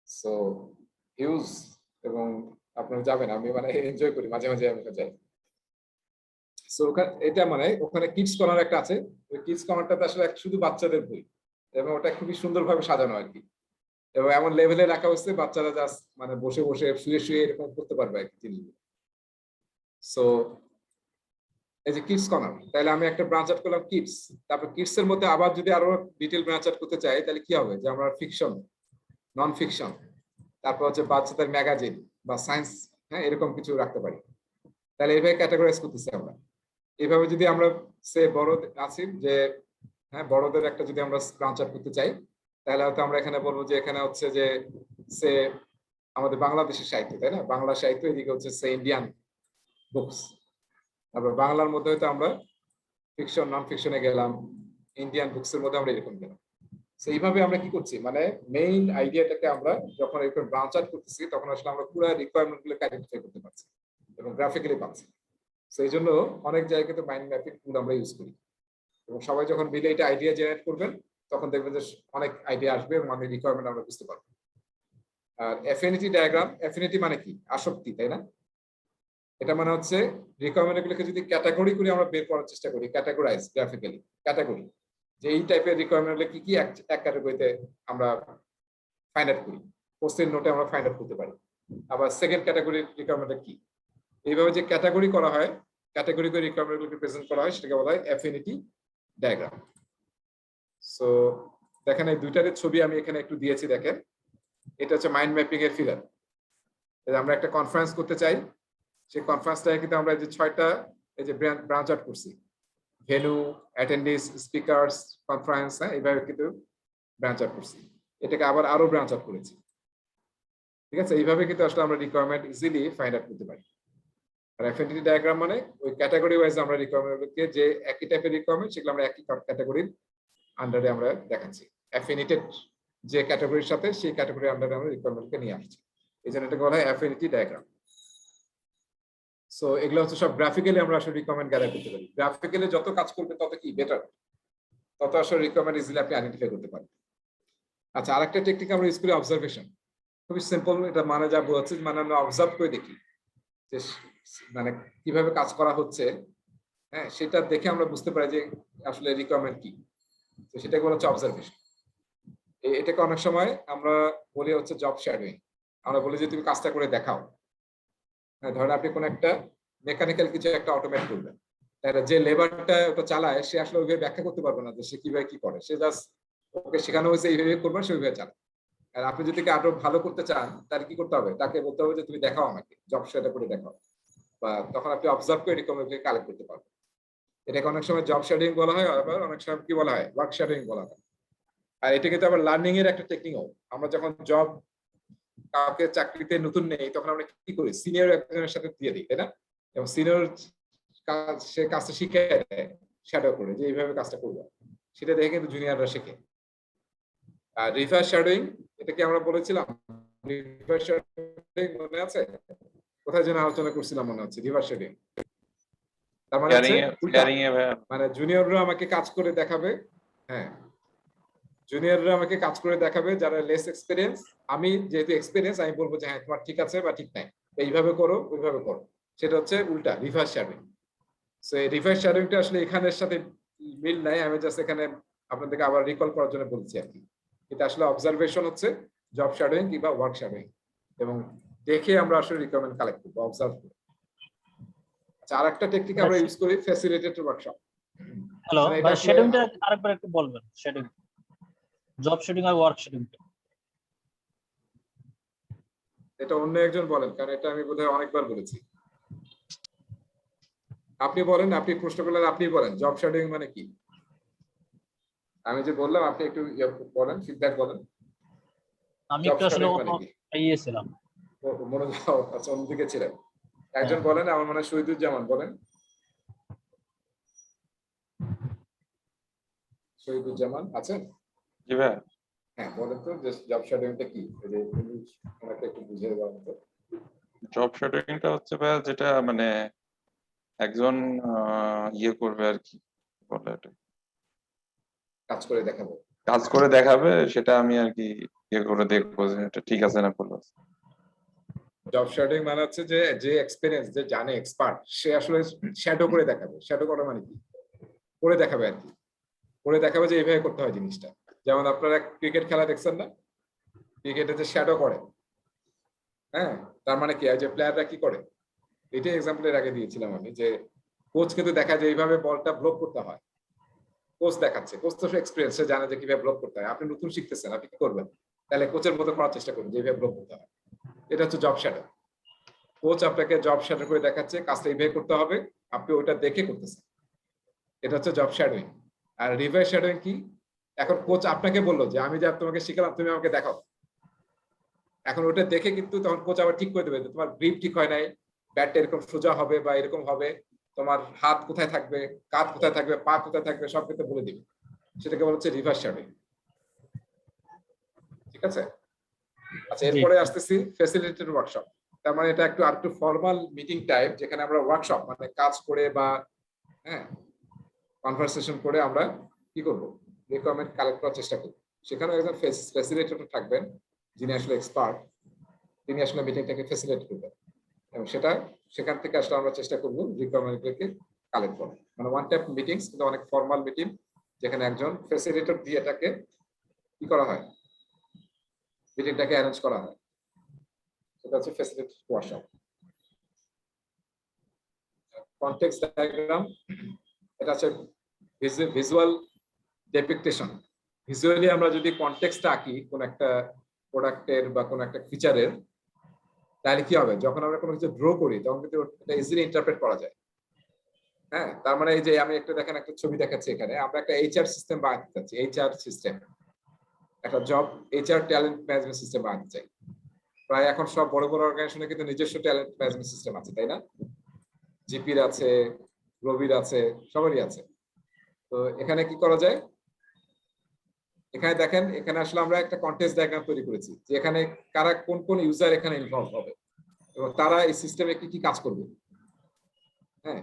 সো হিউজ, এবং আপনারা যাবেন, আমি মানে এনজয় করি, মাঝে মাঝে আমি যাই। সো এটা মানে ওখানে কিডস কর্নার একটা আছে, ওই কিডস কর্নারটাতে আসলে শুধু বাচ্চাদের বই, এবং ওটা খুবই সুন্দরভাবে সাজানো আর কি, এবং এমন লেভেলে রাখা হচ্ছে বাচ্চারা জাস্ট মানে বসে বসে শুয়ে শুয়ে এরকম করতে পারবে আর কি জিনিসগুলো। সো এই যে কিডস কর্নার, তাহলে আমি একটা ব্রাঞ্চ আউট করলাম কিডস, তারপর কিডস এর মধ্যে আবার যদি আরো ডিটেল ব্রাঞ্চ আউট করতে চাই, তাহলে কি হবে, যে আমরা ফিকশন, নন ফিকশন, তারপর হচ্ছে বাচ্চাদের ম্যাগাজিন বা সায়েন্স, হ্যাঁ, এরকম কিছু রাখতে পারি। তাহলে এইভাবে ক্যাটাগরাইজ করতেছি আমরা। এইভাবে যদি আমরা সে বড় আছি যে, হ্যাঁ, বড়দের একটা যদি আমরা ব্রাঞ্চ আউট করতে চাই, তাহলে হয়তো আমরা এখানে বলবো যে এখানে হচ্ছে যে সে আমাদের বাংলাদেশের সাহিত্য, তাই না, বাংলা সাহিত্য, এদিকে হচ্ছে সে ইন্ডিয়ান বুকস। তারপর বাংলার মধ্যে হয়তো আমরা ফিকশন, নন ফিকশনে গেলাম, ইন্ডিয়ান বুকস এর মধ্যে আমরা এরকম গেলাম। তো এইভাবে আমরা কি করছি, মানে মেইন আইডিয়াটাকে আমরা যখন এরকম ব্রাঞ্চ আউট করতেছি, তখন আসলে আমরা পুরো রিকোয়ারমেন্ট গুলোকে আইডেন্টিফাই করতে পারছি এবং গ্রাফিক্যালি পাচ্ছি। সেই জন্য অনেক জায়গায় কিন্তু মাইন্ড ম্যাপিং টুল আমরা ইউজ করি, এবং সবাই যখন মিলে এটা আইডিয়া জেনারেট করবেন, তখন দেখবেন যে অনেক আইডিয়া আসবে এবং অনেক রিকোয়ারমেন্ট আমরা বুঝতে পারবো। আর অ্যাফিনিটি ডায়াগ্রাম, অ্যাফিনিটি মানে কি? আসক্তি, তাই না? এটা মানে হচ্ছে রিকোয়ারমেন্ট গুলোকে যদি ক্যাটাগরি করে আমরা বের করার চেষ্টা করি, ক্যাটাগরাইজ গ্রাফিক্যালি, ক্যাটাগরি যে এই টাইপের রিকোয়ারমেন্ট গুলো কি কি এক ক্যাটাগরিতে আমরা ফাইন্ড আউট করি, পোস্টের নোটে আমরা ফাইন্ড আউট করতে পারি। আবার সেকেন্ড ক্যাটাগরি রিকোয়ারমেন্ট কি, এইভাবে যে ক্যাটাগরি করা হয়, ক্যাটাগরি করে রিকোয়ারমেন্ট গুলোকে প্রেজেন্ট করা হয়, সেটাকে বলা হয় অ্যাফিনিটি ডায়াগ্রাম। সো দেখেন এই দুইটার ছবি আমি এখানে একটু দিয়েছি, দেখেন এটা হচ্ছে মাইন্ড ম্যাপিং এর ফিগার। আমরা একটা কনফারেন্স করতে চাই, সেই কনফারেন্সটাকে কিন্তু আমরা যে 6টা এই যে ব্রাঞ্চ আউট করছি, ভেন্যু, অ্যাটেন্ডিস, স্পিকারস, কনফারেন্স, এইভাবে কিন্তু ব্রাঞ্চ আউট করছি। এটাকে আবার আরো ব্রাঞ্চ আউট করেছি, ঠিক আছে? এইভাবে কিন্তু আসলে আমরা রিকোয়ারমেন্ট ইজিলি ফাইন্ড আউট করতে পারি। আর অ্যাফিনিটি ডায়াগ্রাম মানে ওই ক্যাটাগরি ওয়াইজ আমরা রিকোয়ারমেন্টকে, যে একই টাইপের রিকোয়ারমেন্ট সেগুলো আমরা একই ক্যাটাগরির আন্ডারে আমরা দেখাচ্ছি। অ্যাফিনিটেড যে ক্যাটাগরির সাথে সেই ক্যাটাগরির আন্ডারে আমরা রিকোয়ারমেন্টকে নিয়ে আসছি, এই জন্য এটাকে বলা হয় অ্যাফিনিটি ডায়াগ্রাম। সো এগুলো হচ্ছে সব গ্রাফিক্যালি আমরা আসলে রিকোয়ারমেন্ট গ্যাদার করতে পারি। গ্রাফিক্যালি যত কাজ করবে তত কি বেটার, তত আসলে রিকোয়ারমেন্ট ইজিলি আপনি আইডেন্টিফাই করতে পারবেন। আচ্ছা, আরেকটা টেকনিক আমরা ইউজ করি অবজারভেশন। খুবই সিম্পল, এটা মানে যা বোঝাচ্ছে, মানে আমরা অবজার্ভ করে দেখি যে মানে কিভাবে কাজ করা হচ্ছে, হ্যাঁ, সেটা দেখে আমরা বুঝতে পারি যে আসলে রিকোয়ারমেন্ট কি। তো সেটাকে বলা হচ্ছে অবজারভেশন। এটাকে অনেক সময় আমরা বলি হচ্ছে জব শ্যাডোয়িং। আমরা বলি যে তুমি কাজটা করে দেখাও। হ্যাঁ, ধরেন আপনি কোন একটা মেকানিক্যাল কিছু একটা অটোমেট করবেন, তাহলে যে লেবারটা ওটা চালায় সে আসলে ওইভাবে ব্যাখ্যা করতে পারবে না যে সে কিভাবে কি করে, সে জাস্ট ওকে শেখানো হয়েছে এইভাবে করবেন, সে ওইভাবে চালায়। আর আপনি যদি আরো ভালো করতে চান, তার কি করতে হবে? তাকে বলতে হবে যে তুমি দেখাও আমাকে, জব শ্যাডো করে দেখাও, বা তখন আপনি অবজার্ভ করে রিকমেন্ডকে কালেক্ট করতে পারবেন। এটাকে অনেক সময় জব শ্যাডোইং বলা হয়, আবার অনেক সময় কি বলা হয়? ওয়ার্ক শ্যাডোইং বলা হয়। আর এটা কিন্তু আবার লার্নিং এর একটা টেকনিকও। আমরা যখন জব কাউকে চাকরিতে নতুন নেই, তখন আমরা কি করি? সিনিয়র একজনের সাথে দিয়ে দিই, তাই না? এবং সিনিয়র কাজ, সে কাজটা শিখে শ্যাডো করে যে এইভাবে কাজটা করবো, সেটা দেখে কিন্তু জুনিয়ররা শেখে। আর রিভার্স শ্যাডোইং, এটা কি আমরা বলেছিলাম? রিভার্স শ্যাডোইং মনে আছে? কোথায় যেন আলোচনা করছিলাম মনে হচ্ছে, রিভার্স শ্যাডোইং। তার মানে হচ্ছে উল্টা, মানে জুনিয়ররা আমাকে কাজ করে দেখাবে, হ্যাঁ, জুনিয়ররা আমাকে কাজ করে দেখাবে যারা লেস এক্সপেরিয়েন্স। আমি যেহেতু এক্সপেরিয়েন্স, আমি বলবো যে হ্যাঁ তোমার ঠিক আছে বা ঠিক নাই, এইভাবে করো ওইভাবে করো। সেটা হচ্ছে উল্টা, রিভার্স শ্যাডোইং। সো এই রিভার্স শ্যাডোইংটা আসলে এখানের সাথে মিল নাই, আমি জাস্ট এখানে আপনাদেরকে আবার রিকল করার জন্য বলছি আর কি। এটা আসলে অবজারভেশন হচ্ছে জব শ্যাডোইং কিংবা ওয়ার্ক শ্যাডোইং, এবং দেখে আমরা আসলে রিকোয়ারমেন্ট কালেক্ট করবো, অবজার্ভ করবো। আচ্ছা, আরেকটা টেকনিক আমরা ইউজ করি, ফ্যাসিলিটেটেড ওয়ার্কশপ। হ্যালো ভাই, শেডিংটা আরেকবার একটু বলবেন। শেডিং, জব শেডিং আর ওয়ার্ক শেডিং। এটা অন্য একজন বলেন, কারণ এটা আমি বোধহয় অনেকবার বলেছি। আপনি বলেন, আপনি প্রশ্ন করলেন, আপনি বলেন জব শেডিং মানে কি? আমি যে বললাম আপনি একটু বলেন, ফিডব্যাক বলেন। আমি একটু আসলে ছিলাম, মনোযোগ আচ্ছা অন্যদিকে ছিলেন। একজন বলেন, আমার মনে হয় শহীদুজ্জামান বলেন। শহীদুজ্জামান আছেন? জি ভাই। হ্যাঁ বলেন তো, যে জব শেডিংটা কি, যে আমাকে একটু বুঝিয়ে দেওয়া হতো। জব শেডিংটা হচ্ছে ভাই যেটা মানে একজন ইয়ে করবে আর কি বলে, এটা কাজ করে দেখাবো, কাজ করে দেখাবে, সেটা আমি আর কি ইয়ে করে দেখবো যে এটা ঠিক আছে না ভুল আছে। জব শেডিং মানে হচ্ছে যে যে এক্সপেরিয়েন্স, যে জানে, এক্সপার্ট, সে আসলে শ্যাডো করে দেখাবে। শ্যাডো করা মানে কি? করে দেখাবে আর কি, করে দেখাবে যে এইভাবে করতে হয় জিনিসটা। যেমন আপনারা ক্রিকেট খেলা দেখছেন না, ক্রিকেটে যে শ্যাডো করে, হ্যাঁ, তার মানে কি, যে প্লেয়াররা কি করে, এটাই এক্সাম্পলের আগে দিয়েছিলাম আমি, যে কোচ কিন্তু দেখা যায় এইভাবে বলটা ব্লক করতে হয়, কোচ দেখাচ্ছে, কোচ তো এক্সপিরিয়েন্স, সে জানে যে কিভাবে ব্লক করতে হয়। আপনি নতুন শিখতেছেন, আপনি কি করবেন? তাহলে কোচের মতো করার চেষ্টা করুন, যে এইভাবে ব্লক করতে হয়। এটা হচ্ছে জব শ্যাডো। কোচ আপনাকে জব শ্যাডো করে দেখাচ্ছে, কাজটা এইভাবে করতে হবে, আপনি ওইটা দেখে করতেছেন, এটা হচ্ছে জব শ্যাডোইং। আর রিভার্স শ্যাডোইং কি? এখন কোচ আপনাকে বললো যে আমি যা তোমাকে শিখালাম তুমি আমাকে দেখাও, এখন ওটা দেখে কিন্তু তখন কোচ আবার ঠিক করে দেবে যে তোমার গ্রিপ ঠিক হয় নাই, ব্যাটটা এরকম সোজা হবে বা এরকম হবে, তোমার হাত কোথায় থাকবে, কাঁধ কোথায় থাকবে, পা কোথায় থাকবে, সব কিন্তু বলে দিবে। সেটাকে বলা হচ্ছে রিভার্স শ্যাডোইং। ঠিক আছে? আচ্ছা, এরপরে আসতেছি ফ্যাসিলিটেটেড ওয়ার্কশপ। তার মানে এটা একটু আরেকটু ফর্মাল মিটিং টাইপ, যেখানে আমরা ওয়ার্কশপ মানে কাজ করে বা হ্যাঁ কনভারসেশন করে আমরা কি করব, রিকোয়ারমেন্ট কালেক্ট করার চেষ্টা করব। সেখানে একজন ফ্যাসিলিটেটর থাকবেন যিনি আসলে এক্সপার্ট, তিনি আসলে মিটিংটাকে ফ্যাসিলিটেট করবেন এবং সেখান থেকে আসলে আমরা চেষ্টা করব রিকোয়ারমেন্টগুলোকে কালেক্ট করা। মানে ওয়ান টাইপ মিটিংস, কিন্তু অনেক ফর্মাল মিটিং যেখানে একজন ফ্যাসিলিটেটর দিয়ে এটাকে কি করা হয়, মিটিংটাকে অ্যারেঞ্জ করা হয়। সেটা হচ্ছে ফ্যাসিলিটেট ওয়ার্কশপ। কনটেক্সট ডায়াগ্রাম, এটা হচ্ছে ভিজুয়াল ডেপিকটেশন। ভিজুয়ালি আমরা যদি কনটেক্সটটা আঁকি কোন একটা প্রোডাক্টের বা কোন একটা ফিচারের, তাহলে কি হবে, যখন আমরা কোনো কিছু ড্র করি তখন কিন্তু এটা ইজিলি ইন্টারপ্রেট করা যায়। হ্যাঁ, তার মানে এই যে আমি একটা দেখেন একটা ছবি দেখাচ্ছি, এখানে আমরা একটা এইচআর সিস্টেম বানাতে চাচ্ছি, এইচআর সিস্টেম, একটা job HR talent management system বানাতে চাই। প্রায় এখন সব বড় বড় অর্গানাইজেশনে কিন্তু নিজস্ব ট্যালেন্ট ম্যানেজমেন্ট সিস্টেম আছে, তাই না? জিপির আছে, রবির আছে, সবারই আছে। তো এখানে কি করা যায়, এখানে দেখেন, এখানে আসলে আমরা একটা কন্টেক্সট ডায়াগ্রাম তৈরি করেছি যে এখানে কারা কোন কোন ইউজার এখানে ইনভলভ হবে এবং তারা এই সিস্টেমে কি কি কাজ করবে। হ্যাঁ,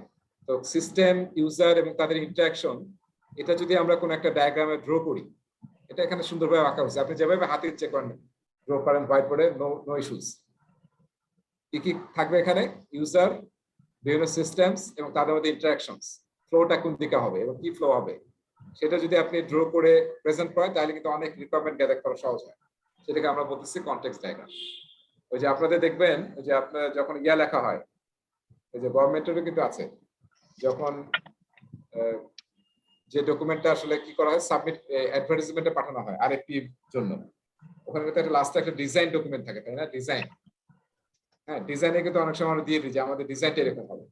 তো সিস্টেম, ইউজার এবং তাদের ইন্টারাকশন, এটা যদি আমরা কোন একটা ডায়াগ্রামে ড্র করি, এটা এখানে সুন্দরভাবে আঁকা হয়েছে। আপনি যেভাবে হাতে ইচ্ছে করেন ড্র করেন হোয়াইট বোর্ডে, নো ইস্যুস। কি কি থাকবে এখানে, ইউজার, বিভিন্ন সিস্টেমস এবং তাদের মধ্যে ইন্টারাকশনস, ফ্লোটা কোন দিকে হবে এবং কি ফ্লো হবে, সেটা যদি আপনি ড্র করে প্রেজেন্ট করেন তাহলে কিন্তু অনেক রিকোয়ারমেন্ট গ্যাদার করা সহজ হয়। সেটাকে আমরা বলতেছি কনটেক্সট ডায়াগ্রাম। ওই যে আপনাদের দেখবেন যে আপনার যখন লেখা হয়, এই যে গভর্নমেন্টেরও কিন্তু আছে, যখন যে ডকুমেন্টটা আসলে কি করা হয়, সাবমিট অ্যাডভার্টাইজমেন্টে পাঠানো হয় আরএফপি জন্য, ওখানে কিন্তু একটা লাস্টে একটা ডিজাইন ডকুমেন্ট থাকে, তাই না? ডিজাইন, হ্যাঁ, ডিজাইনে কিন্তু অনেক সময় আমরা দিয়ে দিই যে আমাদের ডিজাইনটা এরকম হবে,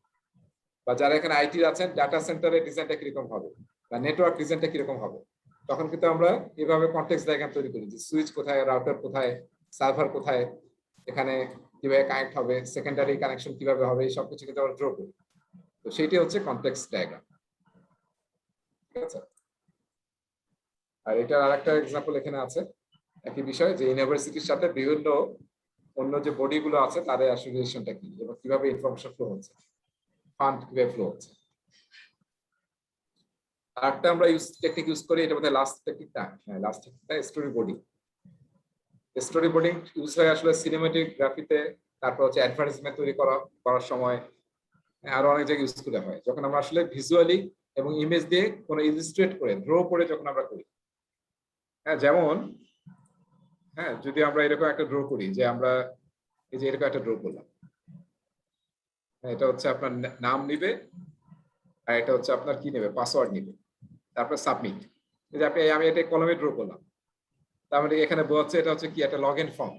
বা যারা এখানে আইটি আছেন ডাটা সেন্টারের ডিজাইনটা কিরকম হবে বা নেটওয়ার্ক ডিজাইনটা কিরকম হবে, তখন কিন্তু আমরা এভাবে কনটেক্সট ডায়াগ্রাম তৈরি করি যে সুইচ কোথায়, রাউটার কোথায়, সার্ভার কোথায়, এখানে কিভাবে কানেক্ট হবে, সেকেন্ডারি কানেকশন কিভাবে হবে, এই সবকিছু কিন্তু আমরা ড্র করি। তো সেটাই হচ্ছে কনটেক্সট ডায়াগ্রাম, ঠিক আছে? আর এটার আরেকটা এক্সাম্পল এখানে আছে, একই বিষয় যে ইউনিভার্সিটির সাথে বিভিন্ন অন্য যে বডি গুলো আছে তাদের অ্যাসোসিয়েশনটা কি এবং কিভাবে ইনফরমেশন ফ্লো হচ্ছে, ফান্ড কিভাবে ফ্লো হচ্ছে। আরেকটা আমরা টেকনিক ইউজ করি, এটা বোধহয় লাস্ট টেকনিকটা, হ্যাঁ লাস্ট টেকনিকটা story boarding. Story boarding use হয় আসলে সিনেমাটিক গ্রাফিতে, তারপর হচ্ছে অ্যাডভার্টাইজমেন্ট তৈরি করার সময়, আরো অনেক জায়গায় ইউজ করা হয় যখন আমরা আসলে ভিজুয়ালি এবং ইমেজ দিয়ে কোনো ইলাস্ট্রেট করে ড্র করে যখন আমরা করি। হ্যাঁ, যেমন হ্যাঁ, যদি আমরা এরকম একটা ড্র করি যে আমরা এই যে এরকম একটা ড্র করলাম, এটা হচ্ছে আপনার নাম নিবে আর এটা হচ্ছে আপনার কি নেবে, পাসওয়ার্ড নিবে, তারপর সাবমিট। এই যে আমি এটা কলমে ড্র করলাম, তার মানে এখানে বোঝাচ্ছে এটা হচ্ছে কি একটা লগ ইন ফর্ম।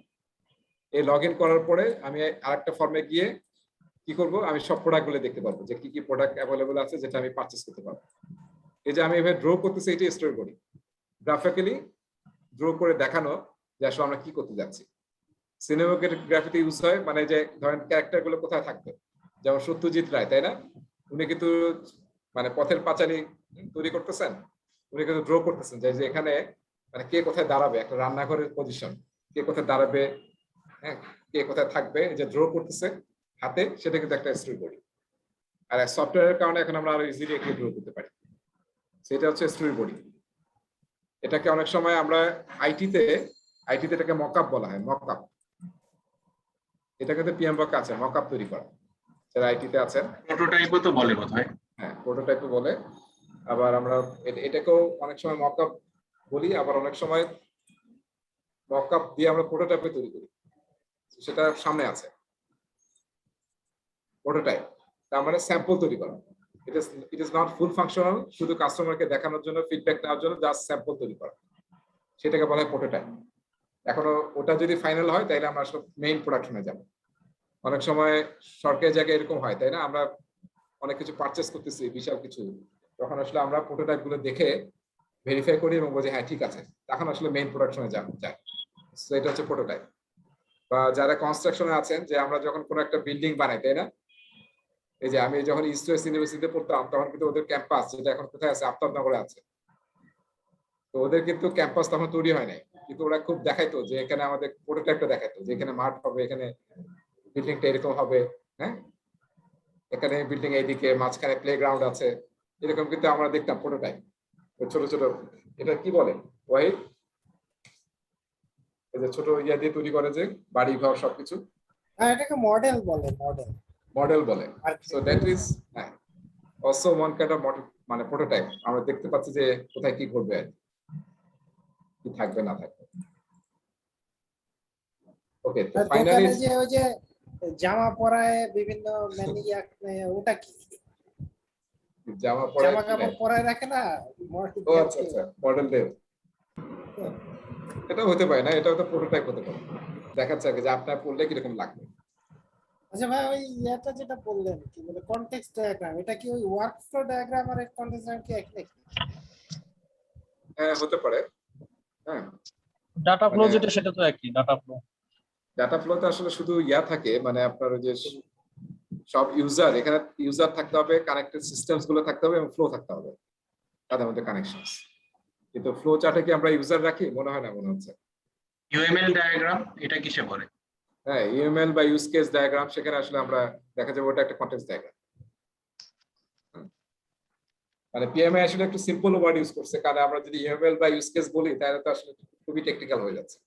এই লগ ইন করার পরে আমি আরেকটা ফর্মে গিয়ে কি করব, আমি সব প্রোডাক্ট গুলো দেখতে পারবো যে কি কি প্রোডাক্ট অ্যাভেলেবল আছে যেটা আমি পারচেজ করতে পারবো। এই যে আমি এভাবে ড্র করতেছি, এটা স্টোরি করি, গ্রাফিক্যালি ড্র করে দেখানো যে আসলে আমরা কি করতে যাচ্ছি। সিনেমাটোগ্রাফিতে ইউজ হয়, মানে যে ধরেন ক্যারেক্টার গুলো কোথায় থাকবে, যেমন সত্যজিৎ রায়, তাই না? উনি কিন্তু মানে পথের পাঁচালী তৈরি করতেছেন, উনি কিন্তু ড্র করতেছেন যে এখানে মানে কে কোথায় দাঁড়াবে, একটা রান্নাঘরের পজিশন, কে কোথায় দাঁড়াবে, হ্যাঁ, কে কোথায় থাকবে, যে ড্র করতেছে হাতে, সেটা কিন্তু একটা স্টোরি বডি। আর সফটওয়্যারের কারণে এখন আমরা আরো ইজিলি একে ড্র করতে পারি, সেটা হচ্ছে স্টোরি বডি। এটাকে অনেক সময় আমরা আইটিতে এটাকে মকআপ বলা হয়, মকআপ। এটা কিন্তু পিএমওয়ার্ক আছে মকআপ তৈরি করা, যারা আইটিতে আছেন। প্রোটোটাইপও তো বলে বোধহয়। হ্যাঁ, প্রোটোটাইপও বলে, আবার আমরা এটাকেও অনেক সময় মকআপ বলি, আবার অনেক সময় মকআপ দিয়ে আমরা প্রোটোটাইপে তৈরি করি, সেটা সামনে আছে। প্রোটোটাইপ তার মানে স্যাম্পল তৈরি করা, it is not full functional, শুধু কাস্টমারকে দেখানোর জন্য, ফিডব্যাক নেওয়ার জন্য জাস্ট স্যাম্পল তৈরি করা, সেটাকে বলা হয় প্রোটোটাইপ। এখনো ওটা যদি ফাইনাল হয় তাহলে আমরা আসলে মেইন প্রোডাকশনে যাব। অনেক সময় সরকারি জায়গায় এরকম হয়, তাই না? আমরা অনেক কিছু পারচেস করতেছি, বিশাল কিছু, তখন আসলে আমরা প্রোটোটাইপ গুলো দেখে ভেরিফাই করি এবং বলি হ্যাঁ ঠিক আছে, তখন আসলে মেইন প্রোডাকশনে যায়। সো এটা হচ্ছে প্রোটোটাইপ। বা যারা কনস্ট্রাকশনে আছেন, যে আমরা যখন কোনো একটা বিল্ডিং বানাই, তাই না? এই যে আমি যখন ইস্ট ওয়েস্ট ইউনিভার্সিটিতে পড়তাম তখন কিন্তু ওদের ক্যাম্পাস, যেটা এখন কোথায় আছে, আফতাবনগরে আছে, তো ওদের কিন্তু ক্যাম্পাস তখন তৈরি হয় নাই, কিন্তু ওরা খুব দেখাইতো যে এখানে আমাদের প্রোটোটাইপটা দেখাইতো যে এখানে মাঠ হবে, এখানে বিল্ডিংটা এরকম হবে, হ্যাঁ, এখানে বিল্ডিং এইদিকে, মাঝখানে প্লেগ্রাউন্ড আছে, এরকম কিন্তু আমরা দেখতাম প্রোটোটাইপ। ছোট ছোট, এটা কি বলে ওয়াহিদ? এই যে ছোট ইয়া দিয়ে তৈরি করে যে বাড়ি ঘর সবকিছু, এটাকে মডেল বলে, মডেল। মডেল বলে। আর so that is also one kind of model, মানে প্রোটোটাইপ। আমরা দেখতে পাচ্ছি যে কোথায় কি করবে আর কি থাকবে না থাকবে। ওকে, তো ফাইনালি দোকানে যে ওই যে জামা পরায় বিভিন্ন ওটা কি জামা জামা পরে কাপড় পরায় রাখে না? ও আচ্ছা আচ্ছা, মডেল দেব, এটা হতে পারে না, এটা হয়তো প্রোটোটাইপ হতে পারে। দেখাচ্ছে আর কি যে আপনার পড়লে কিরকম লাগবে। আচ্ছা ভাই, ওই ইয়েটা যেটা বললেন কি বলে কনটেক্সট ডায়াগ্রাম, এটা কি ওই ওয়ার্কফ্লো ডায়াগ্রাম আর কনটেক্সট ডায়াগ্রাম কি এক নাকি? হ্যাঁ হতে পারে, হ্যাঁ। ডাটা ফ্লো মানে- যেটা সেটা তো একই ডাটা ফ্লো। ডাটা ফ্লোতে আসলে শুধু ইয়া থাকে, মানে আপনার ওই যে সব ইউজার, এখানে ইউজার থাকতে হবে, কানেক্টেড সিস্টেমস গুলো থাকতে হবে এবং ফ্লো থাকতে হবে তাদের মধ্যে কানেকশনস। কিন্তু ফ্লো চার্টে কি আমরা ইউজার রাখি? মনে হয় না, মনে হচ্ছে। ইউএমএল ডায়াগ্রাম এটা কিসে পড়ে? হ্যাঁ, ইউএমএল বা ইউজ কেস ডায়াগ্রাম, সেখানে আসলে আমরা দেখা যাবে ওটা একটা কনটেক্সট ডায়াগ্রাম। মানে পিএমআই আসলে একটু সিম্পল ওয়ার্ড ইউজ করছে, কারণ আমরা যদি ইউএমএল বা ইউজ কেস বলি তাহলে তো আসলে খুবই টেকনিক্যাল হয়ে যাচ্ছে।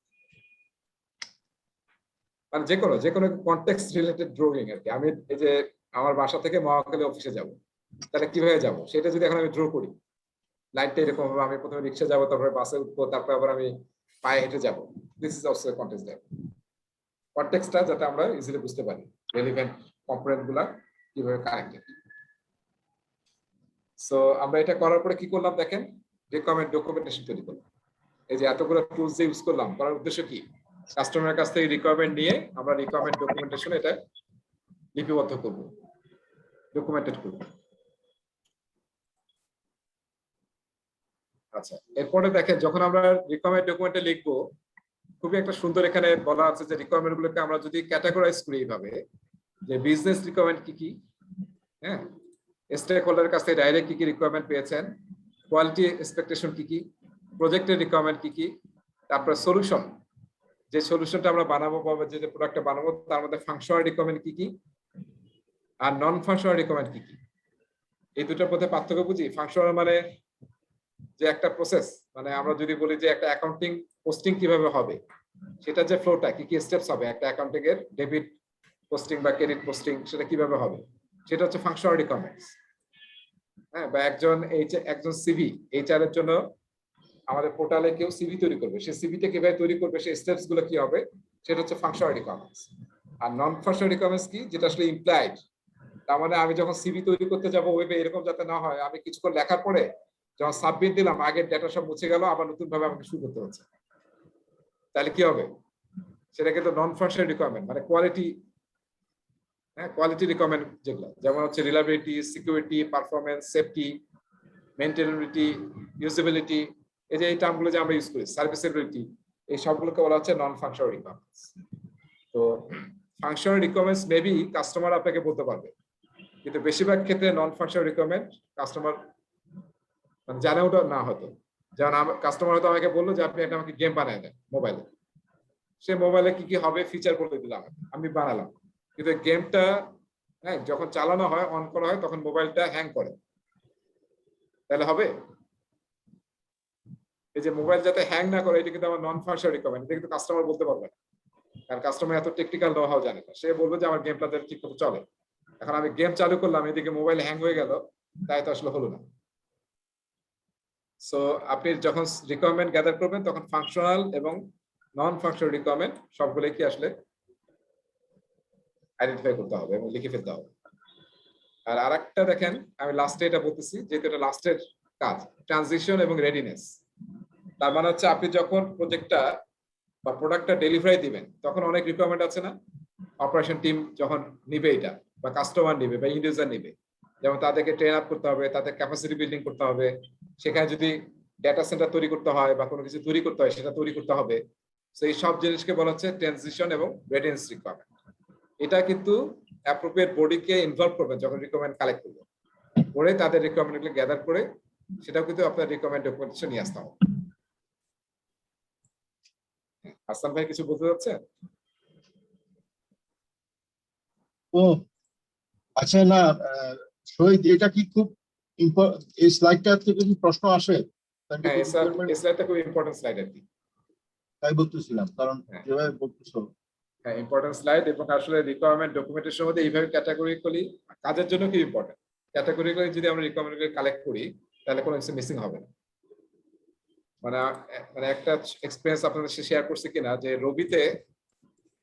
মানে যে কোনো কনটেক্সট রিলেটেড ড্রয়িং আর কি। আমি এই যে আমার বাসা থেকে মহাখালী অফিসে যাব, তাহলে কিভাবে যাব সেটা যদি এখন আমি ড্র করি, লাইনটা এরকম হবে, আমি প্রথমে রিক্সা যাবো, তারপরে বাসে উঠবো, তারপরে আবার আমি পায়ে হেঁটে যাব। This is also context diagram. কনটেক্সটটা যাতে আমরা ইজিলি বুঝতে পারি, রেলিভেন্ট কম্পোনেন্ট গুলা কিভাবে কানেক্টেড। সো আমরা এটা করার পরে কি করলাম দেখেন, রিকমেন্ড ডকুমেন্টেশন তৈরি করলাম। এই যে এতগুলো টুলস যে ইউজ করলাম, করার উদ্দেশ্য কি? কাস্টমারের কাছ থেকে রিকোয়ারমেন্ট নিয়ে আমরা রিকমেন্ড ডকুমেন্টেশন এটা লিপিবদ্ধ করব, ডকুমেন্টেড করব। আচ্ছা, এরপরে দেখেন যখন আমরা রিকমেন্ড ডকুমেন্টে লিখবো, খুবই একটা সুন্দর এখানে বলা আছে যে রিকোয়ারমেন্ট গুলোকে আমরা যদি ক্যাটাগরাইজ করি এইভাবে, যে বিজনেস রিকোয়ারমেন্ট কি কি, হ্যাঁ, স্টেক হোল্ডারের কাছ থেকে ডাইরেক্ট কি কি রিকোয়ারমেন্ট পেয়েছেন, কোয়ালিটি এক্সপেকটেশন কি কি, প্রজেক্টের রিকোয়ারমেন্ট কি কি, তারপর সলিউশন, যে সলিউশনটা আমরা বানাবো বা যে প্রোডাক্টটা বানাবো তার মধ্যে ফাংশনাল রিকোয়ারমেন্ট কি কি আর নন ফাংশনাল রিকোয়ারমেন্ট কি কি। এই দুটোর মধ্যে পার্থক্য বুঝি। ফাংশনাল মানে যে একটা প্রসেস, মানে আমরা যদি বলি যে একটা অ্যাকাউন্টিং পোস্টিং কিভাবে হবে, সেটা যে ফ্লোটা কি কি স্টেপস হবে, একটা অ্যাকাউন্টিং এর ডেবিট পোস্টিং বা ক্রেডিট পোস্টিং সেটা কিভাবে হবে, সেটা হচ্ছে ফাংশনাল রিকোয়ারমেন্টস। হ্যাঁ, বা একজন সিভি এইচআর এর জন্য আমাদের পোর্টালে কেউ সিভি তৈরি করবে, সেই সিভিটা কিভাবে তৈরি করবে, সেই স্টেপস গুলো কি হবে, সেটা হচ্ছে ফাংশনাল রিকোয়ারমেন্টস। আর নন ফাংশনাল রিকোয়ারমেন্টস কি, যেটা আসলে ইমপ্লাইড। তার মানে আমি যখন সিভি তৈরি করতে যাব ওয়েবে, এরকম যাতে না হয় আমি কিছুক্ষণ লেখার পরে যখন সাবমিট দিলাম আগের ডেটা সব মুছে গেল, আবার নতুন ভাবে আমাকে শুরু করতে হচ্ছে, তাহলে কি হবে? সেটা কিন্তু নন ফাংশনাল রিকোয়ারমেন্ট, মানে কোয়ালিটি, হ্যাঁ, কোয়ালিটি রিকোয়ারমেন্ট যেগুলো, যেমন হচ্ছে reliability, security, performance, safety, maintainability, usability, এই যে এই টার্মগুলো যে আমরা ইউজ করি, সার্ভিসেবিলিটি, এই সবগুলোকে বলা হচ্ছে নন ফাংশনাল রিকোয়ারমেন্টস। তো ফাংশনাল রিকোয়ারমেন্টস মেবি কাস্টমার আপনাকে বলতে পারবে, কিন্তু বেশিরভাগ ক্ষেত্রে নন ফাংশনাল রিকোয়ারমেন্ট কাস্টমার মানে জানে ওটা না হতো। যেমন কাস্টমার হয়তো আমাকে বললো যে আপনি একটা আমাকে গেম বানায় দেন মোবাইলে, সে মোবাইলে কি কি হবে ফিচার বলে দিলাম, আমি বানালাম, কিন্তু গেমটা হ্যাঁ যখন চালানো হয়, অন করা হয়, তখন মোবাইলটা হ্যাং করে, তাহলে হবে? এই যে মোবাইল যাতে হ্যাং না করে, এটা কিন্তু আমার নন ফাংশনাল রিকোয়ারমেন্ট, এটা কিন্তু কাস্টমার বলতে পারবে না, কারণ কাস্টমার এত টেকনিক্যাল know-how জানে না। সে বলবে যে আমার গেমটা ঠিক মতো চলে। এখন আমি গেম চালু করলাম, এদিকে মোবাইল হ্যাং হয়ে গেল, তাই তো আসলে হলো না। সো আপনি যখন রিকোয়ারমেন্ট গ্যাদার করবেন, তখন ফাংশনাল এবং নন ফাংশনাল রিকোয়ারমেন্ট সবগুলো কি আসলে আইডেন্টিফাই করতে হবে এবং লিখে ফেলতে হবে। আর আরেকটা দেখেন, আমি লাস্টে এটা বলতেছি যেহেতু এটা লাস্টের কাজ, ট্রানজিশন এবং রেডিনেস। তার মানে হচ্ছে আপনি যখন প্রজেক্টটা বা প্রোডাক্টটা ডেলিভারি দিবেন, তখন অনেক রিকোয়ারমেন্ট আছে না, অপারেশন টিম যখন নিবে এটা, বা কাস্টমার নিবে বা ইন্ডিভিজুয়াল নিবে, যেমন তাদেরকে ট্রেন আপ করতে হবে, তাদের ক্যাপাসিটি বিল্ডিং করতে হবে, সেখানে যদি ডেটা সেন্টার তৈরি করতে হয় বা কোনো কিছু তৈরি করতে হয় সেটা তৈরি করতে হবে। সেই সব জিনিসকে বলা হচ্ছে ট্রানজিশন এবং রেডিনেস রিকোয়ারমেন্ট। এটা কিন্তু অ্যাপ্রোপ্রিয়েট বডিকে ইনভলভ করবেন যখন রিকোয়ারমেন্ট কালেক্ট করবে, করে তাদের রিকোয়ারমেন্টগুলো গ্যাদার করে সেটাও কিন্তু আপনার রিকোয়ারমেন্ট ডকুমেন্টেশন নিয়ে আসতে হবে। হাসান ভাই কিছু বলতে যাচ্ছে? ও আচ্ছা, না শহীদ, এটা কি খুব এই স্লাইডটা থেকে কি প্রশ্ন আসে? হ্যাঁ এই স্লাইডটা খুব ইম্পর্টেন্ট স্লাইড আর কি। তাই বলতেছিলাম, কারণ হ্যাঁ। যেভাবে বলতেছো হ্যাঁ ইম্পর্টেন্ট স্লাইড, এবং আসলে রিকোয়ারমেন্ট ডকুমেন্টেশনের মধ্যে এইভাবে ক্যাটাগরিক্যালি কাজের জন্য কি ইম্পর্টেন্ট, ক্যাটাগরিক্যালি যদি আমরা রিকোয়ারমেন্ট কালেক্ট করি তাহলে কোনো কিছু মিসিং হবে না। মানে মানে একটা এক্সপিরিয়েন্স আপনাদের সাথে শেয়ার করছি কিনা, যে রবিতে,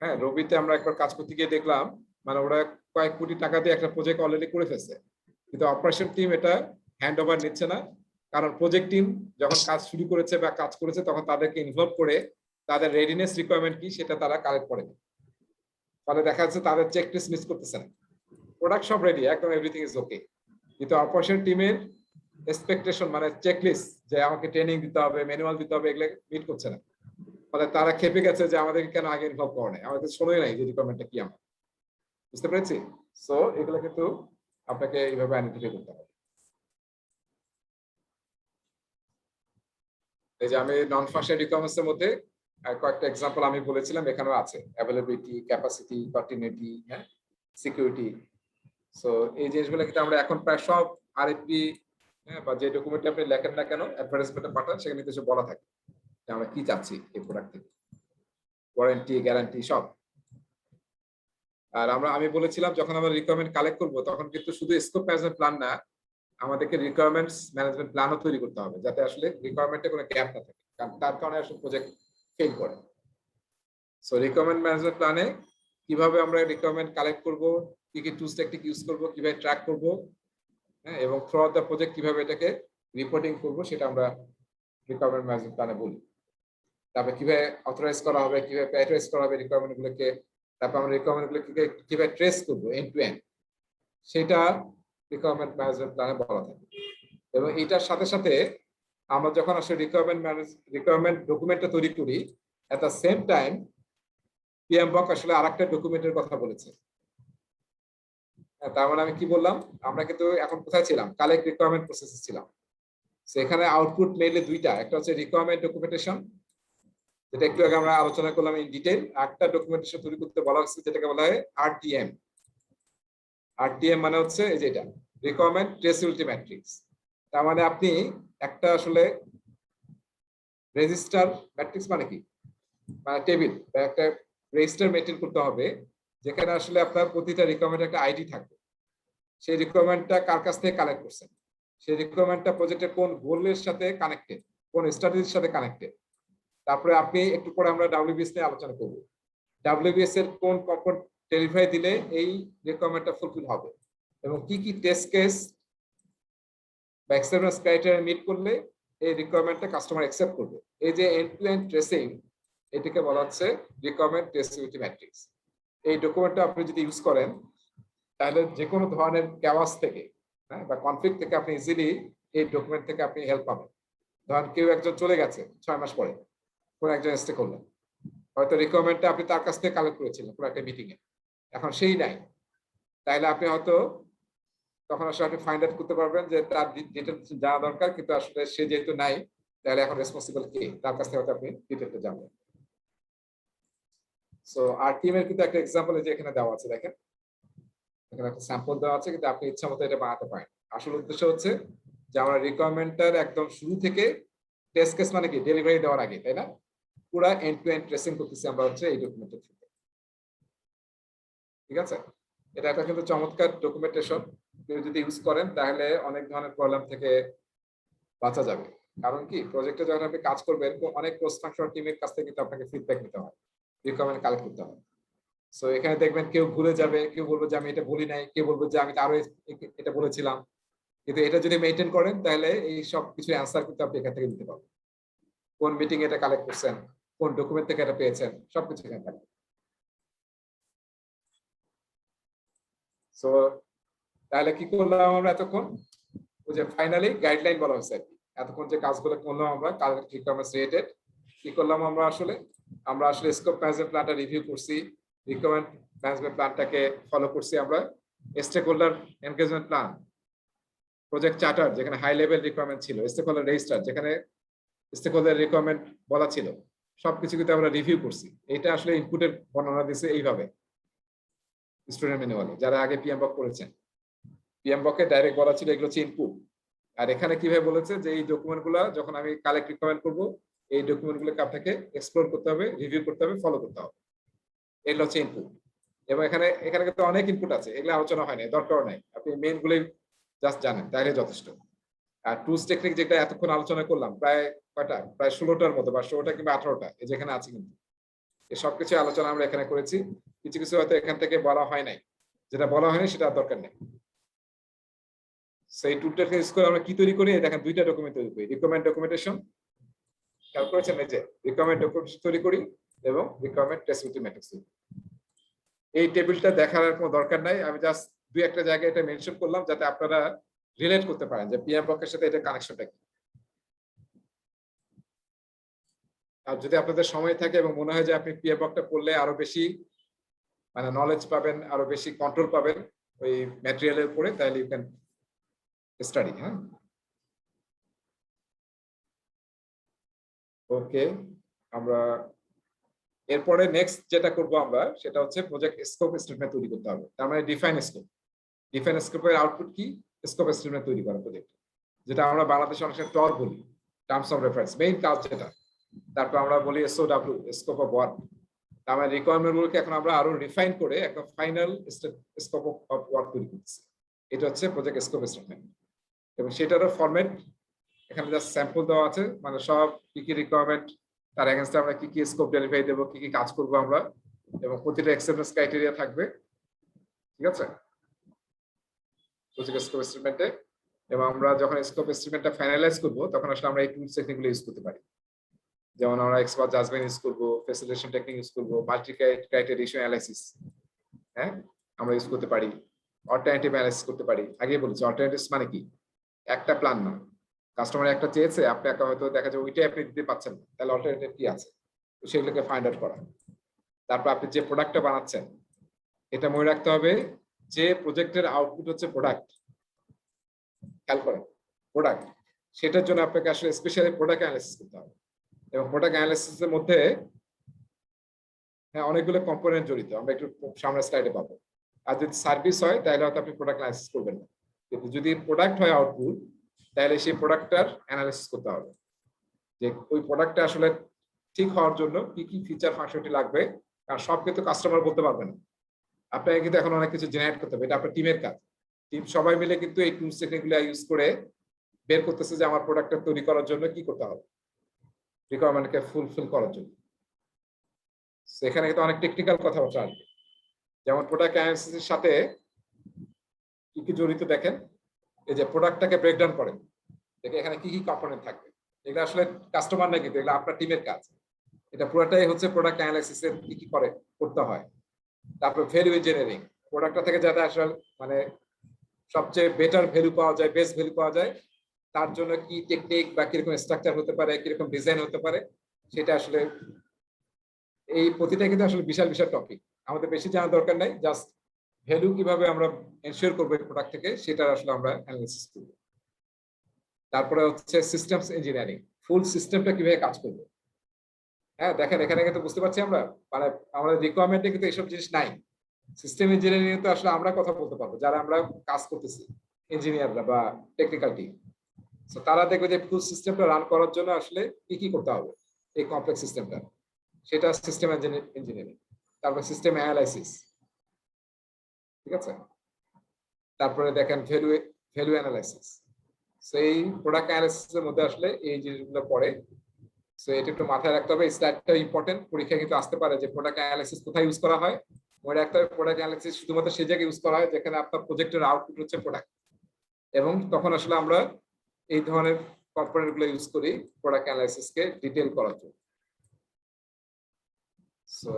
হ্যাঁ রবিতে আমরা একবার কাজ করতে গিয়ে দেখলাম মানে ওরা কয়েক কোটি টাকা দিয়ে একটা প্রজেক্ট অলরেডি করে ফেলছে, কিন্তু অপারেশন টিম এটা হ্যান্ড ওভার নিচ্ছে না, কারণ প্রজেক্ট টিম যখন কাজ শুরু করেছে বা কাজ করেছে তখন তাদেরকে ইনভলভ করে তাদের রেডিনেস রিকোয়ারমেন্ট কি সেটা তারা কালেক্ট করে। ফলে দেখা যাচ্ছে তাদের চেক লিস্ট মিস করতেছে না, প্রোডাক্ট সব রেডি, একদম এভরিথিং ইজ ওকে, কিন্তু অপারেশন টিমের এক্সপেকটেশন মানে চেক লিস্ট যে আমাকে ট্রেনিং দিতে হবে, ম্যানুয়াল দিতে হবে, এগুলো মিট করছে না। ফলে তারা খেপে গেছে যে আমাদেরকে কেন আগে ইনভলভ করে নাই, আমাদের শোনোই নাই যে রিকোয়ারমেন্টটা কি আমার। বুঝতে পেরেছি? সো এগুলো কিন্তু আপনাকে এইভাবে আইডেন্টিফাই করতে হবে। এই যে আমি নন ফাংশনাল রিকোয়ারমেন্টস এর মধ্যে কয়েকটা এক্সাম্পল আমি বলেছিলাম, এখানেও আছে অ্যাভেলেবিলিটি, ক্যাপাসিটি, কন্টিনিউটি, হ্যাঁ সিকিউরিটি। সো এই জিনিসগুলো কিন্তু আমরা এখন প্রায় সব আরএফপি বা যে ডকুমেন্টে আপনি লেখেন না কেন, অ্যাডভার্টাইজমেন্টে পাঠান, সেখানে কিছু বলা থাকে যে আমরা কি চাচ্ছি এই প্রোডাক্ট থেকে, ওয়ারেন্টি, গ্যারান্টি সব। আর আমি বলেছিলাম যখন আমরা রিকোয়ারমেন্ট কালেক্ট করব তখন কিন্তু শুধু স্কোপ ম্যানেজমেন্ট প্ল্যান না, আমাদেরকে রিকোয়ারমেন্টস ম্যানেজমেন্ট প্ল্যানও তৈরি করতে হবে, যাতে আসলে রিকোয়ারমেন্টে কোনো গ্যাপ না থাকে, কারণ তার কারণে আসলে প্রজেক্ট ফেল করে। সো রিকোয়ারমেন্ট ম্যানেজমেন্ট প্ল্যানে কিভাবে আমরা রিকোয়ারমেন্ট কালেক্ট করব, কি কি টুলস টেকনিক ইউজ করব, কিভাবে ট্র্যাক করব, হ্যাঁ এবং থ্রু আউট দ্য প্রজেক্ট কিভাবে এটাকে রিপোর্টিং করব, সেটা আমরা রিকোয়ারমেন্ট ম্যানেজমেন্ট প্ল্যানে বলি। তারপরে কিভাবে অথরাইজ করা হবে, কিভাবে প্রায়োরিটাইজ করা হবে রিকোয়ারমেন্ট গুলোকে, তারপর আমরা রিকোয়ারমেন্ট গুলোকে কিভাবে ট্রেস করবো এন্ড টু এন্ড, সেটা রিকোয়ারমেন্ট ম্যানেজমেন্ট প্ল্যানে বলা থাকে। এবং এটার সাথে সাথে আমরা যখন আসলে রিকোয়ারমেন্ট ডকুমেন্টটা তৈরি করি, এট দ্য সেম টাইম পিএমবক আসলে আরেকটা ডকুমেন্টের কথা বলেছে। তার মানে আমি কি বললাম, আমরা কিন্তু এখন কোথায় ছিলাম, কালেক্ট রিকোয়ারমেন্ট প্রসেসে ছিলাম। সেখানে আউটপুট মেইনলি দুইটা, একটা হচ্ছে রিকোয়ারমেন্ট ডকুমেন্টেশন, যেটা একটু আগে আমরা আলোচনা করলাম ইন ডিটেইল, একটা ডকুমেন্টেশন তৈরি করতে বলা হচ্ছে যেটাকে বলা হয় আরটিএম। আরটিএম মানে হচ্ছে এই যে এটা রিকোয়ারমেন্ট ট্রেসিবিলিটি ম্যাট্রিক্স। তার মানে আপনি একটা আসলে রেজিস্টার ম্যাট্রিক্স মানে কি, মানে টেবিল বা একটা রেজিস্টার মেইনটেইন করতে হবে, যেখানে আসলে আপনার প্রতিটা রিকোয়ারমেন্ট একটা আইডি থাকবে, সেই রিকোয়ারমেন্টটা কার কাছ থেকে কালেক্ট করছেন, সেই রিকোয়ারমেন্টটা প্রজেক্টের কোন গোলের সাথে কানেক্টেড, কোন স্ট্র্যাটেজির সাথে কানেক্টেড। তারপরে আপনি একটু পরে আমরা ডাব্লিউবিএস নিয়ে আলোচনা করব, ডাব্লিউবিএস এর কোন কম্পোনেন্ট ডেলিভারি দিলে এই রিকোয়ারমেন্টটা ফুলফিল হবে, এবং কি কি টেস্ট কেস বা অ্যাকসেপ্টেন্স ক্রাইটেরিয়া মিট করলে এই রিকোয়ারমেন্টটা কাস্টমার অ্যাকসেপ্ট করবে। এই যে এন্ড টু এন্ড ট্রেসিং, এটাকে বলা হচ্ছে রিকোয়ারমেন্ট ট্রেসিবিলিটি ম্যাট্রিক্স। এই ডকুমেন্টটা আপনি যদি ইউজ করেন তাহলে যে কোনো ধরনের ক্যাওয়াস থেকে, হ্যাঁ বা কনফ্লিক্ট থেকে আপনি ইজিলি এই ডকুমেন্ট থেকে আপনি হেল্প পাবেন। ধরেন কেউ একজন চলে গেছে 6 মাস পরে, কোন একজন স্টে করলেন, হয়তো রিকোয়ারমেন্টটা আপনি তার কাছ থেকে কালেক্ট করেছিলেন কোনো একটা মিটিং এ, এখন সেই নাই, তাইলে আপনি হয়তো তখন আসলে আপনি ফাইন্ড আউট করতে পারবেন যে তার ডিটেইলস জানা দরকার, কিন্তু আসলে সে যেহেতু নাই, তাহলে এখন রেসপন্সিবল কে, তার কাছ থেকে হয়তো আপনি ডিটেইলটা জানবেন। সো আরটিএম এর কিন্তু একটা এক্সাম্পল এই যে এখানে দেওয়া আছে, দেখেন এখানে একটা স্যাম্পল দেওয়া আছে, কিন্তু আপনি ইচ্ছা মতো এটা বানাতে পারেন। আসল উদ্দেশ্য হচ্ছে যে আমরা রিকোয়ারমেন্টটার একদম শুরু থেকে টেস্ট কেস মানে কি ডেলিভারি দেওয়ার আগে, তাই না, পুরো এন্ড টু এন্ড ট্রেসিং করতেছি আমরা হচ্ছে এই ডকুমেন্টের থ্রুতে। ঠিক আছে, এটা একটা কিন্তু চমৎকার ডকুমেন্টেশন, কেউ যদি ইউজ করেন তাহলে অনেক ধরনের প্রবলেম থেকে বাঁচা যাবে। কারণ কি, প্রজেক্টে যখন আপনি কাজ করবেন অনেক ক্রস ফাংশনাল টিমের কাছ থেকে কিন্তু আপনাকে ফিডব্যাক নিতে হয়, রিকোয়ারমেন্ট কালেক্ট করতে হয়। সো এখানে দেখবেন কেউ ভুলে যাবে, কেউ বলবে যে আমি এটা বলি নাই, কেউ বলবে যে আমি আরো এটা বলেছিলাম, কিন্তু এটা যদি মেইনটেইন করেন তাহলে এই সব কিছু অ্যান্সার কিন্তু আপনি এখান থেকে দিতে পারবেন। কোন মিটিং এটা কালেক্ট করছেন, কোন ডকুমেন্ট থেকে এটা পেয়েছেন, সবকিছু এখানে থাকবে। সো তাহলে কি করলাম আমরা এতক্ষণ, ওই যে ফাইনালি গাইডলাইন বলা হয়েছে আর কি, এতক্ষণ যে কাজগুলো করলাম আমরা কালেক্ট রিকোয়ারমেন্টস রিলেটেড, কি করলাম আমরা আসলে স্কোপ ম্যানেজমেন্ট প্ল্যানটা রিভিউ করছি, রিকোয়ারমেন্ট ম্যানেজমেন্ট প্ল্যানটাকে ফলো করছি আমরা, stakeholder engagement plan, project charter যেখানে হাই লেভেল রিকোয়ারমেন্ট ছিল, স্টেক হোল্ডার রেজিস্টার যেখানে স্টেক হোল্ডার রিকোয়ারমেন্ট বলা ছিল, সবকিছু কিন্তু আমরা রিভিউ করছি। এটা আসলে ইনপুটের বর্ণনা দিচ্ছে এইভাবে স্টুডেন্ট ম্যানুয়ালে, যারা আগে পিএমবক করেছেন, পিএমবকে ডাইরেক্ট বলা ছিল এগুলো হচ্ছে ইনপুট, আর এখানে কিভাবে বলেছে যে এই ডকুমেন্টগুলো যখন আমি কালেক্ট রিকমেন্ড করব, এই ডকুমেন্টগুলোকে আপনাকে এক্সপ্লোর করতে হবে, রিভিউ করতে হবে, ফলো করতে হবে। এগুলো হচ্ছে ইনপুট। এবং এখানে এখানে কিন্তু অনেক ইনপুট আছে, এগুলো আলোচনা হয় না, দরকার নাই, আপনি মেইন গুলোই জাস্ট জানেন তাহলে যথেষ্ট। আর টুলস টেকনিক যেটা এতক্ষণ আলোচনা করলাম, প্রায় কয়টা, প্রায় 16টার মতো বা 16টা কিংবা 18টা, এই যেখানে আছে কিন্তু এই সবকিছু আলোচনা আমরা এখানে করেছি। কিছু কিছু হয়তো এখান থেকে বলা হয় নাই, যেটা বলা হয়নি সেটা আর দরকার নেই। সেই টুলটাকে ইউজ করে আমরা কি তৈরি করি, দেখেন দুইটা ডকুমেন্ট তৈরি করি, রিকমেন্ড ডকুমেন্টেশন, খেয়াল করেছেন এই যে রিকমেন্ড ডকুমেন্টেশন তৈরি করি এবং রিকমেন্ড টেস্টিবিলিটি ম্যাট্রিক্স। এই টেবিলটা দেখার কোনো দরকার নাই, আমি জাস্ট দুই একটা জায়গায় এটা মেনশন করলাম যাতে আপনারা রিলেট করতে পারেন যে পিএম ব্লকের সাথে এটা কানেকশনটা কি। আর যদি আপনাদের সময় থাকে এবং মনে হয় যে আপনি পিএম ব্লকটা পড়লে আরো বেশি মানে নলেজ পাবেন, আরো বেশি কন্ট্রোল পাবেন ওই ম্যাটেরিয়ালের উপরে, তাহলে ইউ ক্যান স্টাডি। হ্যাঁ, ওকে। আমরা এরপরে নেক্সট যেটা করব আমরা সেটা হচ্ছে প্রজেক্ট স্কোপ স্টেটমেন্ট তৈরি করতে হবে। তার মানে ডিফাইন স্কোপ, ডিফাইন স্কোপের আউটপুট কি, স্কোপ স্টেটমেন্ট তৈরি করা প্রজেক্ট, যেটা আমরা বাংলাদেশে অনেক টর বলি, টার্মস অফ রেফারেন্স, মেইন কাজ যেটা। তারপর আমরা বলি SOW, স্কোপ অফ ওয়ার্ক। তার মানে রিকোয়ারমেন্ট গুলোকে এখন আমরা আরো রিফাইন করে একটা ফাইনাল স্কোপ অফ ওয়ার্ক তৈরি করছি। এটা হচ্ছে প্রজেক্ট স্কোপ স্টেটমেন্ট। এবং সেটারও ফরম্যাট এখানে জাস্ট স্যাম্পল দেওয়া আছে, মানে সব কি কি রিকোয়ারমেন্ট, তার এগেইনস্টে আমরা কি কি স্কোপ ডেলিভারি দেবো, কি কি কাজ করবো আমরা, এবং প্রতিটা অ্যাকসেপ্টেন্স ক্রাইটেরিয়া থাকবে। ঠিক আছে, প্রজেক্ট স্কোপ এস্টিমেটে। এবং আমরা যখন স্কোপ এস্টিমেটটা ফাইনালাইজ করব তখন আসলে আমরা এই টুলস টেকনিকগুলো ইউজ করতে পারি। যেমন আমরা এক্সপার্ট জাজমেন্ট ইউজ করবো, ফ্যাসিলিটেশন টেকনিক ইউজ করবো, মাল্টি ক্রাইটেরিয়া ইস্যু অ্যানালাইসিস, হ্যাঁ আমরা ইউজ করতে পারি, অল্টারনেটিভ অ্যানালাইসিস করতে পারি। আগে বলেছি অল্টারনেটিভস মানে কি, একটা প্ল্যান না, কাস্টমার একটা চেয়েছে, আপনি একা হয়তো দেখা যায় ওইটাই আপনি দিতে পারছেন না, তাহলে অল্টারনেটিভ কি আছে সেগুলোকে ফাইন্ড আউট করা। তারপর আপনি যে প্রোডাক্টটা বানাচ্ছেন এটা মনে রাখতে হবে যে প্রজেক্টের আউটপুট হচ্ছে প্রোডাক্ট, খেয়াল করেন প্রোডাক্ট, সেটার জন্য আপনাকে আসলে স্পেশালি প্রোডাক্ট অ্যানালাইসিস করতে হবে। এবং প্রোডাক্ট অ্যানালাইসিসের মধ্যে হ্যাঁ অনেকগুলো কম্পোনেন্ট জড়িত, আমরা একটু সামনের স্লাইডে পাবো। আর যদি সার্ভিস হয় তাহলে হয়তো আপনি প্রোডাক্ট অ্যানালাইসিস করবেন না, কিন্তু যদি প্রোডাক্ট হয় আউটপুট, তাহলে সেই প্রোডাক্টটার অ্যানালাইসিস করতে হবে যে ওই প্রোডাক্টটা আসলে ঠিক হওয়ার জন্য কি কি ফিচার ফাংশনটি লাগবে। কারণ সব কিন্তু কাস্টমার বলতে পারবে না, আপনাকে কিন্তু এখন অনেক কিছু জেনারেট করতে হবে, এটা আপনার টিমের কাজ। টিম সবাই মিলে কিন্তু এই টুলস টেকনিকগুলো ইউজ করে বের করতেছে যে আমার প্রোডাক্টটা তৈরি করার জন্য কি করতে হবে, রিকোয়ারমেন্টকে ফুলফিল করার জন্য। সেখানে কিন্তু অনেক টেকনিক্যাল কথাবার্তা আসবে, যেমন প্রোডাক্ট অ্যানালাইসিসের সাথে কি কি জড়িত দেখেন, এই যে প্রোডাক্টটাকে ব্রেকডাউন করেন, দেখে এখানে কি কি কম্পোনেন্ট থাকবে, এগুলো আসলে কাস্টমার না, কিন্তু এগুলো আপনার টিমের কাজ। এটা পুরোটাই হচ্ছে প্রোডাক্ট অ্যানালাইসিসের কি কি করতে হয়। তারপর ভ্যালু ইঞ্জিনিয়ারিং, প্রোডাক্টটা থেকে যাতে আসলে মানে সবচেয়ে বেটার ভ্যালু পাওয়া যায়, বেস্ট ভ্যালু পাওয়া যায়, তার জন্য কি টেকনিক বা কিরকম স্ট্রাকচার হতে পারে, কিরকম ডিজাইন হতে পারে, সেটা আসলে এই প্রতিটা কিন্তু আসলে বিশাল বিশাল টপিক, আমাদের বেশি জানার দরকার নাই, জাস্ট ভ্যালু কিভাবে আমরা এনশিওর করবো এই প্রোডাক্ট থেকে সেটা আসলে আমরা অ্যানালাইসিস করব। তারপরে হচ্ছে সিস্টেমস ইঞ্জিনিয়ারিং, ফুল সিস্টেমটা কিভাবে কাজ করবে। হ্যাঁ দেখেন এখানে কিন্তু বুঝতে পারছি আমরা, মানে আমাদের রিকোয়ারমেন্টে কিন্তু এইসব জিনিস নাই। সিস্টেম ইঞ্জিনিয়ারিং তো আসলে আমরা কথা বলতে পারবো যারা আমরা কাজ করতেছি, ইঞ্জিনিয়াররা বা টেকনিক্যাল টিম। সো তারা দেখবে যে ফুল সিস্টেমটা রান করার জন্য আসলে কি কি করতে হবে এই কমপ্লেক্স সিস্টেমটা, সেটা সিস্টেম ইঞ্জিনিয়ারিং। তারপর সিস্টেম অ্যানালাইসিস, ঠিক আছে। তারপরে দেখেন ভ্যালু অ্যানালাইসিস, সেই প্রোডাক্ট অ্যানালাইসিসের মধ্যে আসলে এই জিনিসগুলো পড়ে। সো এটা একটু মাথায় রাখতে হবে, স্টার্টটা ইম্পর্টেন্ট, পরীক্ষা কিন্তু আসতে পারে যে প্রোডাক্ট অ্যানালাইসিস কোথায় ইউজ করা হয়। মনে রাখতে হবে প্রোডাক্ট অ্যানালাইসিস শুধুমাত্র সেই জায়গায় ইউজ করা হয় যেখানে আপনার প্রজেক্টের আউটপুট হচ্ছে প্রোডাক্ট, এবং তখন আসলে আমরা এই ধরনের কম্পোনেন্ট গুলো ইউজ করি প্রোডাক্ট অ্যানালাইসিসকে ডিটেইল করার জন্য। সো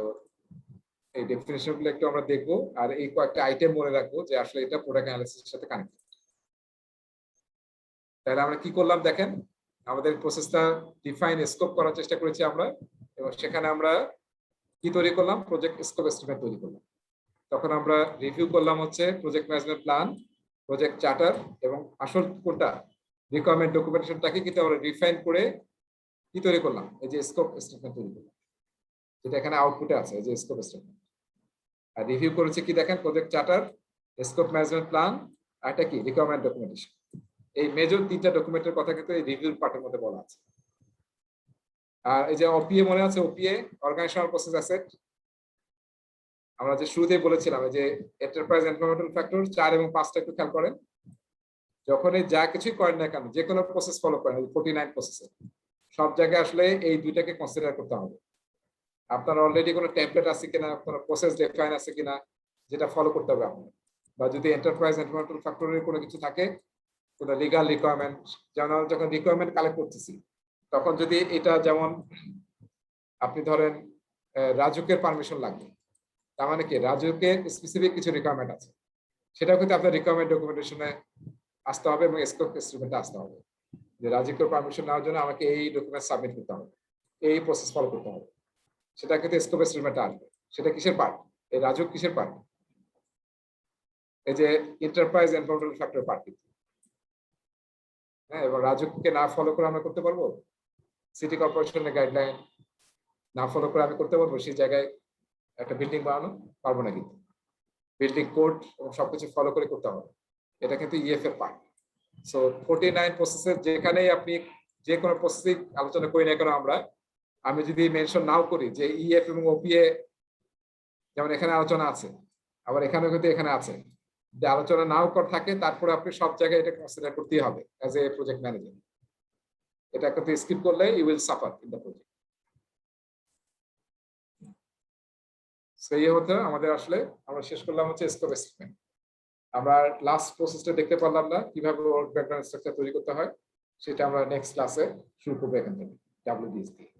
এই ডেফিনিশন গুলো একটু আমরা দেখবো, আর এই কয়েকটা আইটেম মনে রাখবো যে আসলে এটা প্রোডাক্ট অ্যানালাইসিসের সাথে কানেক্টেড। তাহলে আমরা কি করলাম দেখেন, আমাদের প্রসেসটা ডিফাইন স্কোপ করার চেষ্টা করেছি আমরা, এবং সেখানে আমরা কি তৈরি করলাম, প্রজেক্ট স্কোপ এস্টিমেট তৈরি করলাম। তখন আমরা রিভিউ করলাম হচ্ছে project management plan, project charter, এবং আসল কোনটা রিকোয়ারমেন্ট ডকুমেন্টেশনটাকে কিন্তু আমরা রিফাইন করে কি তৈরি করলাম, এই যে স্কোপ স্টেটমেন্ট তৈরি করলাম, যেটা এখানে আউটপুটে আছে, এই যে স্কোপ স্টেটমেন্ট। আর রিভিউ করেছে কি দেখেন, project charter, scope management plan, আর এটা কি রিকোয়ারমেন্ট ডকুমেন্টেশন। এই মেজর 3টা ডকুমেন্টের কথা কিন্তু এই রিভিউর পার্টের মধ্যে বলা আছে। আর এই যে ওপিএ মনে আছে, ওপিএ অর্গানাইজেশনাল প্রসেস অ্যাসেট, আমরা যে শুরুতেই বলেছিলাম এই যে এন্টারপ্রাইজ এনভায়রনমেন্টাল ফ্যাক্টর 4 এবং 5টা একটু খেয়াল করেন। যখন এই যা কিছুই করেন না কেন, যে কোনো প্রসেস ফলো করেন, 49 প্রসেসে সব জায়গায় আসলে এই দুইটাকে কনসিডার করতে হবে। আপনার অলরেডি কোনো টেমপ্লেট আছে কিনা, কোনো প্রসেস ডিফাইন আছে কিনা, যেটা ফলো করতে হবে আপনার। বা যদি এন্টারপ্রাইজ এনভায়রনমেন্টাল ফ্যাক্টরের কোনো কিছু থাকে, কোনো লিগাল রিকোয়ারমেন্ট, যেমন আমরা যখন রিকোয়ারমেন্ট কালেক্ট করতেছি তখন যদি এটা যেমন আপনি ধরেন রাজুকের পারমিশন লাগবে, তার মানে কি রাজুকের স্পেসিফিক কিছু রিকোয়ারমেন্ট আছে, সেটাও কিন্তু আপনার রিকোয়ারমেন্ট ডকুমেন্টেশনে আসতে হবে এবং স্কোপ এস্টিমেটে আসতে হবে যে রাজুকের পারমিশন নেওয়ার জন্য আমাকে এই ডকুমেন্ট সাবমিট করতে হবে, এই প্রসেস ফলো করতে হবে, সেটা কিন্তু স্কোপ এস্টিমেটে আসবে। সেটা কিসের পার্ট? এই রাজুক কিসের পার্ট? এই যে এন্টারপ্রাইজ এনভায়রনমেন্টাল ফ্যাক্টর পার্ট। হ্যাঁ, এবং রাজুককে না ফলো করে আমরা করতে পারবো? সিটি কর্পোরেশনের গাইডলাইন না ফলো করে আমি করতে পারবো সেই জায়গায় একটা বিল্ডিং বানানো? পারবো না। কিন্তু বিল্ডিং কোড এবং সবকিছু ফলো করে করতে হবে, এটা কিন্তু ইএফ এর পার্ট। সো 49 প্রসেসের যেখানেই আপনি যে কোনো প্রসেসিং আলোচনা করি না কেন আমরা, আমি যদি মেনশন নাও করি যে ইএফ এবং ওপিএ যেমন এখানে আলোচনা আছে, আবার এখানেও কিন্তু এখানে আছে, যে আলোচনা নাও কর থাকে, তারপরে আপনি সব জায়গায় এটা কনসিডার করতেই হবে অ্যাজ এ প্রজেক্ট ম্যানেজার। এটা কিন্তু স্কিপ করলে you will suffer in the project. সেই হতে আমাদের আসলে আমরা শেষ করলাম হচ্ছে স্কোপ এস্টিমেট। আমরা লাস্ট প্রসেসটা দেখতে পারলাম না, কিভাবে ওয়ার্ক ব্যাকগ্রাউন্ড স্ট্রাকচার তৈরি করতে হয়, সেটা আমরা নেক্সট ক্লাসে শুরু করবো এখান থেকে WBS দিয়ে।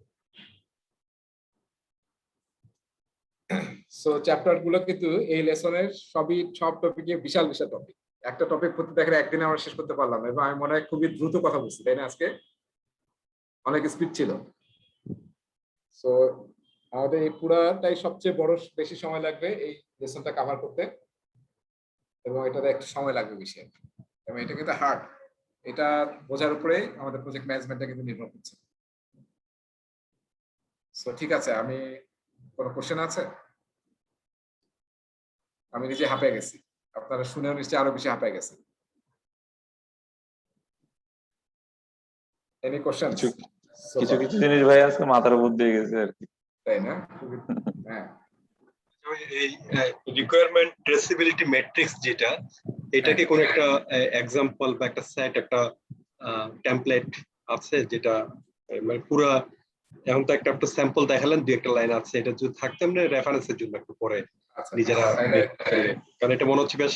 সো চ্যাপ্টার গুলো কিন্তু এই লেসনের সব টপিকে বিশাল বিশাল টপিক। একটা টপিক প্রতি দেখে একদিনে আমরা শেষ করতে পারলাম না, এবং আমি মনে হয় খুবই দ্রুত কথা বলছি, তাই না? আজকে অনেক স্পিড ছিল। সো আমাদের এই পুরাটাই সবচেয়ে বড়, বেশি সময় লাগবে এই লেসনটা কভার করতে, এবং এটাতে একটু সময় লাগবে বেশি, এবং এটা কিন্তু হার্ড। এটা বোঝার উপরেই আমাদের প্রজেক্ট ম্যানেজমেন্টটা কিন্তু নির্ভর করছে। সো ঠিক আছে, আমি কোনো কোশ্চেন আছে? আমি নিজে হাঁপিয়ে গেছি, আপনারা শুনেও নিশ্চয়ই আরো বেশি হাঁপিয়ে গেছে। Any question? কিছু কিছু জিনিস ভাই আজকে মাথার উপর দিয়ে গেছে আর কি, তাই না? হ্যাঁ, এই রিকোয়ারমেন্ট ট্রেসিবিলিটি ম্যাট্রিক্স যেটা, এটাকে কোন একটা এক্সাম্পল বা একটা সেট, একটা টেমপ্লেট আছে যেটা মানে পুরা, এখন তো একটা স্যাম্পল দেখালেন, দুই একটা লাইন আছে, এটা যদি থাকতে আমরা রেফারেন্সের জন্য একটু পরে নিজেরা, কারণ এটা মনে হচ্ছে বেশ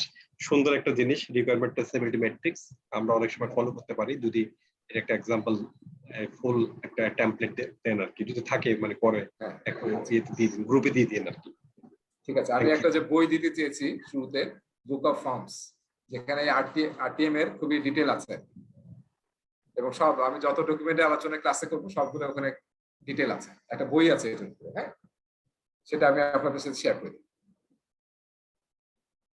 সুন্দর একটা জিনিস। রিকোয়ারমেন্ট ট্রেসিবিলিটি ম্যাট্রিক্স আমরা অনেক সময় ফলো করতে পারি যদি এটা একটা এক্সাম্পল ফুল একটা টেমপ্লেট দেন আর কি, যদি থাকে মানে পরে গ্রুপে দিয়ে দিন আর কি। ঠিক আছে, আমি একটা যে বই দিতে চেয়েছি শুরুতে, বুক অফ ফর্মস, যেখানে আরটিএম এর খুবই ডিটেল আছে, এবং সব আমি যত ডকুমেন্টে আলোচনা ক্লাসে করবো সবগুলো ওখানে ডিটেল আছে, একটা বই আছে এটার উপরে। হ্যাঁ, সেটা আমি আপনাদের সাথে শেয়ার করি।